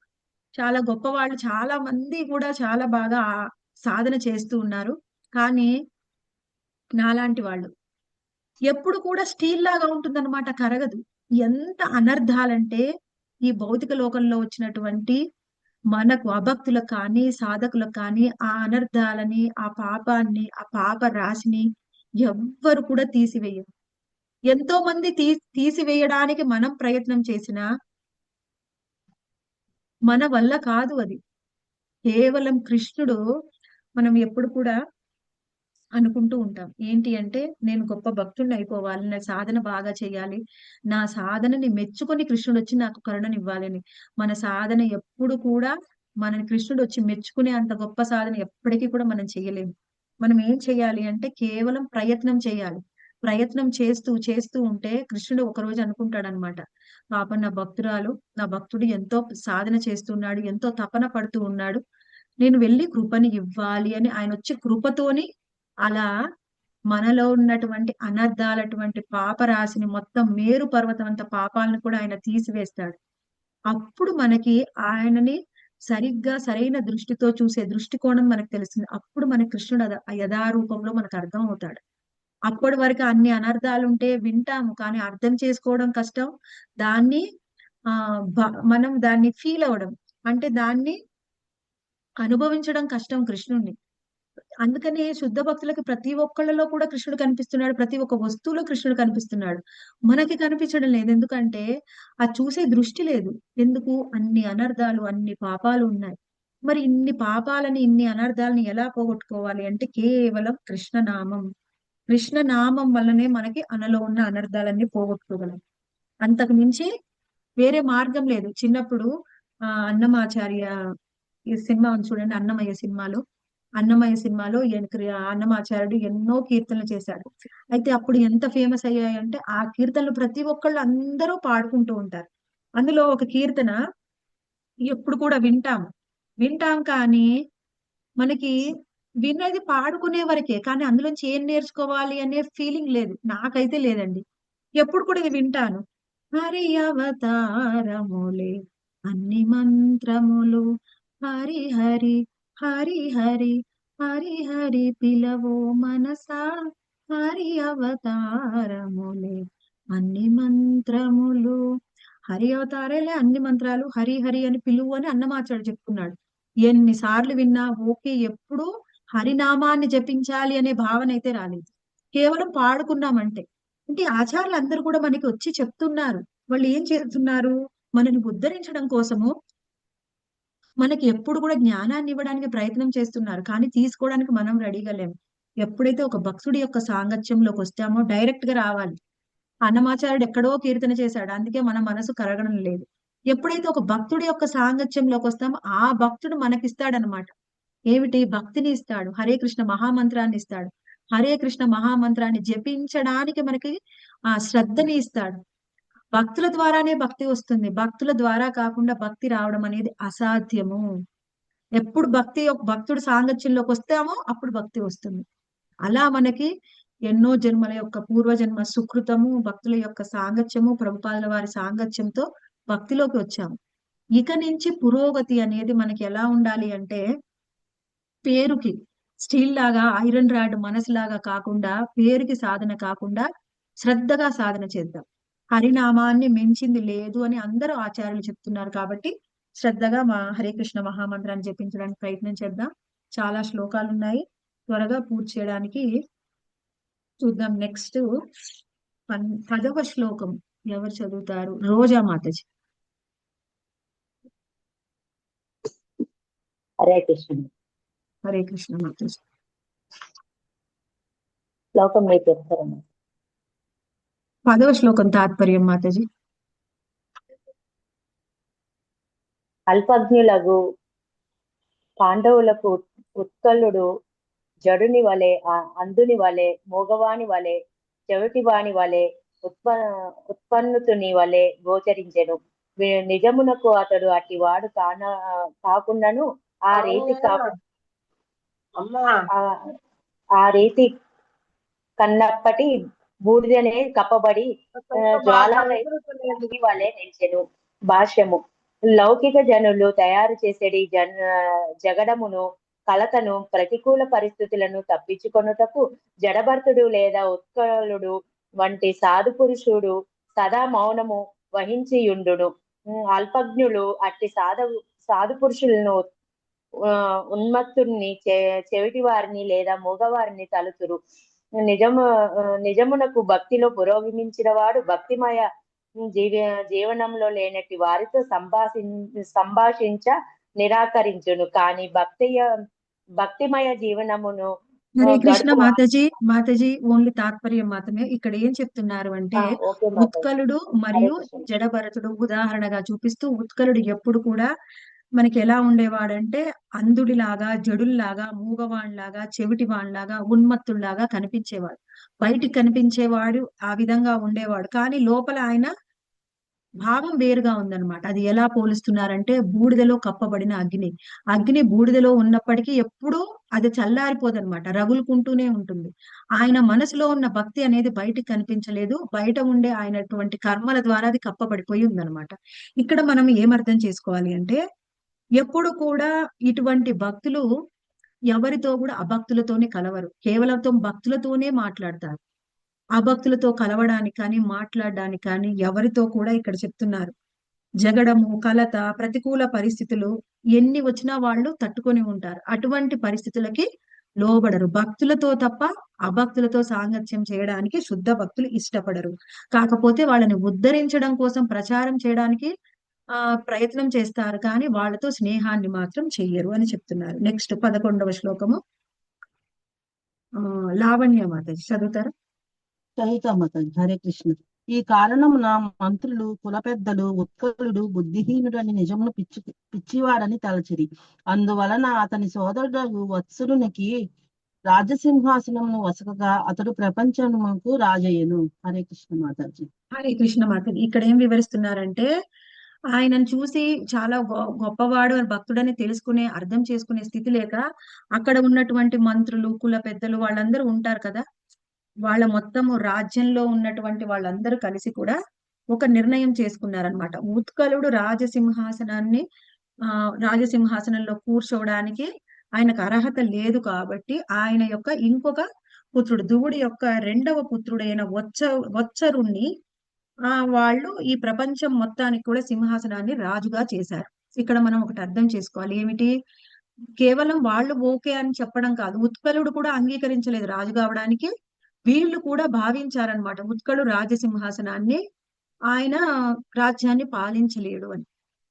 చాలా గొప్పవాళ్ళు, చాలా మంది కూడా చాలా బాగా సాధన చేస్తూ ఉన్నారు. కానీ నాలాంటి వాళ్ళు ఎప్పుడు కూడా స్టీల్ లాగా ఉంటుందన్నమాట, కరగదు. ఎంత అనర్థాలంటే, ఈ భౌతిక లోకంలో వచ్చినటువంటి మనకు అభక్తులకు కానీ, సాధకులకు కానీ, ఆ అనర్థాలని, ఆ పాపాన్ని, ఆ పాప రాశిని ఎవ్వరు కూడా తీసివేయరు. ఎంతో మంది తీసివేయడానికి మనం ప్రయత్నం చేసినా మన వల్ల కాదు అది. కేవలం కృష్ణుడు. మనం ఎప్పుడు కూడా అనుకుంటూ ఉంటాం ఏంటి అంటే, నేను గొప్ప భక్తుడిని అయిపోవాలి, నా సాధన బాగా చేయాలి, నా సాధనని మెచ్చుకొని కృష్ణుడు వచ్చి నాకు కరుణనివ్వాలని. మన సాధన ఎప్పుడు కూడా మనని కృష్ణుడు వచ్చి మెచ్చుకునే అంత గొప్ప సాధన ఎప్పటికీ కూడా మనం చేయలేము. మనం ఏం చేయాలి అంటే, కేవలం ప్రయత్నం చేయాలి. ప్రయత్నం చేస్తూ చేస్తూ ఉంటే కృష్ణుడు ఒకరోజు అనుకుంటాడనమాట, పాపం నా భక్తుడు ఎంతో సాధన చేస్తున్నాడు, ఎంతో తపన పడుతూ ఉన్నాడు, నేను వెళ్ళి కృపని ఇవ్వాలి అని ఆయన వచ్చి కృపతోని అలా మనలో ఉన్నటువంటి అనర్థాలటువంటి పాపరాశిని మొత్తం, మేరు పర్వతం అంత పాపాలను కూడా ఆయన తీసివేస్తాడు. అప్పుడు మనకి ఆయనని సరిగ్గా సరైన దృష్టితో చూసే దృష్టికోణం మనకు తెలుస్తుంది. అప్పుడు మన కృష్ణుడు యథారూపంలో మనకు అర్థం అవుతాడు. అప్పటి వరకు అన్ని అనర్థాలు ఉంటే వింటాము, కానీ అర్థం చేసుకోవడం కష్టం. దాన్ని మనం దాన్ని ఫీల్ అవ్వడం, అంటే దాన్ని అనుభవించడం కష్టం కృష్ణుడిని. అందుకని శుద్ధ భక్తులకి ప్రతి ఒక్కళ్ళలో కూడా కృష్ణుడు కనిపిస్తున్నాడు, ప్రతి ఒక్క వస్తువులో కృష్ణుడు కనిపిస్తున్నాడు. మనకి కనిపించడం లేదు, ఎందుకంటే ఆ చూసే దృష్టి లేదు. ఎందుకు? అన్ని అనర్థాలు, అన్ని పాపాలు ఉన్నాయి. మరి ఇన్ని పాపాలని, ఇన్ని అనర్థాలని ఎలా పోగొట్టుకోవాలి అంటే, కేవలం కృష్ణనామం వల్లనే మనకి అనలో ఉన్న అనర్థాలన్నీ పోగొట్టుకోగలం. అంతకు మించి వేరే మార్గం లేదు. చిన్నప్పుడు అన్నమాచార్య ఈ సినిమా ఉంది చూడండి, అన్నమయ్య సినిమాలో అన్నమాచార్యుడు ఎన్నో కీర్తనలు చేశాడు. అయితే అప్పుడు ఎంత ఫేమస్ అయ్యాయంటే, ఆ కీర్తనలు ప్రతి ఒక్కళ్ళు అందరూ పాడుకుంటూ ఉంటారు. అందులో ఒక కీర్తన ఎప్పుడు కూడా వింటాం కానీ మనకి వినేది పాడుకునే వరకే, కానీ అందులోంచి ఏం నేర్చుకోవాలి అనే ఫీలింగ్ లేదు. నాకైతే లేదండి. ఎప్పుడు కూడా ఇది వింటాను. హరి అవతారములే అన్ని మంత్రములు, హరి హరి హరి హరి హరి హరి పిలవో మనసా, హరి అవతారములే అన్ని మంత్రములు. హరి అవతారాలే అన్ని మంత్రాలు, హరి హరి అని పిలువు అని అన్నమాచార్యుడు చెప్తున్నాడు. ఎన్నిసార్లు విన్నా ఓకే, ఎప్పుడు హరినామాన్ని జపించాలి అనే భావన అయితే రాలేదు. కేవలం పాడుకున్నామంటే అంటే ఆచార్యులు అందరూ కూడా మనకి వచ్చి చెప్తున్నారు. వాళ్ళు ఏం చేస్తున్నారు? మనని ఉద్ధరించడం కోసము మనకి ఎప్పుడు కూడా జ్ఞానాన్ని ఇవ్వడానికి ప్రయత్నం చేస్తున్నారు. కానీ తీసుకోవడానికి మనం రెడీగా లేము. ఎప్పుడైతే ఒక భక్తుడి యొక్క సాంగత్యంలోకి వస్తామో డైరెక్ట్ గా రావాలి. అన్నమాచార్యుడు ఎక్కడో కీర్తన చేశాడు. అందుకే మన మనసు కరగడం లేదు. ఎప్పుడైతే ఒక భక్తుడి యొక్క సాంగత్యంలోకి వస్తామో ఆ భక్తుడు మనకిస్తాడనమాట. ఏమిటి? భక్తిని ఇస్తాడు. హరే కృష్ణ మహామంత్రాన్ని ఇస్తాడు. హరే కృష్ణ మహామంత్రాన్ని జపించడానికి మనకి ఆ శ్రద్ధని ఇస్తాడు. భక్తుల ద్వారానే భక్తి వస్తుంది. భక్తుల ద్వారా కాకుండా భక్తి రావడం అనేది అసాధ్యము. ఎప్పుడు భక్తుడు సాంగత్యంలోకి వస్తామో అప్పుడు భక్తి వస్తుంది. అలా మనకి ఎన్నో జన్మల యొక్క పూర్వజన్మ సుకృతము, భక్తుల యొక్క సాంగత్యము, ప్రభుపాదుల వారి సాంగత్యంతో భక్తిలోకి వచ్చాము. ఇక నుంచి పురోగతి అనేది మనకి ఎలా ఉండాలి అంటే, పేరుకి స్టీల్ లాగా ఐరన్ రాడ్ మనసులాగా కాకుండా, పేరుకి సాధన కాకుండా శ్రద్ధగా సాధన చేద్దాం. హరినామాన్ని మించింది లేదు అని అందరూ ఆచార్యులు చెప్తున్నారు కాబట్టి శ్రద్ధగా హరే కృష్ణ మహామంత్రాన్ని జపించడానికి ప్రయత్నం చేద్దాం. చాలా శ్లోకాలు ఉన్నాయి, త్వరగా పూర్తి చేయడానికి చూద్దాం. నెక్స్ట్ 10వ శ్లోకం ఎవరు చదువుతారు? రోజా మాతాజీ. హరే కృష్ణ. హరే కృష్ణ మాతాజీ. శ్లోకం మీరు చెప్తారమ్మా. 10వ శ్లోకం తాత్పర్యం మాతాజీ. అల్పజ్ఞులకు పాండవులకు ఉత్కలుడు జడుని వలె, అంధుని వలె, మూగవాని వలె, చెవిటివాని వలె, ఉత్పన్నుతుని వలె గోచరించెను. నిజమునకు అతడు అట్టి వాడు కాకుండాను ఆ రీతి కన్నప్పటి బూడిదనే కప్పబడి జ్వాలాగ్ని వలె నిలిచెను. భాష్యము. లౌకిక జనులు తయారు చేసేది జగడమును, కలతను, ప్రతికూల పరిస్థితులను తప్పించుకొనుటకు జడభర్తుడు లేదా ఉత్కలుడు వంటి సాధు పురుషుడు సదా మౌనము వహించియుండును. అల్పజ్ఞులు అట్టి సాధు పురుషులను ఉన్మత్తుని, చెవిటి వారిని లేదా మూగవారిని తలుతురు. నిజమునకు భక్తిలో పురోగమించిన వాడు భక్తిమయ జీవనంలో లేనట్టి వారితో సంభాషించ నిరాకరించును. కానీ భక్తిమయ జీవనమును హరే కృష్ణ మాతాజీ ఓన్లీ తాత్పర్యం మాత్రమే. ఇక్కడ ఏం చెప్తున్నారు అంటే, ఉత్కలుడు మరియు జడభరతుడు ఉదాహరణగా చూపిస్తూ, ఉత్కలుడు ఎప్పుడు కూడా మనకి ఎలా ఉండేవాడంటే అంధుడిలాగా, జడుల్లాగా, మూగవాణ్లాగా, చెవిటివాణ్లాగా, ఉన్మత్తుల్లాగా కనిపించేవాడు. బయటికి కనిపించేవాడు ఆ విధంగా ఉండేవాడు. కానీ లోపల ఆయన భావం వేరుగా ఉందన్నమాట. అది ఎలా పోలుస్తున్నారంటే, బూడిదలో కప్పబడిన అగ్ని. అగ్ని బూడిదలో ఉన్నప్పటికీ ఎప్పుడూ అది చల్లారిపోదన్నమాట, రగులుకుంటూనే ఉంటుంది. ఆయన మనసులో ఉన్న భక్తి అనేది బయటికి కనిపించలేదు. బయట ఉండే ఆయనటువంటి కర్మల ద్వారా అది కప్పబడిపోయి ఉందన్నమాట. ఇక్కడ మనం ఏమర్థం చేసుకోవాలి అంటే, ఎప్పుడు కూడా ఇటువంటి భక్తులు ఎవరితో కూడా అభక్తులతోనే కలవరు. కేవలం భక్తులతోనే మాట్లాడతారు. అభక్తులతో కలవడానికి కానీ, మాట్లాడడానికి కానీ ఎవరితో కూడా ఇక్కడ చెప్తున్నారు. జగడము, కలత, ప్రతికూల పరిస్థితులు ఎన్ని వచ్చినా వాళ్ళు తట్టుకొని ఉంటారు. అటువంటి పరిస్థితులకి లోబడరు. భక్తులతో తప్ప అభక్తులతో సాంగత్యం చేయడానికి శుద్ధ భక్తులు ఇష్టపడరు. కాకపోతే వాళ్ళని ఉద్ధరించడం కోసం ప్రచారం చేయడానికి ప్రయత్నం చేస్తారు, కానీ వాళ్ళతో స్నేహాన్ని మాత్రం చెయ్యరు అని చెప్తున్నారు. నెక్స్ట్ 11వ శ్లోకము లావణ్య మాతాజీ చదువుతారా? చదువుతామతాజీ. హరే కృష్ణ. ఈ కారణమున మంత్రులు, కుల పెద్దలు ఉత్కలుడు బుద్ధిహీనుడు అని నిజమును పిచ్చివాడని తలచిరి. అందువలన అతని సోదరుడు వత్సురునికి రాజసింహాసనమును వసకగా అతడు ప్రపంచముకు రాజయ్యను. హరే కృష్ణ మాతాజీ. హరే కృష్ణ మాతాజీ. ఇక్కడ ఏం వివరిస్తున్నారంటే, ఆయనను చూసి చాలా గొప్పవాడు అని భక్తుడని తెలుసుకునే, అర్థం చేసుకునే స్థితి లేక అక్కడ ఉన్నటువంటి మంత్రులు, కుల పెద్దలు వాళ్ళందరూ ఉంటారు కదా, వాళ్ళ మొత్తము రాజ్యంలో ఉన్నటువంటి వాళ్ళందరూ కలిసి కూడా ఒక నిర్ణయం చేసుకున్నారనమాట. ఉత్కలుడు రాజసింహాసనంలో కూర్చోవడానికి ఆయనకు అర్హత లేదు కాబట్టి ఆయన యొక్క ఇంకొక పుత్రుడు, ధ్రువుడి యొక్క 2వ పుత్రుడైన వత్సరుణ్ణి వాళ్ళు ఈ ప్రపంచం మొత్తానికి కూడా సింహాసనాన్ని రాజుగా చేశారు. ఇక్కడ మనం ఒకటి అర్థం చేసుకోవాలి. ఏమిటి? కేవలం వాళ్ళు ఓకే అని చెప్పడం కాదు, ఉత్కలుడు కూడా అంగీకరించలేదు రాజు కావడానికి. వీళ్ళు కూడా భావించారనమాట ఉత్కళుడు రాజసింహాసనాన్ని ఆయన రాజ్యాన్ని పాలించలేడు అని.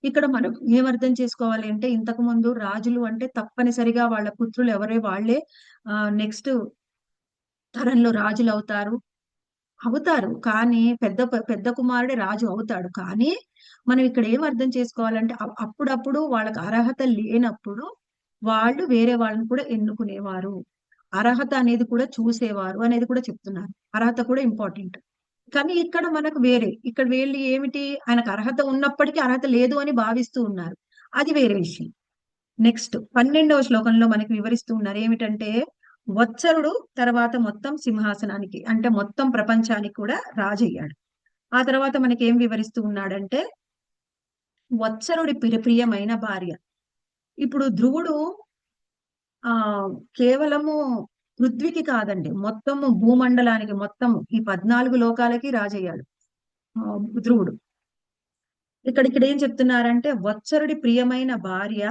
ఇక్కడ మనం ఏమర్థం చేసుకోవాలి అంటే, ఇంతకు ముందు రాజులు అంటే తప్పనిసరిగా వాళ్ళ పుత్రులు వాళ్ళే నెక్స్ట్ తరంలో రాజులు అవుతారు. కానీ పెద్ద కుమారుడే రాజు అవుతాడు. కానీ మనం ఇక్కడ ఏం అర్థం చేసుకోవాలంటే, అప్పుడప్పుడు వాళ్ళకి అర్హత లేనప్పుడు వాళ్ళు వేరే వాళ్ళని కూడా ఎన్నుకునేవారు. అర్హత అనేది కూడా చూసేవారు అనేది కూడా చెప్తున్నారు. అర్హత కూడా ఇంపార్టెంట్. కానీ ఇక్కడ మనకు ఇక్కడ వీళ్ళు ఏమిటి, ఆయనకు అర్హత ఉన్నప్పటికీ అర్హత లేదు అని భావిస్తూ ఉన్నారు. అది వేరే విషయం. నెక్స్ట్ 12వ శ్లోకంలో మనకి వివరిస్తూ ఉన్నారు ఏమిటంటే, వత్సరుడు తర్వాత మొత్తం సింహాసనానికి అంటే మొత్తం ప్రపంచానికి కూడా రాజయ్యాడు. ఆ తర్వాత మనకి ఏం వివరిస్తూ ఉన్నాడంటే, వత్సరుడి ప్రియమైన భార్య. ఇప్పుడు ధ్రువుడు కేవలము పృథ్వీకి కాదండి, మొత్తము భూమండలానికి, మొత్తము ఈ 14 లోకాలకి రాజయ్యాడు ధ్రువుడు. ఇక్కడ ఏం చెప్తున్నారంటే, వత్సరుడి ప్రియమైన భార్య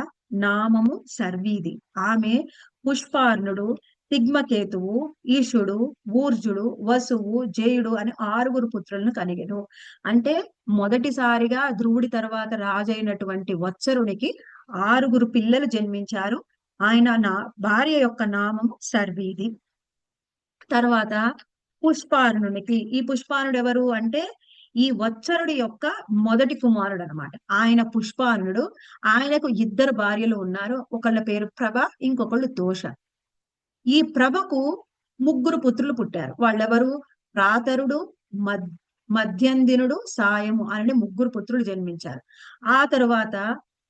నామము సర్వీది. ఆమె పుష్పార్ణుడు, తిగ్మకేతువు, ఈశుడు, ఊర్జుడు, వసువు, జయుడు అని 6 పుత్రులను కనిగెను. అంటే మొదటిసారిగా ధ్రువుడి తర్వాత రాజైనటువంటి వత్సరుడికి 6 పిల్లలు జన్మించారు. ఆయన భార్య యొక్క నామము సర్వీది. తర్వాత పుష్పార్ణునికి, ఈ పుష్పార్ణుడు ఎవరు అంటే ఈ వత్సరుడి యొక్క మొదటి కుమారుడు అనమాట. ఆయన పుష్పార్ణుడు. ఆయనకు 2 భార్యలు ఉన్నారు. ఒకళ్ళ పేరు ప్రభ, ఇంకొకళ్ళు దోష. ఈ ప్రభకు 3 పుత్రులు పుట్టారు. వాళ్ళెవరు? ప్రాతరుడు, మధ్యందినుడు, సాయము అనే 3 పుత్రులు జన్మించారు. ఆ తరువాత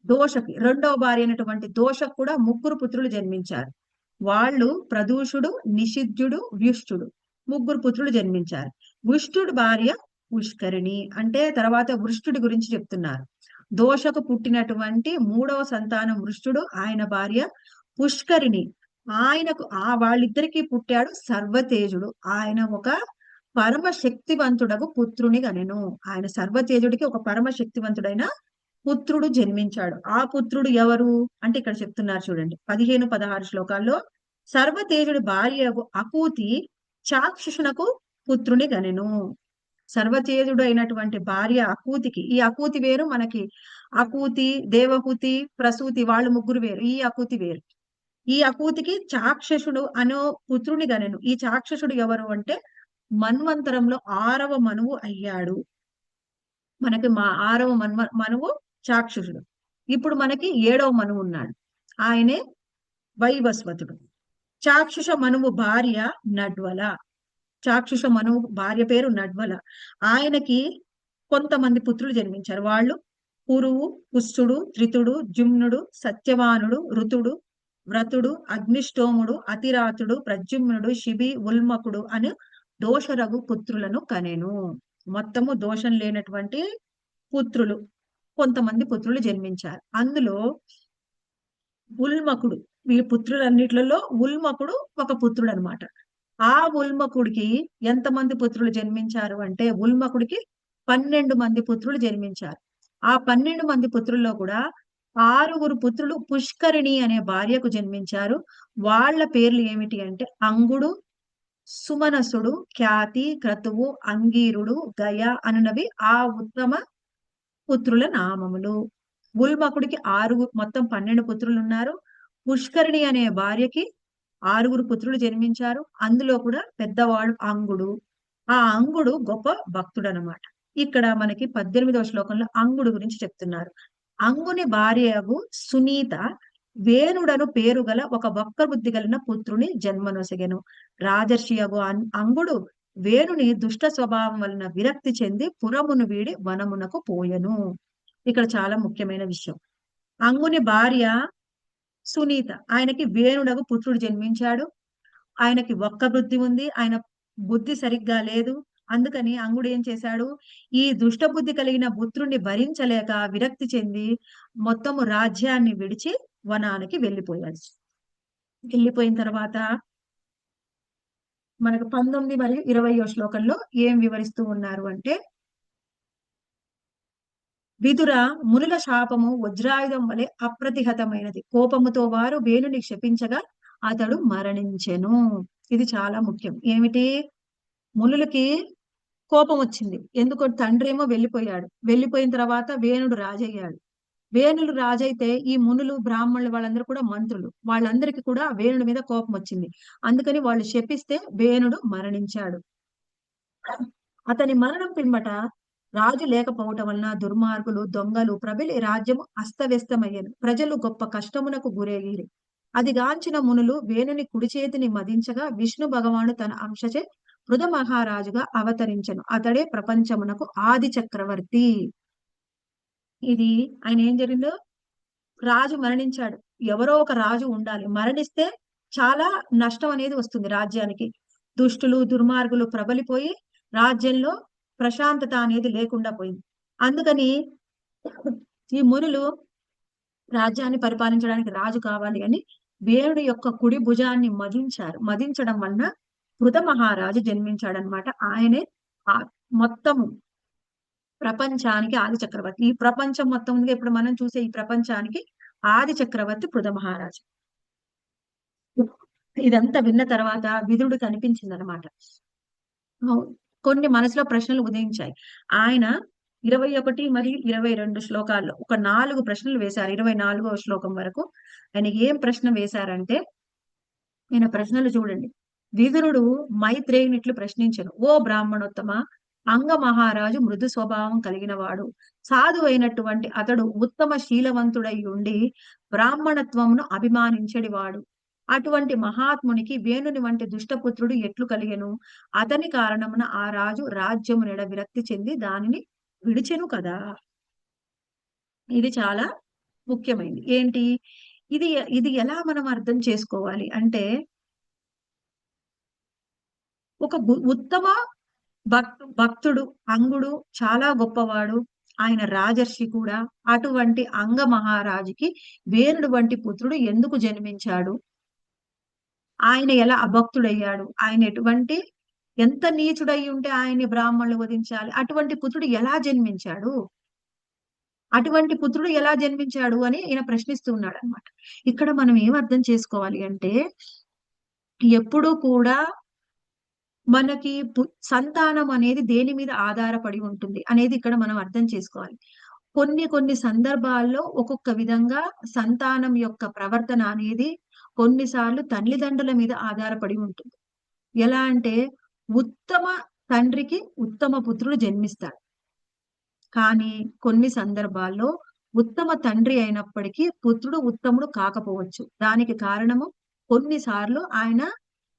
దోషకి, 2వ భార్య అయినటువంటి దోషకు కూడా 3 పుత్రులు జన్మించారు. వాళ్ళు ప్రదూషుడు, నిషిద్ధుడు, వ్యుష్టుడు 3 పుత్రులు జన్మించారు. వృష్టుడి భార్య పుష్కరిణి. అంటే తర్వాత వృష్టుడి గురించి చెప్తున్నారు. దోషకు పుట్టినటువంటి 3వ సంతానం వృష్టుడు, ఆయన భార్య పుష్కరిణి. ఆయనకు వాళ్ళిద్దరికి పుట్టాడు సర్వతేజుడు. ఆయన ఒక పరమ శక్తివంతుడకు పుత్రుని గనెను. ఆయన సర్వతేజుడికి ఒక పరమ శక్తివంతుడైన పుత్రుడు జన్మించాడు. ఆ పుత్రుడు ఎవరు అంటే ఇక్కడ చెప్తున్నారు చూడండి, 15-16 శ్లోకాల్లో. సర్వతేజుడి భార్య అకూతి చాక్షుషునకు పుత్రుని గనెను. సర్వతేజుడు అయినటువంటి భార్య అకూతికి, ఈ అకూతి వేరు, మనకి అకూతి, దేవహూతి, ప్రసూతి వాళ్ళు 3 వేరు. ఈ అకూతి వేరు. ఈ అకూతికి చాక్షసుడు అనో పుత్రుని గనెను. ఈ చాక్షసుడు ఎవరు అంటే మన్వంతరంలో 6వ మనువు అయ్యాడు. మనకి 6వ మనువు చాక్షసుడు. ఇప్పుడు మనకి 7వ మనువు ఉన్నాడు. ఆయనే వైవస్వతుడు. చాక్షుష మనువు భార్య నడ్వల. చాక్షుష మనువు భార్య పేరు నడ్వల. ఆయనకి కొంతమంది పుత్రులు జన్మించారు. వాళ్ళు పురువు, పుష్టుడు, త్రితుడు, జుమ్నుడు, సత్యవానుడు, ఋతుడు, వ్రతుడు, అగ్నిష్టోముడు, అతిరాతుడు, ప్రద్యుమ్నుడు, శిబి, ఉల్మకుడు అని దోషరగు పుత్రులను కనెను. మొత్తము దోషం లేనటువంటి పుత్రులు, కొంతమంది పుత్రులు జన్మించారు. అందులో ఉల్మకుడు, ఈ పుత్రులన్నిట్లలో ఉల్మకుడు ఒక పుత్రుడు అనమాట. ఆ ఉల్మకుడికి ఎంతమంది పుత్రులు జన్మించారు అంటే, ఉల్మకుడికి 12 మంది పుత్రులు జన్మించారు. ఆ 12 మంది పుత్రుల్లో కూడా 6 పుత్రులు పుష్కరిణి అనే భార్యకు జన్మించారు. వాళ్ళ పేర్లు ఏమిటి అంటే అంగుడు, సుమనసుడు, ఖ్యాతి, క్రతువు, అంగీరుడు, గయ అనునవి ఆ ఉత్తమ పుత్రుల నామములు. ఉల్మకుడికి మొత్తం 12 పుత్రులు ఉన్నారు. పుష్కరిణి అనే భార్యకి 6 పుత్రులు జన్మించారు. అందులో కూడా పెద్దవాడు అంగుడు. ఆ అంగుడు గొప్ప భక్తుడు అనమాట. ఇక్కడ మనకి 18వ శ్లోకంలో అంగుడు గురించి చెప్తున్నారు. అంగుని భార్యకు సునీత వేణుడను పేరు గల ఒక వక్ర బుద్ధి కలిగిన పుత్రుని జన్మనొసగెను. రాజర్షియగు అంగుడు వేణుని దుష్ట స్వభావం వలన విరక్తి చెంది పురమును వీడి వనమునకు పోయెను. ఇక్కడ చాలా ముఖ్యమైన విషయం. అంగుని భార్య సునీత, ఆయనకి వేణుడగు పుత్రుడు జన్మించాడు. ఆయనకి ఒక్క బుద్ధి ఉంది, ఆయన బుద్ధి సరిగ్గా లేదు. అందుకని అంగుడు ఏం చేశాడు, ఈ దుష్ట బుద్ధి కలిగిన పుత్రుణ్ణి భరించలేక విరక్తి చెంది మొత్తము రాజ్యాన్ని విడిచి వనానికి వెళ్ళిపోయాడు. వెళ్ళిపోయిన తర్వాత మనకు 19 మరియు 20వ శ్లోకంలో ఏం వివరిస్తూ ఉన్నారు అంటే, విదుర మునుల శాపము వజ్రాయుధం వలె అప్రతిహతమైనది. కోపముతో వారు వేణుని క్షపించగా అతడు మరణించెను. ఇది చాలా ముఖ్యం. ఏమిటి, మునులకి కోపం వచ్చింది. ఎందుకు? తండ్రి ఏమో వెళ్ళిపోయాడు. వెళ్ళిపోయిన తర్వాత వేణుడు రాజయ్యాడు. వేణులు రాజైతే ఈ మునులు బ్రాహ్మణులు వాళ్ళందరూ కూడా మంత్రులు. వాళ్ళందరికీ కూడా వేణుడి మీద కోపం వచ్చింది. అందుకని వాళ్ళు శపిస్తే వేణుడు మరణించాడు. అతని మరణం పిమ్మట రాజు లేకపోవటం వలన దుర్మార్గులు, దొంగలు ప్రబలి రాజ్యము అస్తవ్యస్తమయ్యను. ప్రజలు గొప్ప కష్టమునకు గురయ్యిరి. అది గాంచిన మునులు వేణుని కుడి చేతిని మదించగా విష్ణు భగవాను తన అంశచే పృథ మహారాజుగా అవతరించెను. అతడే ప్రపంచమునకు ఆది చక్రవర్తి. ఇది ఆయన ఏం జరిగిందో, రాజు మరణించాడు. ఎవరో ఒక రాజు ఉండాలి. మరణిస్తే చాలా నష్టం అనేది వస్తుంది రాజ్యానికి. దుష్టులు, దుర్మార్గులు ప్రబలిపోయి రాజ్యంలో ప్రశాంతత అనేది లేకుండా పోయింది. అందుకని ఈ మునులు రాజ్యాన్ని పరిపాలించడానికి రాజు కావాలి అని వేణుడి యొక్క కుడి భుజాన్ని మదించారు. మదించడం వలన పృథ మహారాజు జన్మించాడనమాట. ఆయనే మొత్తము ప్రపంచానికి ఆది చక్రవర్తి. ఈ ప్రపంచం మొత్తం ఉంది ఇప్పుడు మనం చూసే ఈ ప్రపంచానికి ఆది చక్రవర్తి పృథ మహారాజు. ఇదంతా విన్న తర్వాత విదురుడికి అనిపించింది అనమాట. కొన్ని మనసులో ప్రశ్నలు ఉదయించాయి. ఆయన 21 మరియు 22 శ్లోకాల్లో ఒక 4 ప్రశ్నలు వేశారు. 24వ శ్లోకం వరకు ఆయన ఏం ప్రశ్న వేశారంటే, ఆయన ప్రశ్నలు చూడండి. విదురుడు మైత్రేయుని ఇట్లు ప్రశ్నించను. ఓ బ్రాహ్మణోత్తమ, అంగ మహారాజు మృదు స్వభావం కలిగిన వాడు, సాధువైనటువంటి అతడు ఉత్తమ శీలవంతుడై ఉండి బ్రాహ్మణత్వమును అభిమానించడి వాడు. అటువంటి మహాత్మునికి వేణుని వంటి దుష్టపుత్రుడు ఎట్లు కలిగెను? అతని కారణమున ఆ రాజు రాజ్యము నెడ విరక్తి చెంది దానిని విడిచెను కదా. ఇది చాలా ముఖ్యమైనది. ఏంటి ఇది? ఇది ఎలా మనం అర్థం చేసుకోవాలి అంటే, ఒక ఉత్తమ భక్తుడు అంగుడు చాలా గొప్పవాడు, ఆయన రాజర్షి కూడా. అటువంటి అంగ మహారాజుకి వేణుడు వంటి పుత్రుడు ఎందుకు జన్మించాడు? ఆయన ఎలా అభక్తుడయ్యాడు? ఆయన ఎంత నీచుడై ఉంటే ఆయన్ని బ్రాహ్మణులు వధించాలి? అటువంటి పుత్రుడు ఎలా జన్మించాడు? అని ఈయన ప్రశ్నిస్తూ ఉన్నాడు అనమాట. ఇక్కడ మనం ఏం అర్థం చేసుకోవాలి అంటే, ఎప్పుడూ కూడా మనకి సంతానం అనేది దేని మీద ఆధారపడి ఉంటుంది అనేది ఇక్కడ మనం అర్థం చేసుకోవాలి. కొన్ని సందర్భాల్లో ఒక్కొక్క విధంగా సంతానం యొక్క ప్రవర్తన అనేది కొన్నిసార్లు తల్లిదండ్రుల మీద ఆధారపడి ఉంటుంది. ఎలా అంటే, ఉత్తమ తండ్రికి ఉత్తమ పుత్రుడు జన్మిస్తాడు. కానీ కొన్ని సందర్భాల్లో ఉత్తమ తండ్రి అయినప్పటికీ పుత్రుడు ఉత్తముడు కాకపోవచ్చు. దానికి కారణము కొన్నిసార్లు ఆయన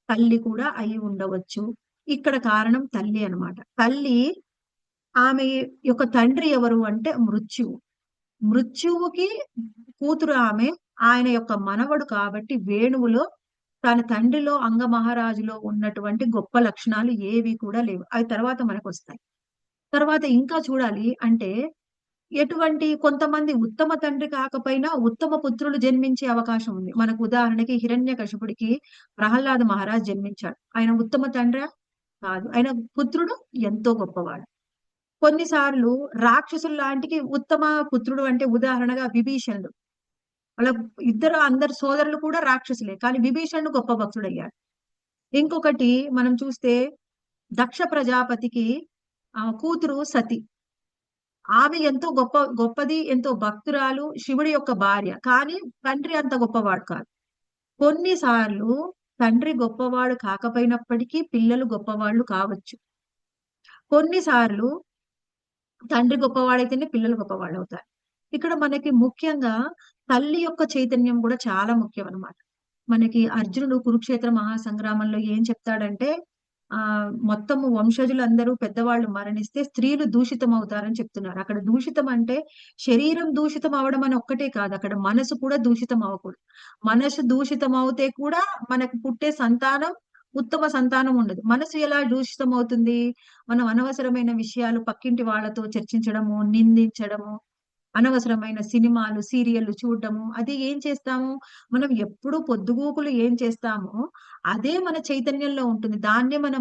తల్లి కూడా అయి ఉండవచ్చు. ఇక్కడ కారణం తల్లి అన్నమాట. తల్లి, ఆమె యొక్క తండ్రి ఎవరు అంటే మృత్యువు. మృత్యువుకి కూతురు ఆమె, ఆయన యొక్క మనవడు కాబట్టి వేణువులో తన తండ్రిలో అంగ మహారాజులో ఉన్నటువంటి గొప్ప లక్షణాలు ఏవి కూడా లేవు. అవి తర్వాత మనకు వస్తాయి. తర్వాత ఇంకా చూడాలి అంటే, కొంతమంది ఉత్తమ తండ్రి కాకపోయినా ఉత్తమ పుత్రులు జన్మించే అవకాశం ఉంది. మనకు ఉదాహరణకి హిరణ్యకశిపుడికి ప్రహ్లాద మహారాజ్ జన్మించాడు. ఆయన ఉత్తమ తండ్రి కాదు, ఆయన పుత్రుడు ఎంతో గొప్పవాడు. కొన్నిసార్లు రాక్షసుల లాంటికి ఉత్తమ పుత్రుడు అంటే ఉదాహరణగా విభీషణుడు. వాళ్ళ అందరు సోదరులు కూడా రాక్షసులే, కానీ విభీషణుడు గొప్ప భక్తుడయ్యాడు. ఇంకొకటి మనం చూస్తే దక్ష ప్రజాపతికి కూతురు సతి. ఆమె ఎంతో గొప్పది, ఎంతో భక్తురాలు, శివుడి యొక్క భార్య. కానీ తండ్రి అంత గొప్పవాడు కాదు. కొన్నిసార్లు తండ్రి గొప్పవాడు కాకపోయినప్పటికీ పిల్లలు గొప్పవాళ్ళు కావచ్చు. కొన్నిసార్లు తండ్రి గొప్పవాడైతేనే పిల్లలు గొప్పవాళ్ళు అవుతారు. ఇక్కడ మనకి ముఖ్యంగా తల్లి యొక్క చైతన్యం కూడా చాలా ముఖ్యం అన్నమాట. మనకి అర్జునుడు కురుక్షేత్ర మహాసంగ్రామంలో ఏం చెప్తాడంటే, మొత్తము వంశజులందరూ పెద్దవాళ్ళు మరణిస్తే స్త్రీలు దూషితం అవుతారని చెప్తున్నారు. అక్కడ దూషితం అంటే శరీరం దూషితం అవడం అని ఒక్కటే కాదు, అక్కడ మనసు కూడా దూషితం అవ్వకూడదు. మనసు దూషితం అవుతే కూడా మనకు పుట్టే సంతానం ఉత్తమ సంతానం ఉండదు. మనసు ఎలా దూషితం అవుతుంది? మనం అనవసరమైన విషయాలు పక్కింటి వాళ్ళతో చర్చించడము, నిందించడము, అనవసరమైన సినిమాలు, సీరియళ్లు చూడటము. అది ఏం చేస్తాము? మనం ఎప్పుడు పొద్దుగూకులు ఏం చేస్తామో అదే మన చైతన్యంలో ఉంటుంది. దాన్నే మనం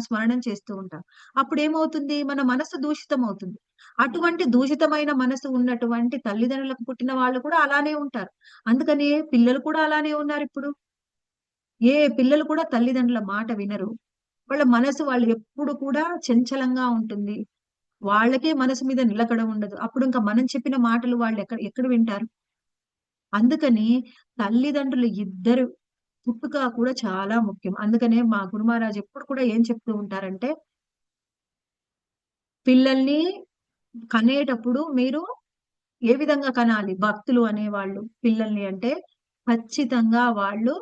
స్మరణం చేస్తూ ఉంటాం. అప్పుడు ఏమవుతుంది? మన మనసు దూషితం అవుతుంది. అటువంటి దూషితమైన మనసు ఉన్నటువంటి తల్లిదండ్రులకు పుట్టిన వాళ్ళు కూడా అలానే ఉంటారు. అందుకని పిల్లలు కూడా అలానే ఉన్నారు. ఇప్పుడు పిల్లలు కూడా తల్లిదండ్రుల మాట వినరు. వాళ్ళ మనసు వాళ్ళు ఎప్పుడు కూడా చంచలంగా ఉంటుంది. వాళ్ళకే మనసు మీద నిలకడ ఉండదు. అప్పుడు ఇంకా మనం చెప్పిన మాటలు వాళ్ళు ఎక్కడ ఎక్కడ వింటారు? అందుకని తల్లిదండ్రులు ఇద్దరు పుట్టుక కూడా చాలా ముఖ్యం. అందుకనే మా గురు మహారాజ్ ఎప్పుడు కూడా ఏం చెప్తూ ఉంటారంటే, పిల్లల్ని కనేటప్పుడు మీరు ఏ విధంగా కనాలి? భక్తులు అనేవాళ్ళు పిల్లల్ని అంటే ఖచ్చితంగా వాళ్ళు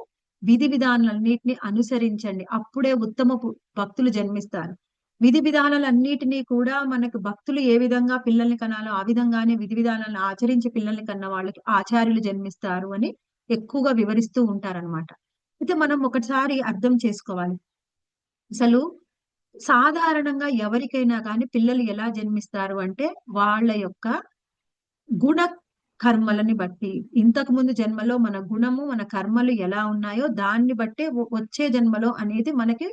విధి విధానాలన్నిటిని అనుసరించండి. అప్పుడే ఉత్తమపు భక్తులు జన్మిస్తారు. విధి విధానాలన్నిటినీ కూడా మనకు భక్తులు ఏ విధంగా పిల్లల్ని కనాలో ఆ విధంగానే విధి విధానాలను ఆచరించి పిల్లల్ని కన్న వాళ్ళకి ఆచార్యులు జన్మిస్తారు అని ఎక్కువగా వివరిస్తూ ఉంటారనమాట. అయితే మనం ఒకసారి అర్థం చేసుకోవాలి. అసలు సాధారణంగా ఎవరికైనా కానీ పిల్లలు ఎలా జన్మిస్తారు అంటే వాళ్ళ యొక్క గుణ కర్మలని బట్టి, ఇంతకు ముందు జన్మలో మన గుణము మన కర్మలు ఎలా ఉన్నాయో దాన్ని బట్టే వచ్చే జన్మలో అనేది మనకి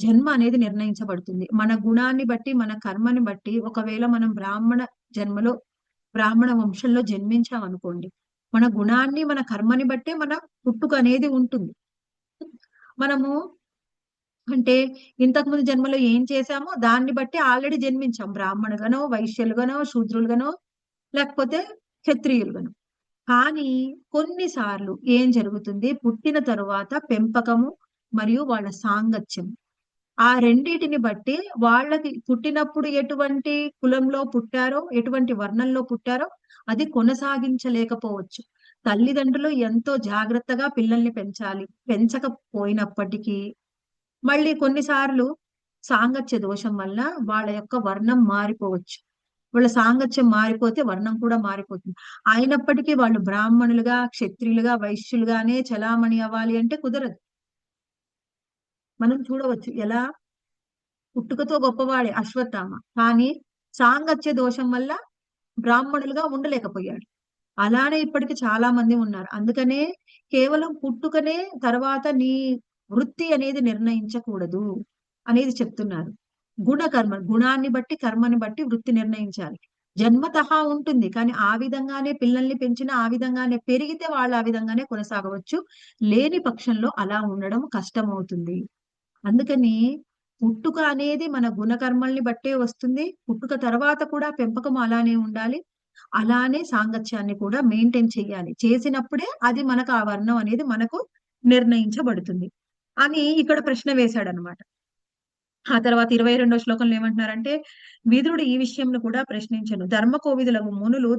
జన్మ అనేది నిర్ణయించబడుతుంది. మన గుణాన్ని బట్టి మన కర్మని బట్టి ఒకవేళ మనం బ్రాహ్మణ జన్మలో బ్రాహ్మణ వంశంలో జన్మించాం అనుకోండి, మన గుణాన్ని మన కర్మని బట్టే మన పుట్టుక అనేది ఉంటుంది. మనము అంటే ఇంతకు ముందు జన్మలో ఏం చేశామో దాన్ని బట్టి ఆల్రెడీ జన్మించాం. బ్రాహ్మణులుగానో వైశ్యులుగానో శూద్రులుగానో లేకపోతే క్షత్రియులుగాను. కానీ కొన్నిసార్లు ఏం జరుగుతుంది, పుట్టిన తరువాత పెంపకము మరియు వాళ్ళ సాంగత్యం, ఆ రెండిటిని బట్టి వాళ్ళకి పుట్టినప్పుడు ఎటువంటి కులంలో పుట్టారో ఎటువంటి వర్ణంలో పుట్టారో అది కొనసాగించలేకపోవచ్చు. తల్లిదండ్రులు ఎంతో జాగ్రత్తగా పిల్లల్ని పెంచాలి. పెంచకపోయినప్పటికీ మళ్ళీ కొన్నిసార్లు సాంగత్య దోషం వల్ల వాళ్ళ యొక్క వర్ణం మారిపోవచ్చు. వాళ్ళ సాంగత్యం మారిపోతే వర్ణం కూడా మారిపోతుంది. అయినప్పటికీ వాళ్ళు బ్రాహ్మణులుగా క్షత్రియులుగా వైశ్యులుగానే చలామణి అవ్వాలి అంటే కుదరదు. మనం చూడవచ్చు ఎలా పుట్టుకతో గొప్పవాడే అశ్వత్థామ, కానీ సాంగత్య దోషం వల్ల బ్రాహ్మణులుగా ఉండలేకపోయాడు. అలానే ఇప్పటికి చాలా మంది ఉన్నారు. అందుకనే కేవలం పుట్టుకనే తర్వాత నీ వృత్తి అనేది నిర్ణయించకూడదు అనేది చెప్తున్నారు. గుణాన్ని బట్టి కర్మని బట్టి వృత్తి నిర్ణయించాలి. జన్మతః ఉంటుంది, కానీ ఆ విధంగానే పిల్లల్ని పెంచిన ఆ విధంగానే పెరిగితే వాళ్ళు ఆ విధంగానే కొనసాగవచ్చు. లేని పక్షంలో అలా ఉండడం కష్టమవుతుంది. అందుకని పుట్టుక అనేది మన గుణకర్మల్ని బట్టే వస్తుంది. పుట్టుక తర్వాత కూడా పెంపకం అలానే ఉండాలి. అలానే సాంగత్యాన్ని కూడా మెయింటైన్ చేయాలి. చేసినప్పుడే అది మనకు ఆ వర్ణం అనేది మనకు నిర్ణయించబడుతుంది అని ఇక్కడ ప్రశ్న వేశాడనమాట. ఆ తర్వాత 22వ శ్లోకంలో ఏమంటున్నారంటే, విదురుడు ఈ విషయంలో కూడా ప్రశ్నించను. ధర్మకోవిదులకు మునులు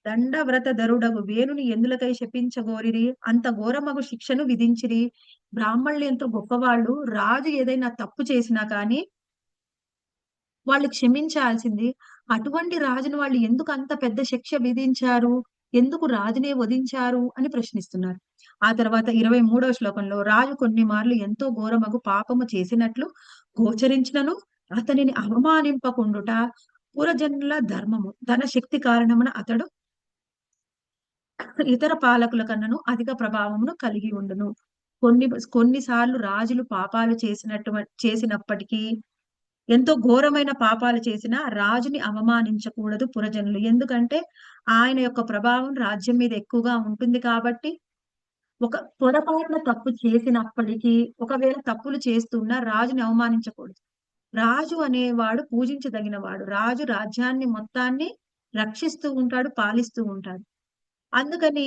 దండవ్రత ధరుడగు వేణుని ఎందులకై శపించగోరిరి, అంత ఘోరమగు శిక్షను విధించిరి. బ్రాహ్మణులు ఎంతో గొప్పవాళ్ళు, రాజు ఏదైనా తప్పు చేసినా కానీ వాళ్ళు క్షమించాల్సింది. అటువంటి రాజును వాళ్ళు ఎందుకు అంత పెద్ద శిక్ష విధించారు, ఎందుకు రాజునే వధించారు అని ప్రశ్నిస్తున్నారు. ఆ తర్వాత 23వ శ్లోకంలో, రాజు కొన్ని మార్లు ఎంతో ఘోరమగు పాపము చేసినట్లు గోచరించినను అతనిని అవమానింపకుండుట పురజనుల ధర్మము. తన శక్తి కారణమున అతడు ఇతర పాలకుల కన్నను అధిక ప్రభావమును కలిగి ఉండును. కొన్నిసార్లు రాజులు పాపాలు చేసినప్పటికీ, ఎంతో ఘోరమైన పాపాలు చేసిన రాజుని అవమానించకూడదు పురజనులు. ఎందుకంటే ఆయన యొక్క ప్రభావం రాజ్యం మీద ఎక్కువగా ఉంటుంది కాబట్టి. ఒక పొరపాటున తప్పు చేసినప్పటికీ, ఒకవేళ తప్పులు చేస్తున్నా రాజుని అవమానించకూడదు. రాజు అనేవాడు పూజించదగిన వాడు. రాజు రాజ్యాన్ని మొత్తాన్ని రక్షిస్తూ ఉంటాడు, పాలిస్తూ ఉంటాడు. అందుకని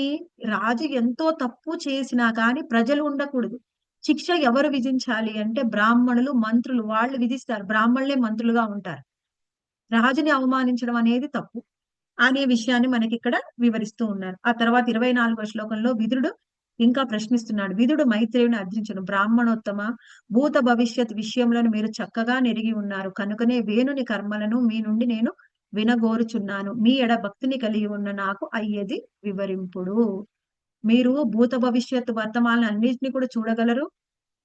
రాజు ఎంతో తప్పు చేసినా కానీ ప్రజలు ఉండకూడదు. శిక్ష ఎవరు విధించాలి అంటే బ్రాహ్మణులు, మంత్రులు వాళ్ళు విధిస్తారు. బ్రాహ్మణులే మంత్రులుగా ఉంటారు. రాజుని అవమానించడం అనేది తప్పు అనే విషయాన్ని మనకి ఇక్కడ వివరిస్తూ ఉన్నారు. ఆ తర్వాత 24వ శ్లోకంలో విదురుడు ఇంకా ప్రశ్నిస్తున్నాడు. విదుడు మైత్రేయుని అర్థించను. బ్రాహ్మణోత్తమ, భూత భవిష్యత్ విషయంలో మీరు చక్కగా నెరిగి ఉన్నారు కనుకనే వేణుని కర్మలను మీ నుండి నేను వినగోరుచున్నాను. మీ ఎడ భక్తిని కలిగి ఉన్న నాకు అయ్యేది వివరింపుడు. మీరు భూత భవిష్యత్ వర్తమానాలు అన్నింటినీ కూడా చూడగలరు.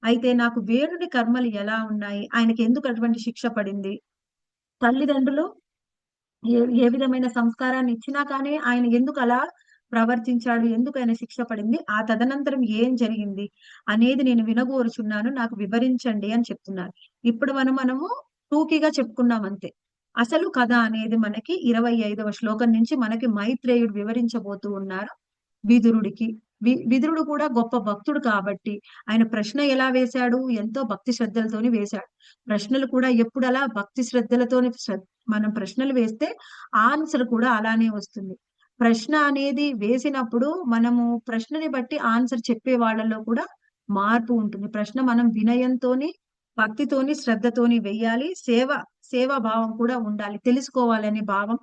అయితే నాకు వేణుని కర్మలు ఎలా ఉన్నాయి, ఆయనకి ఎందుకు అటువంటి శిక్ష పడింది, తల్లిదండ్రులు ఏ విధమైన సంస్కారాన్ని ఇచ్చినా కానీ ఆయన ఎందుకు అలా ప్రవర్తించాడు, ఎందుకు ఆయన శిక్ష పడింది, ఆ తదనంతరం ఏం జరిగింది అనేది నేను వినగోరుచున్నాను, నాకు వివరించండి అని చెప్తున్నారు. ఇప్పుడు మనము టూకీగా చెప్పుకున్నాం అంతే. అసలు కథ అనేది మనకి 25వ శ్లోకం నుంచి మనకి మైత్రేయుడు వివరించబోతూ ఉన్నారు విదురుడికి. విదురుడు కూడా గొప్ప భక్తుడు కాబట్టి ఆయన ప్రశ్న ఎలా వేశాడు, ఎంతో భక్తి శ్రద్ధలతోని వేశాడు. ప్రశ్నలు కూడా ఎప్పుడు అలా భక్తి శ్రద్ధలతోని మనం ప్రశ్నలు వేస్తే ఆన్సర్ కూడా అలానే వస్తుంది. ప్రశ్న అనేది వేసినప్పుడు మనము ప్రశ్నని బట్టి ఆన్సర్ చెప్పే వాళ్ళలో కూడా మార్పు ఉంటుంది. ప్రశ్న మనం వినయంతోని, భక్తితోని, శ్రద్ధతోని వెయ్యాలి. సేవా భావం కూడా ఉండాలి. తెలుసుకోవాలి అనే భావం,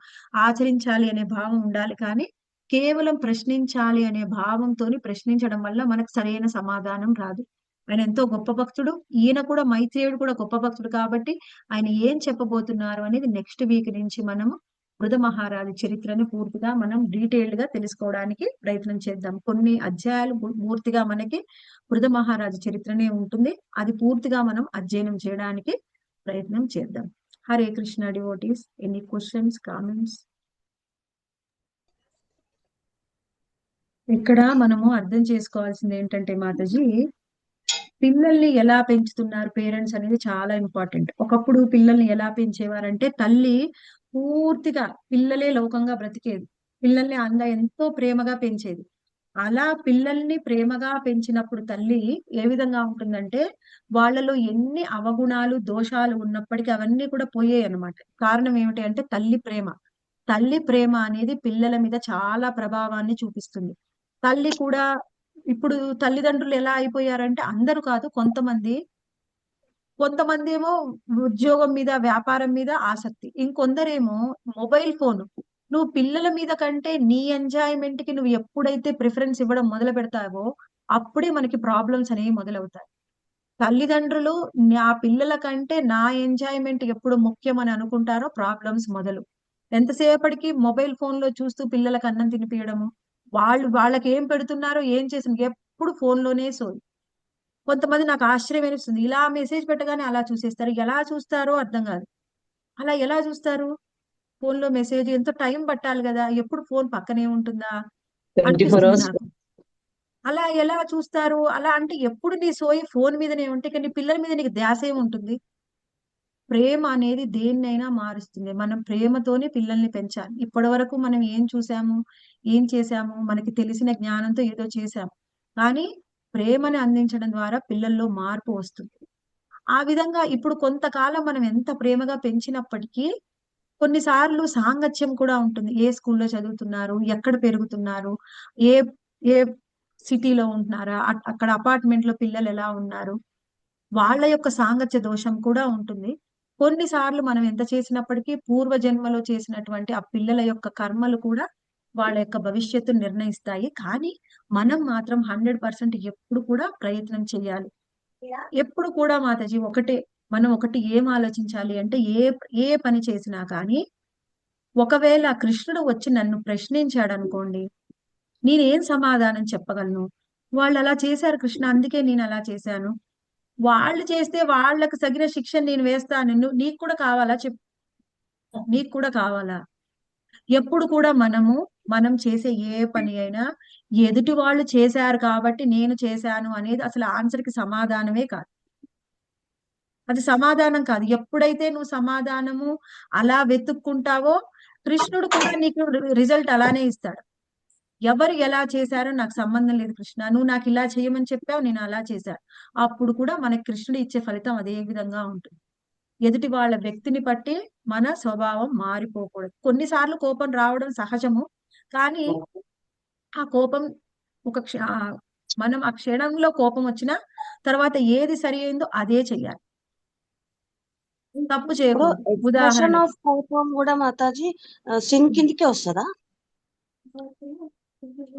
ఆచరించాలి అనే భావం ఉండాలి. కానీ కేవలం ప్రశ్నించాలి అనే భావంతోని ప్రశ్నించడం వల్ల మనకు సరైన సమాధానం రాదు. ఆయన ఎంతో గొప్ప భక్తుడు. ఈయన కూడా మైత్రేయుడు కూడా గొప్ప భక్తుడు కాబట్టి ఆయన ఏం చెప్పబోతున్నారు అనేది నెక్స్ట్ వీక్ నుంచి మనము బృహ మహారాజు చరిత్రను పూర్తిగా మనం డీటెయిల్డ్ గా తెలుసుకోవడానికి ప్రయత్నం చేద్దాం. కొన్ని అధ్యాయాలు పూర్తిగా మనకి బృహ మహారాజు చరిత్రనే ఉంటుంది. అది పూర్తిగా మనం అధ్యయనం చేయడానికి ప్రయత్నం చేద్దాం. Hare Krishna devotees. Any questions, comments? ఇక్కడ మనము అర్థం చేసుకోవాల్సింది ఏంటంటే మాతాజీ, పిల్లల్ని ఎలా పెంచుతున్నారు పేరెంట్స్ అనేది చాలా ఇంపార్టెంట్. ఒకప్పుడు పిల్లల్ని ఎలా పెంచేవారంటే తల్లి పూర్తిగా పిల్లలే లోకంగా బ్రతికేది. పిల్లల్ని ఎంతో ప్రేమగా పెంచేది. అలా పిల్లల్ని ప్రేమగా పెంచినప్పుడు తల్లి ఏ విధంగా ఉంటుందంటే వాళ్ళలో ఎన్ని అవగుణాలు, దోషాలు ఉన్నప్పటికీ అవన్నీ కూడా పోయాయి అన్నమాట. కారణం ఏమిటి అంటే తల్లి ప్రేమ. తల్లి ప్రేమ అనేది పిల్లల మీద చాలా ప్రభావాన్ని చూపిస్తుంది. తల్లి కూడా ఇప్పుడు తల్లిదండ్రులు ఎలా అయిపోయారంటే అందరూ కాదు, కొంతమంది ఏమో ఉద్యోగం మీద, వ్యాపారం మీద ఆసక్తి, ఇంకొందరేమో మొబైల్ ఫోన్. నువ్వు పిల్లల మీద కంటే నీ ఎంజాయ్మెంట్ కి నువ్వు ఎప్పుడైతే ప్రిఫరెన్స్ ఇవ్వడం మొదలు పెడతావో అప్పుడే మనకి ప్రాబ్లమ్స్ అనేవి మొదలవుతాయి. తల్లిదండ్రులు నా పిల్లల కంటే నా ఎంజాయ్మెంట్ ఎప్పుడు ముఖ్యం అని అనుకుంటారో ప్రాబ్లమ్స్ మొదలు. ఎంతసేపటికి మొబైల్ ఫోన్ లో చూస్తూ పిల్లలకు అన్నం తినిపియడము, వాళ్ళకి ఏం పెడుతున్నారో, ఏం చేసిన ఎప్పుడు ఫోన్ లోనే సోయి. కొంతమంది నాకు ఆశ్చర్యం అనిపిస్తుంది, ఇలా మెసేజ్ పెట్టగానే అలా చూసేస్తారు. ఎలా చూస్తారో అర్థం కాదు. అలా ఎలా చూస్తారు? ఫోన్ లో మెసేజ్ ఎంతో టైం పట్టాలి కదా, ఎప్పుడు ఫోన్ పక్కనే ఉంటుందా అనిపిస్తుంది నాకు. అలా ఎలా చూస్తారు? అలా అంటే ఎప్పుడు నీ సోయి ఫోన్ మీదనే ఉంటే కానీ పిల్లల మీద నీకు ధ్యాస ఏముంటుంది? ప్రేమ అనేది దేన్నైనా మారుస్తుంది. మనం ప్రేమతోనే పిల్లల్ని పెంచాలి. ఇప్పటి వరకు మనం ఏం చూసాము, ఏం చేశాము, మనకి తెలిసిన జ్ఞానంతో ఏదో చేశాము. కానీ ప్రేమని అందించడం ద్వారా పిల్లల్లో మార్పు వస్తుంది. ఆ విధంగా ఇప్పుడు కొంతకాలం మనం ఎంత ప్రేమగా పెంచినప్పటికీ కొన్నిసార్లు సాంగత్యం కూడా ఉంటుంది. ఏ స్కూల్లో చదువుతున్నారు, ఎక్కడ పెరుగుతున్నారు, ఏ ఏ సిటీలో ఉంటున్నారా, అక్కడ అపార్ట్మెంట్ లో పిల్లలు ఎలా ఉన్నారు, వాళ్ళ యొక్క సాంగత్య దోషం కూడా ఉంటుంది. కొన్నిసార్లు మనం ఎంత చేసినప్పటికీ పూర్వజన్మలో చేసినటువంటి ఆ పిల్లల యొక్క కర్మలు కూడా వాళ్ళ యొక్క భవిష్యత్తును నిర్ణయిస్తాయి. కానీ మనం మాత్రం 100% ఎప్పుడు కూడా ప్రయత్నం చేయాలి. ఎప్పుడు కూడా మాతాజీ మనం ఏం ఆలోచించాలి అంటే ఏ పని చేసినా కానీ ఒకవేళ కృష్ణుడు వచ్చి నన్ను ప్రశ్నించాడు అనుకోండి, నేనేం సమాధానం చెప్పగలను? వాళ్ళు అలా చేశారు కృష్ణ, అందుకే నేను అలా చేశాను. వాళ్ళు చేస్తే వాళ్ళకు తగిన శిక్ష నేను వేస్తాను. నీకు కూడా కావాలా చెప్పు? నీకు కూడా కావాలా? ఎప్పుడు కూడా మనం చేసే ఏ పని అయినా ఎదుటి వాళ్ళు చేశారు కాబట్టి నేను చేశాను అనేది అసలు ఆన్సర్ కి సమాధానమే కాదు. అది సమాధానం కాదు. ఎప్పుడైతే నువ్వు సమాధానము అలా వెతుక్కుంటావో కృష్ణుడు కూడా నీకు రిజల్ట్ అలానే ఇస్తాడు. ఎవరు ఎలా చేశారో నాకు సంబంధం లేదు కృష్ణ, నువ్వు నాకు ఇలా చేయమని చెప్పావు, నేను అలా చేశాను. అప్పుడు కూడా మనకి కృష్ణుడు ఇచ్చే ఫలితం అదే విధంగా ఉంటుంది. ఎదుటి వాళ్ళ వ్యక్తిని బట్టి మన స్వభావం మారిపోకూడదు. కొన్నిసార్లు కోపం రావడం సహజము. కానీ ఆ కోపం మనం ఆ క్షణంలో కోపం వచ్చిన తర్వాత ఏది సరి అయిందో అదే చెయ్యాలి. తప్పు చేయకూడదు. ఉదాహరణ కోపం కూడా మాతాజీ సిన్ కిందకే వస్తుందా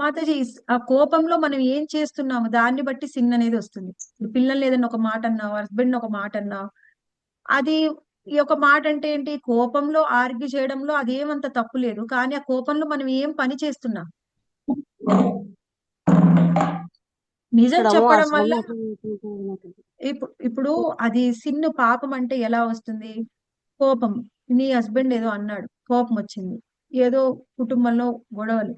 మాతాజీ? ఆ కోపంలో మనం ఏం చేస్తున్నాము దాన్ని బట్టి సిన్ అనేది వస్తుంది. పిల్లల్ని ఏదైనా ఒక మాట అన్నావు, హస్బెండ్ ఒక మాట అన్నావు, అది ఈ ఒక మాట అంటే ఏంటి? కోపంలో ఆర్గ్యూ చేయడంలో అదేమంత తప్పు లేదు. కానీ ఆ కోపంలో మనం ఏం పని చేస్తున్నాం? నిజం చెప్పడం వల్ల ఇప్పుడు అది సిన్ను పాపం అంటే ఎలా వస్తుంది? కోపం. నీ హస్బెండ్ ఏదో అన్నాడు, కోపం వచ్చింది, ఏదో కుటుంబంలో గొడవలు,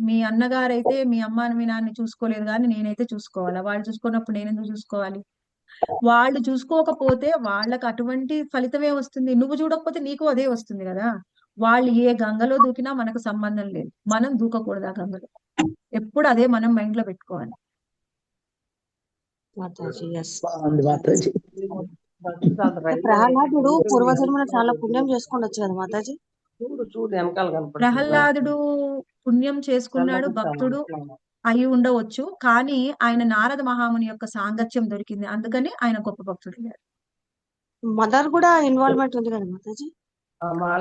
మీ అన్నగారైతే మీ అమ్మాని మీ నాన్ని చూసుకోలేదు కానీ నేనైతే చూసుకోవాలా? వాళ్ళు చూసుకున్నప్పుడు నేనెందుకు చూసుకోవాలి? వాళ్ళు చూసుకోకపోతే వాళ్ళకి అటువంటి ఫలితమే వస్తుంది. నువ్వు చూడకపోతే నీకు అదే వస్తుంది కదా. వాళ్ళు ఏ గంగలో దూకినా మనకు సంబంధం లేదు, మనం దూకకూడదు ఆ గంగలో. ఎప్పుడు అదే మనం మైండ్ లో పెట్టుకోవాలి. మాతాజీ ఎస్. బాగుంది మాతాజీ. ప్రహ్లాదుడు పూర్వజన్మలో చాలా పుణ్యం చేసుకుండొచ్చు కదా మాతాజీ. ప్రహ్లాదుడు పుణ్యం చేసుకున్నాడు, భక్తుడు అయి ఉండవచ్చు, కానీ ఆయన నారద మహాముని యొక్క సాంగత్యం దొరికింది, అందుకని ఆయన గొప్ప భక్తుడు అయ్యాడు. మదర్ కూడా ఇన్వాల్వ్మెంట్ ఉంది కదా మాతాజీ.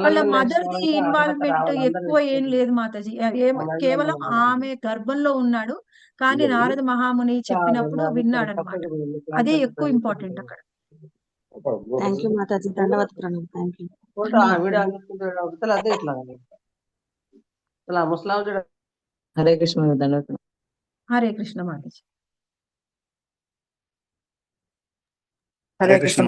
వాళ్ళ మదర్ ది ఇన్వాల్వ్మెంట్ ఎక్కువ ఏం లేదు మాతాజీ. కేవలం ఆమె గర్భంలో ఉన్నాడు, కానీ నారద మహాముని చెప్పినప్పుడు విన్నాడు అనమాట. అదే ఎక్కువ ఇంపార్టెంట్ అక్కడ. థ్యాంక్ యూ మాతాజీ, దండవత్ ప్రణామం. Thank you. హరే కృష్ణ దండవత్. హరే కృష్ణ మాతాజీ. హరే కృష్ణ.